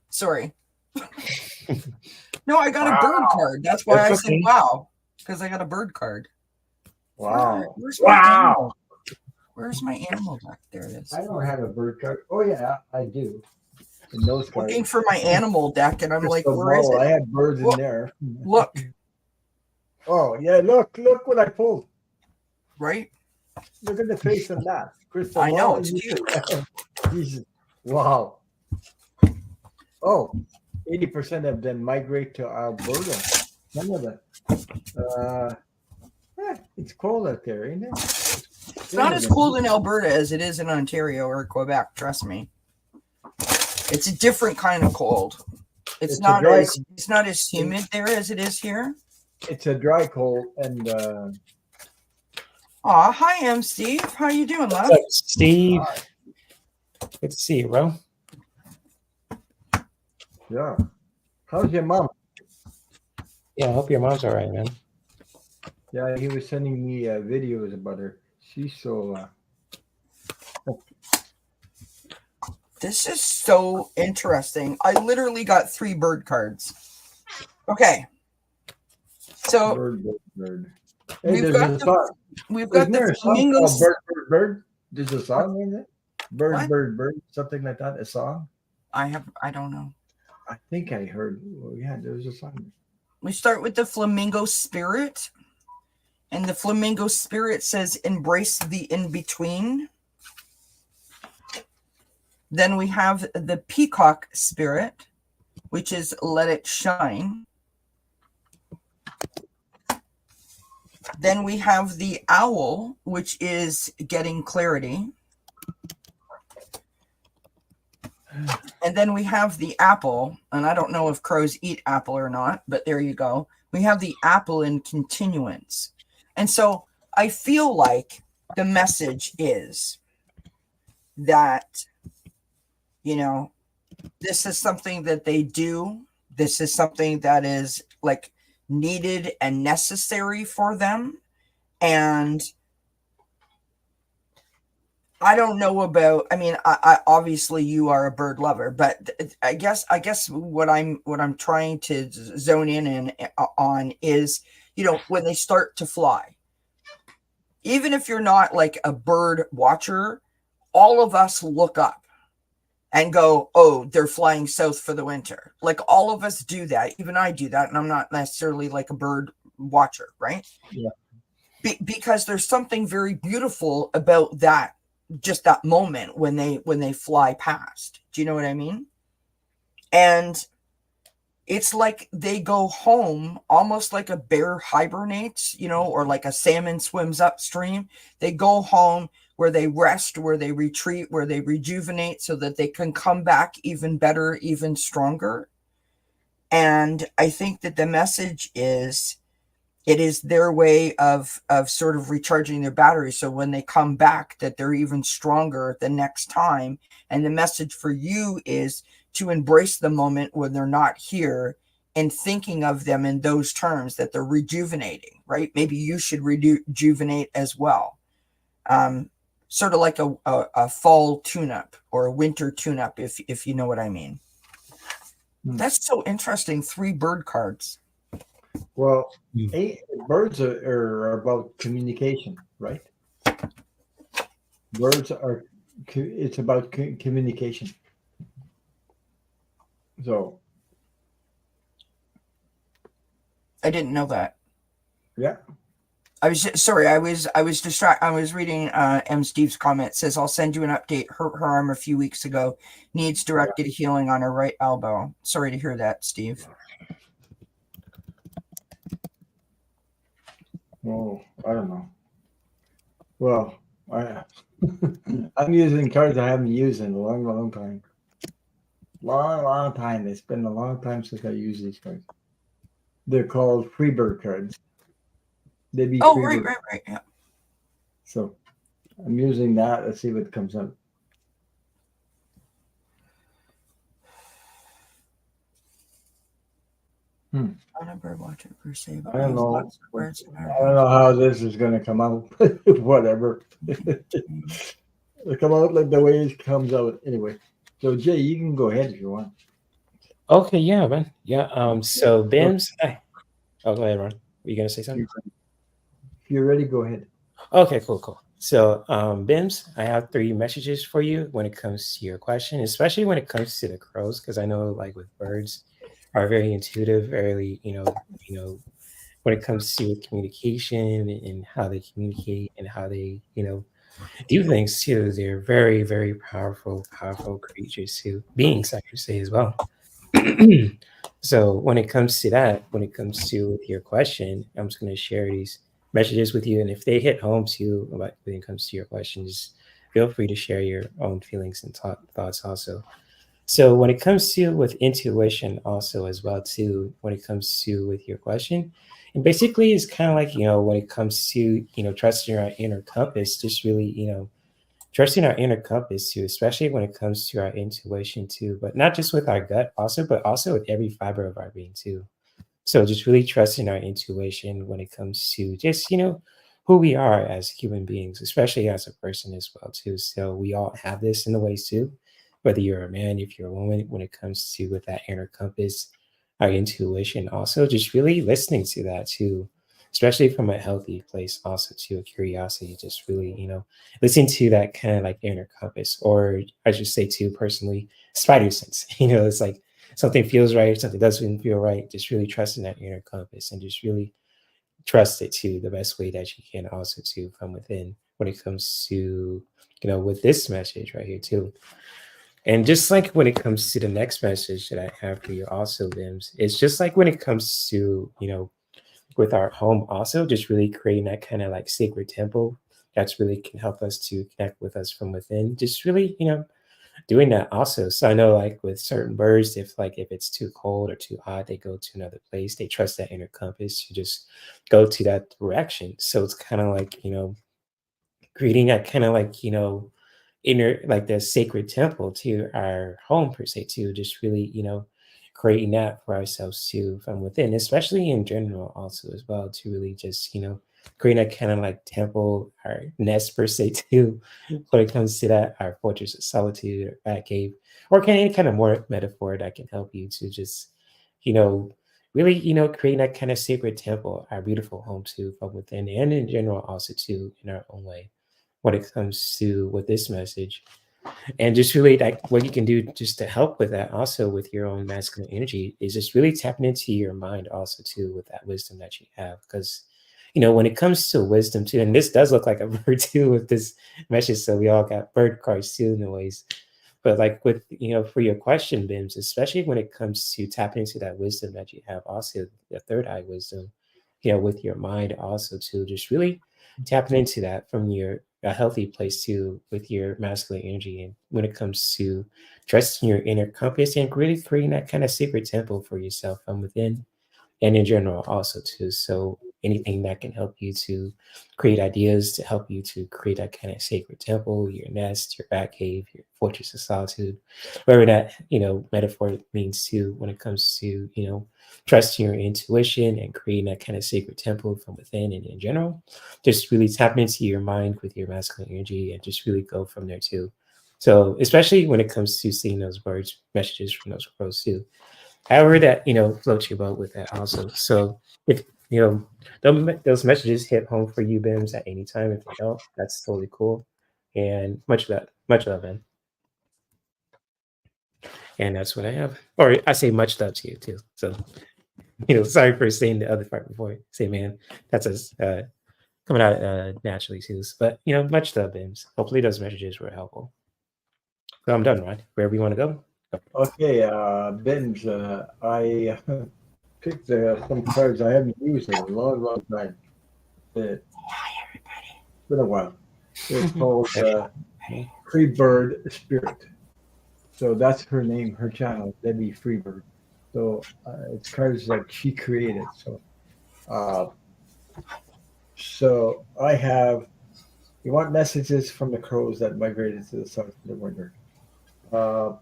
Sorry. No, I got a bird card. That's why That's I said okay. wow, because I got a bird card. Wow. Where's my animal? Where's my animal deck? There it is. I don't have a bird card. Oh yeah, I do. In those cards. Looking for my animal deck, and I'm like, Crystal where is ball, I it? had birds Look. in there. Look, Oh yeah, look what I pulled. right? Look at the face of that. Crystal I know, ball. it's cute. Jesus. Wow. Oh, 80% of them migrate to Alberta. None of them. It's cold out there, ain't it? It's not as cold in Alberta as it is in Ontario or Quebec, trust me. It's a different kind of cold. It's not as humid there as it is here. It's a dry cold, and Aw, hi, M. Steve. How you doing, love? What's up, Steve? Good to see you, bro. yeah. How's your mom? Yeah, I hope your mom's all right, man. Yeah, he was sending me videos about her. She's so. This is so interesting. I literally got 3 bird cards. Okay. So Bird. Hey, we've there's got a song. Isn't there the a song flamingos. called Bird? There's a song in it. What? Bird, something like that. A song. I don't know. I think I heard. Well, yeah, there was a song. We start with the flamingo spirit. And the flamingo spirit says, embrace the in-between. Then we have the peacock spirit, which is let it shine. Then we have the owl, which is getting clarity. And then we have the apple, and I don't know if crows eat apple or not, but there you go. We have the apple in continuance. And so I feel like the message is that, you know, this is something that they do. This is something that is like needed and necessary for them. And I don't know about. I mean, I obviously you are a bird lover, but I guess what I'm trying to zone in on is, when they start to fly. Even if you're not like a bird watcher, all of us look up and go, "Oh, they're flying south for the winter." Like all of us do that. Even I do that, and I'm not necessarily like a bird watcher, right? Yeah. Because there's something very beautiful about that, just that moment when they fly past. Do you know what I mean? And it's like they go home almost like a bear hibernates, or like a salmon swims upstream. They go home where they rest, where they retreat, where they rejuvenate so that they can come back even better, even stronger. And I think that the message is, it is their way of sort of recharging their batteries, so when they come back that they're even stronger the next time. And the message for you is to embrace the moment when they're not here, and thinking of them in those terms, that they're rejuvenating, right? Maybe you should rejuvenate as well. Sort of like a fall tune-up or a winter tune-up, if you know what I mean. That's so interesting. 3 bird cards. Well, birds are about communication, right? Birds are, it's about communication. So, I didn't know that. yeah. I was sorry. I was distracted. I was reading M. Steve's comment. It says, "I'll send you an update. Hurt her arm a few weeks ago. Needs directed healing on her right elbow." Sorry to hear that, Steve. Oh, I don't know. Well, I'm using cards I haven't used in a long, long time. Long time. It's been a long time since I used these cards. They're called Freebird cards. They be right, yeah. So I'm using that. Let's see what comes up. I'm a bird watcher per se, but I don't know. lots of birds in our I don't know how this is going to come out. Whatever. It'll come out like the way it comes out anyway. So Jay, you can go ahead if you want. Okay, yeah, man. Yeah. So Bims, oh, go ahead, Ron. Were you gonna say something? If you're ready, go ahead. Okay, cool. So, Bims, I have 3 messages for you when it comes to your question, especially when it comes to the crows, because I know, like with birds, are very intuitive, very, when it comes to communication and how they communicate and how they, do things too. They're very, very powerful creatures too, beings, I should say as well. So when it comes to that, when it comes to your question, I'm just going to share these messages with you, and if they hit home to you about when it comes to your questions, feel free to share your own feelings and thoughts also. So when it comes to with intuition also as well too, when it comes to with your question, and basically it's kind of like, when it comes to, trusting our inner compass, just really, trusting our inner compass too, especially when it comes to our intuition too, but not just with our gut also, but also with every fiber of our being too. So just really trusting our intuition when it comes to just, who we are as human beings, especially as a person as well too. So we all have this in the ways too, whether you're a man, if you're a woman, when it comes to with that inner compass, our intuition, also just really listening to that too, especially from a healthy place, also to a curiosity, just really, listen to that kind of like inner compass, or I should say too, personally, spider sense. It's like something feels right, something doesn't feel right. Just really trusting that inner compass and just really trust it to the best way that you can, also to from within when it comes to, with this message right here too. And just like when it comes to the next message that I have for you also, Bims, it's just like when it comes to, with our home also, just really creating that kind of like sacred temple that's really can help us to connect with us from within. Just really, doing that also. So I know like with certain birds, if it's too cold or too hot, they go to another place. They trust that inner compass to just go to that direction. So it's kind of like, creating that kind of like, inner like the sacred temple to our home per se too, just really, creating that for ourselves too from within, especially in general also as well, to really just, creating a kind of like temple or nest per se too, when it comes to that, our fortress of solitude or bat cave, or can any kind of more metaphor that can help you to just, you know, really, creating that kind of sacred temple, our beautiful home too, from within and in general also too, in our own way, when it comes to with this message. And just really like what you can do just to help with that also with your own masculine energy is just really tapping into your mind also too with that wisdom that you have. Because when it comes to wisdom too, and this does look like a bird too with this message, so we all got bird cards too in the ways. But like with for your question, Bims, especially when it comes to tapping into that wisdom that you have, also the third eye wisdom, with your mind also too, just really tapping into that from your a healthy place too with your masculine energy. And when it comes to trusting your inner compass and really creating that kind of secret temple for yourself from within and in general also too. So anything that can help you to create ideas to help you to create that kind of sacred temple, your nest, your bat cave, your fortress of solitude, whatever that metaphor means too when it comes to trusting your intuition and creating that kind of sacred temple from within and in general. Just really tap into your mind with your masculine energy and just really go from there too. So especially when it comes to seeing those words, messages from those crows too, however that floats your boat with that also. So if those messages hit home for you, Bims, at any time, if they don't, that's totally cool. And much love, man. And that's what I have. Or I say much love to you too. So sorry for saying the other part before. Say, man, that's us coming out naturally too. But much love, Bims. Hopefully those messages were helpful. So I'm done, right? Wherever you want to go. Okay, Ben's, I picked some cards I haven't used in a long, long time. It's been a while. It's called Freebird Spirit. So that's her name, her channel, Debbie Freebird. So it's cards like she created. Uh, so I have, you want messages from the crows that migrated to the south of the winter. I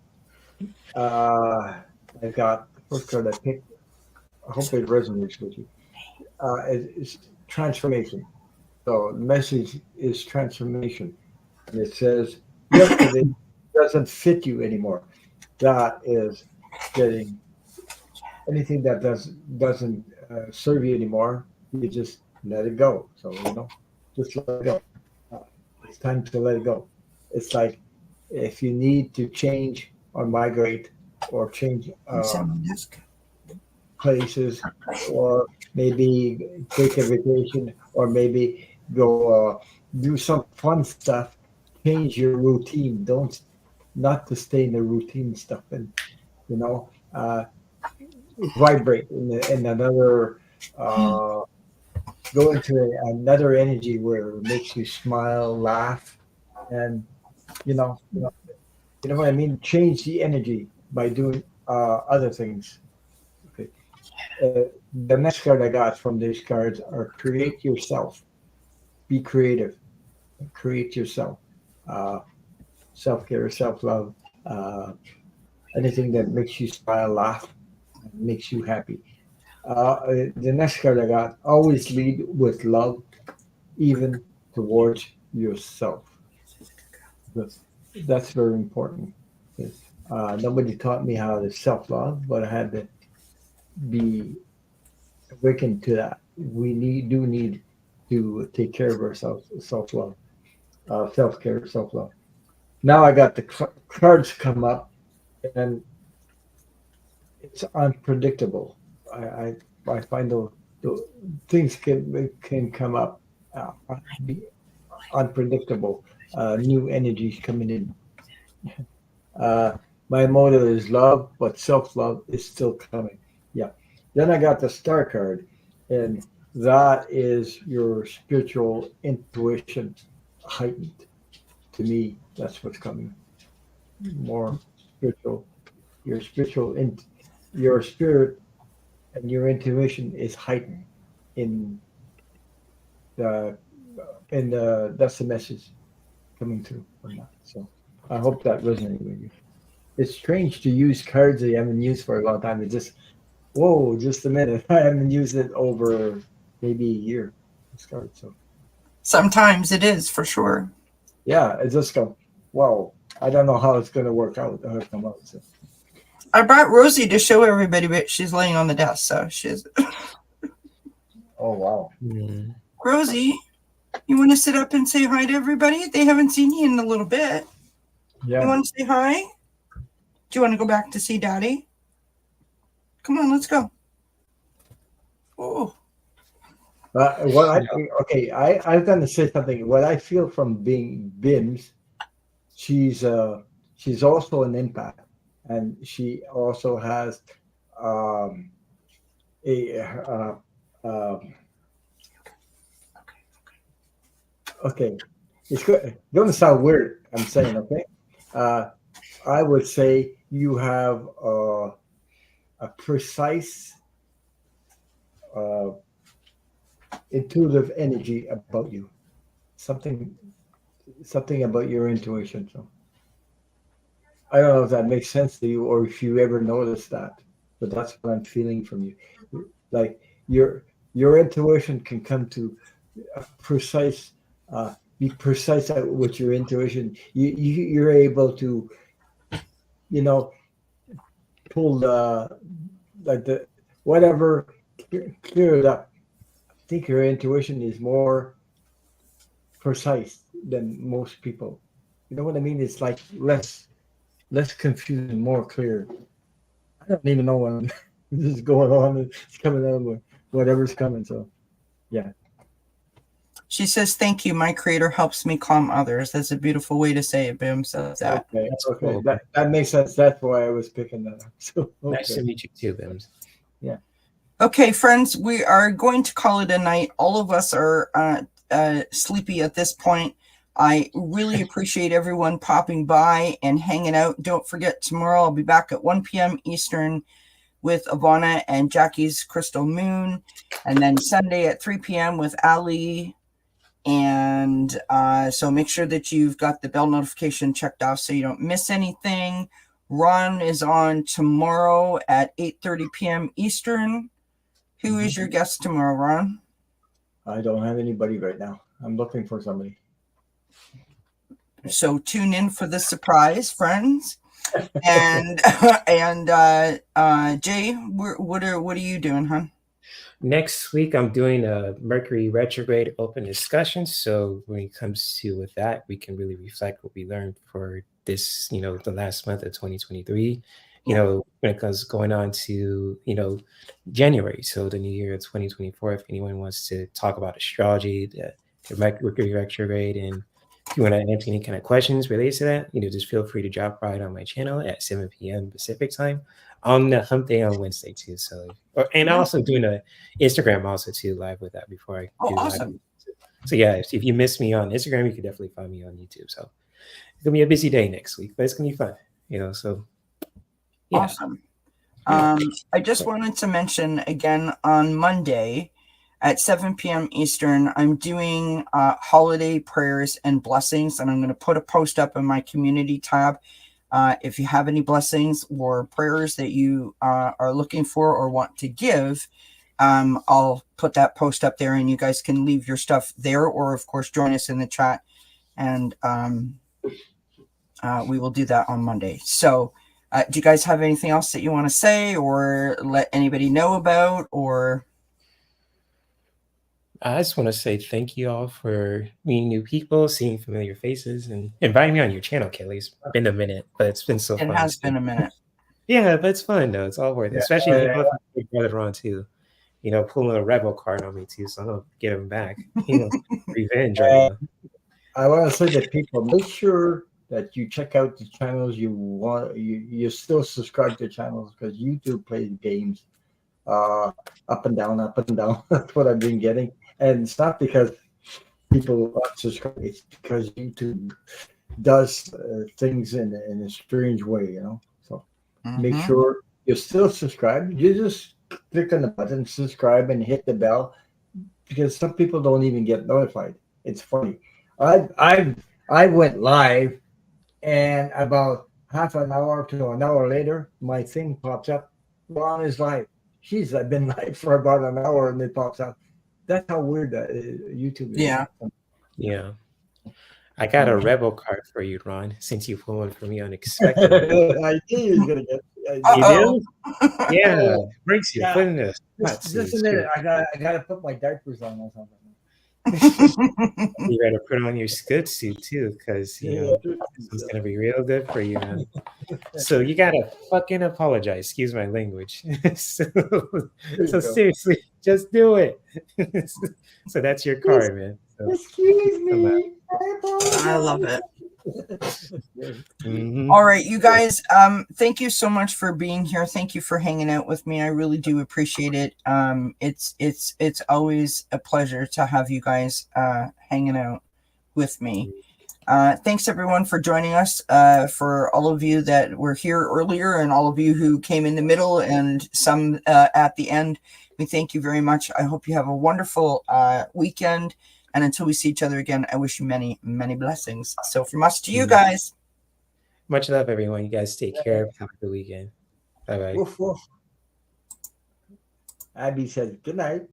got the first card I picked. I hope it resonates with you. It's transformation. So the message is transformation. And it says, yesterday doesn't fit you anymore. That is getting anything that doesn't serve you anymore. You just let it go. So just let it go. It's time to let it go. It's like if you need to change or migrate or change places, or maybe take a vacation, or maybe go do some fun stuff. Change your routine. Don't not to stay in the routine stuff, and vibrate in another. Go into another energy where it makes you smile, laugh, and you know what I mean. Change the energy by doing other things. Okay. The next card I got from these cards are create yourself. Be creative. Create yourself. Uh, Self care, self love. Anything that makes you smile, laugh, makes you happy. The next card I got always lead with love, even towards yourself. That's, that's very important. Yes. Nobody taught me how to self love, but I had to be awakened to that. We do need to take care of ourselves, self love, self care, self love. Now I got the cards come up, and it's unpredictable. I find the things can come up, be unpredictable. New energies coming in. Uh, my motto is love, but self love is still coming. Yeah. Then I got the star card, and that is your spiritual intuition heightened. To me, that's what's coming. More spiritual. Your your spirit and your intuition is heightened in the that's the message coming through from that. So I hope that resonated with you. It's strange to use cards that you haven't used for a long time. It just whoa, just a minute. I haven't used it over maybe a year. discovered. So Sometimes it is for sure. yeah, it just go, well, I don't know how it's going to work out. How it come out. So. I brought Rosie to show everybody, but she's laying on the desk, so she's. Oh, wow. Hmm. Rosie, you want to sit up and say hi to everybody? They haven't seen you in a little bit. Yeah. You want to say hi? Do you want to go back to see Daddy? Come on, let's go. Oh, What I okay, I'm gonna say something. What I feel from being Bims, she's also an empath, and she also has um, a okay. It's going to sound weird. I'm saying okay. I would say you have a precise uh, intuitive energy about you. Something about your intuition. So I don't know if that makes sense to you or if you ever noticed that, but that's what I'm feeling from you. Like your intuition can come to a precise, be precise with your intuition. You're able to, you know, pull the like the whatever clear it up. I think your intuition is more precise than most people. You know what I mean? It's like less confused and more clear. I don't even know what this is going on. It's coming out of whatever's coming. So yeah. she says, "Thank you. My creator helps me calm others." That's a beautiful way to say it. Boom says that. Okay. That's Okay. cool. That makes sense. That's why I was picking that up. So Nice to okay. meet you too, Bims. Okay, friends, we are going to call it a night. All of us are sleepy at this point. I really appreciate everyone popping by and hanging out. Don't forget, tomorrow I'll be back at 1 p.m. Eastern with Ivana and Jackie's Crystal Moon. And then Sunday at 3 p.m. with Ali. And so make sure that you've got the bell notification checked off so you don't miss anything. Ron is on tomorrow at 8:30 p.m. Eastern. Who is your guest tomorrow, Ron? I don't have anybody right now. I'm looking for somebody. So tune in for the surprise, friends. And Jay, what are you doing, hon? Next week, I'm doing a Mercury retrograde open discussion. So when it comes to with that, we can really reflect what we learned for this, the last month of 2023. When it comes going on to, January. So the new year of 2024, if anyone wants to talk about astrology, the Mercury retrograde, and if you want to answer any kind of questions related to that, just feel free to drop by on my channel at 7 p.m. Pacific time on the hump day on Wednesday too. So, and also doing a Instagram also too live with that before I do awesome. live. So yeah, if you miss me on Instagram, you can definitely find me on YouTube. So it's gonna be a busy day next week, but it's gonna be fun. So yeah. Awesome. I just wanted to mention again on Monday at 7 p.m. Eastern, I'm doing holiday prayers and blessings, and I'm going to put a post up in my community tab. If you have any blessings or prayers that you are looking for or want to give, I'll put that post up there, and you guys can leave your stuff there, or of course join us in the chat, and we will do that on Monday. So do you guys have anything else that you want to say or let anybody know about? Or I just want to say thank you all for meeting new people, seeing familiar faces, and inviting me on your channel, Kelly. It's been a minute, but it's been so fun. It has been a minute. Yeah, but it's fun though. It's all worth it. Yeah. Especially Big Brother on too. Pulling a rebel card on me too, so I'm gonna get him back. Revenge. Right now. I want to say to people, make sure that you check out the channels you want. You still subscribe to channels because YouTube plays games up and down. That's what I've been getting, and it's not because people unsubscribe. It's because YouTube does things in a strange way, So make sure you're still subscribed. You just click on the button, subscribe, and hit the bell because some people don't even get notified. It's funny. I went live, and about half an hour to an hour later, my thing pops up. Ron is live. Jeez, I've been live for about an hour, and it pops up. That's how weird that YouTube is. Yeah. Yeah. I got a rebel card for you, Ron, since you pulled one for me unexpectedly. I knew you was gonna get. You Uh-oh. do? Yeah. Breaks you. Yeah. Put in the hot Just seat. a minute. I gotta put my diapers on or something. You gotta put on your good suit too, because you know it's gonna be real good for you, man. So you gotta fucking apologize. Excuse my language. so go. seriously, just do it. So that's your card, man. So, Excuse me. I love it. mhm. All right, you guys, thank you so much for being here. Thank you for hanging out with me. I really do appreciate it. It's always a pleasure to have you guys hanging out with me. Thanks everyone for joining us. For all of you that were here earlier and all of you who came in the middle and some at the end, we thank you very much. I hope you have a wonderful weekend. And until we see each other again, I wish you many, many blessings. So from us to you guys. Much love, everyone. You guys take care. Have a good weekend. Bye bye. Woof, woof. Abby says good night.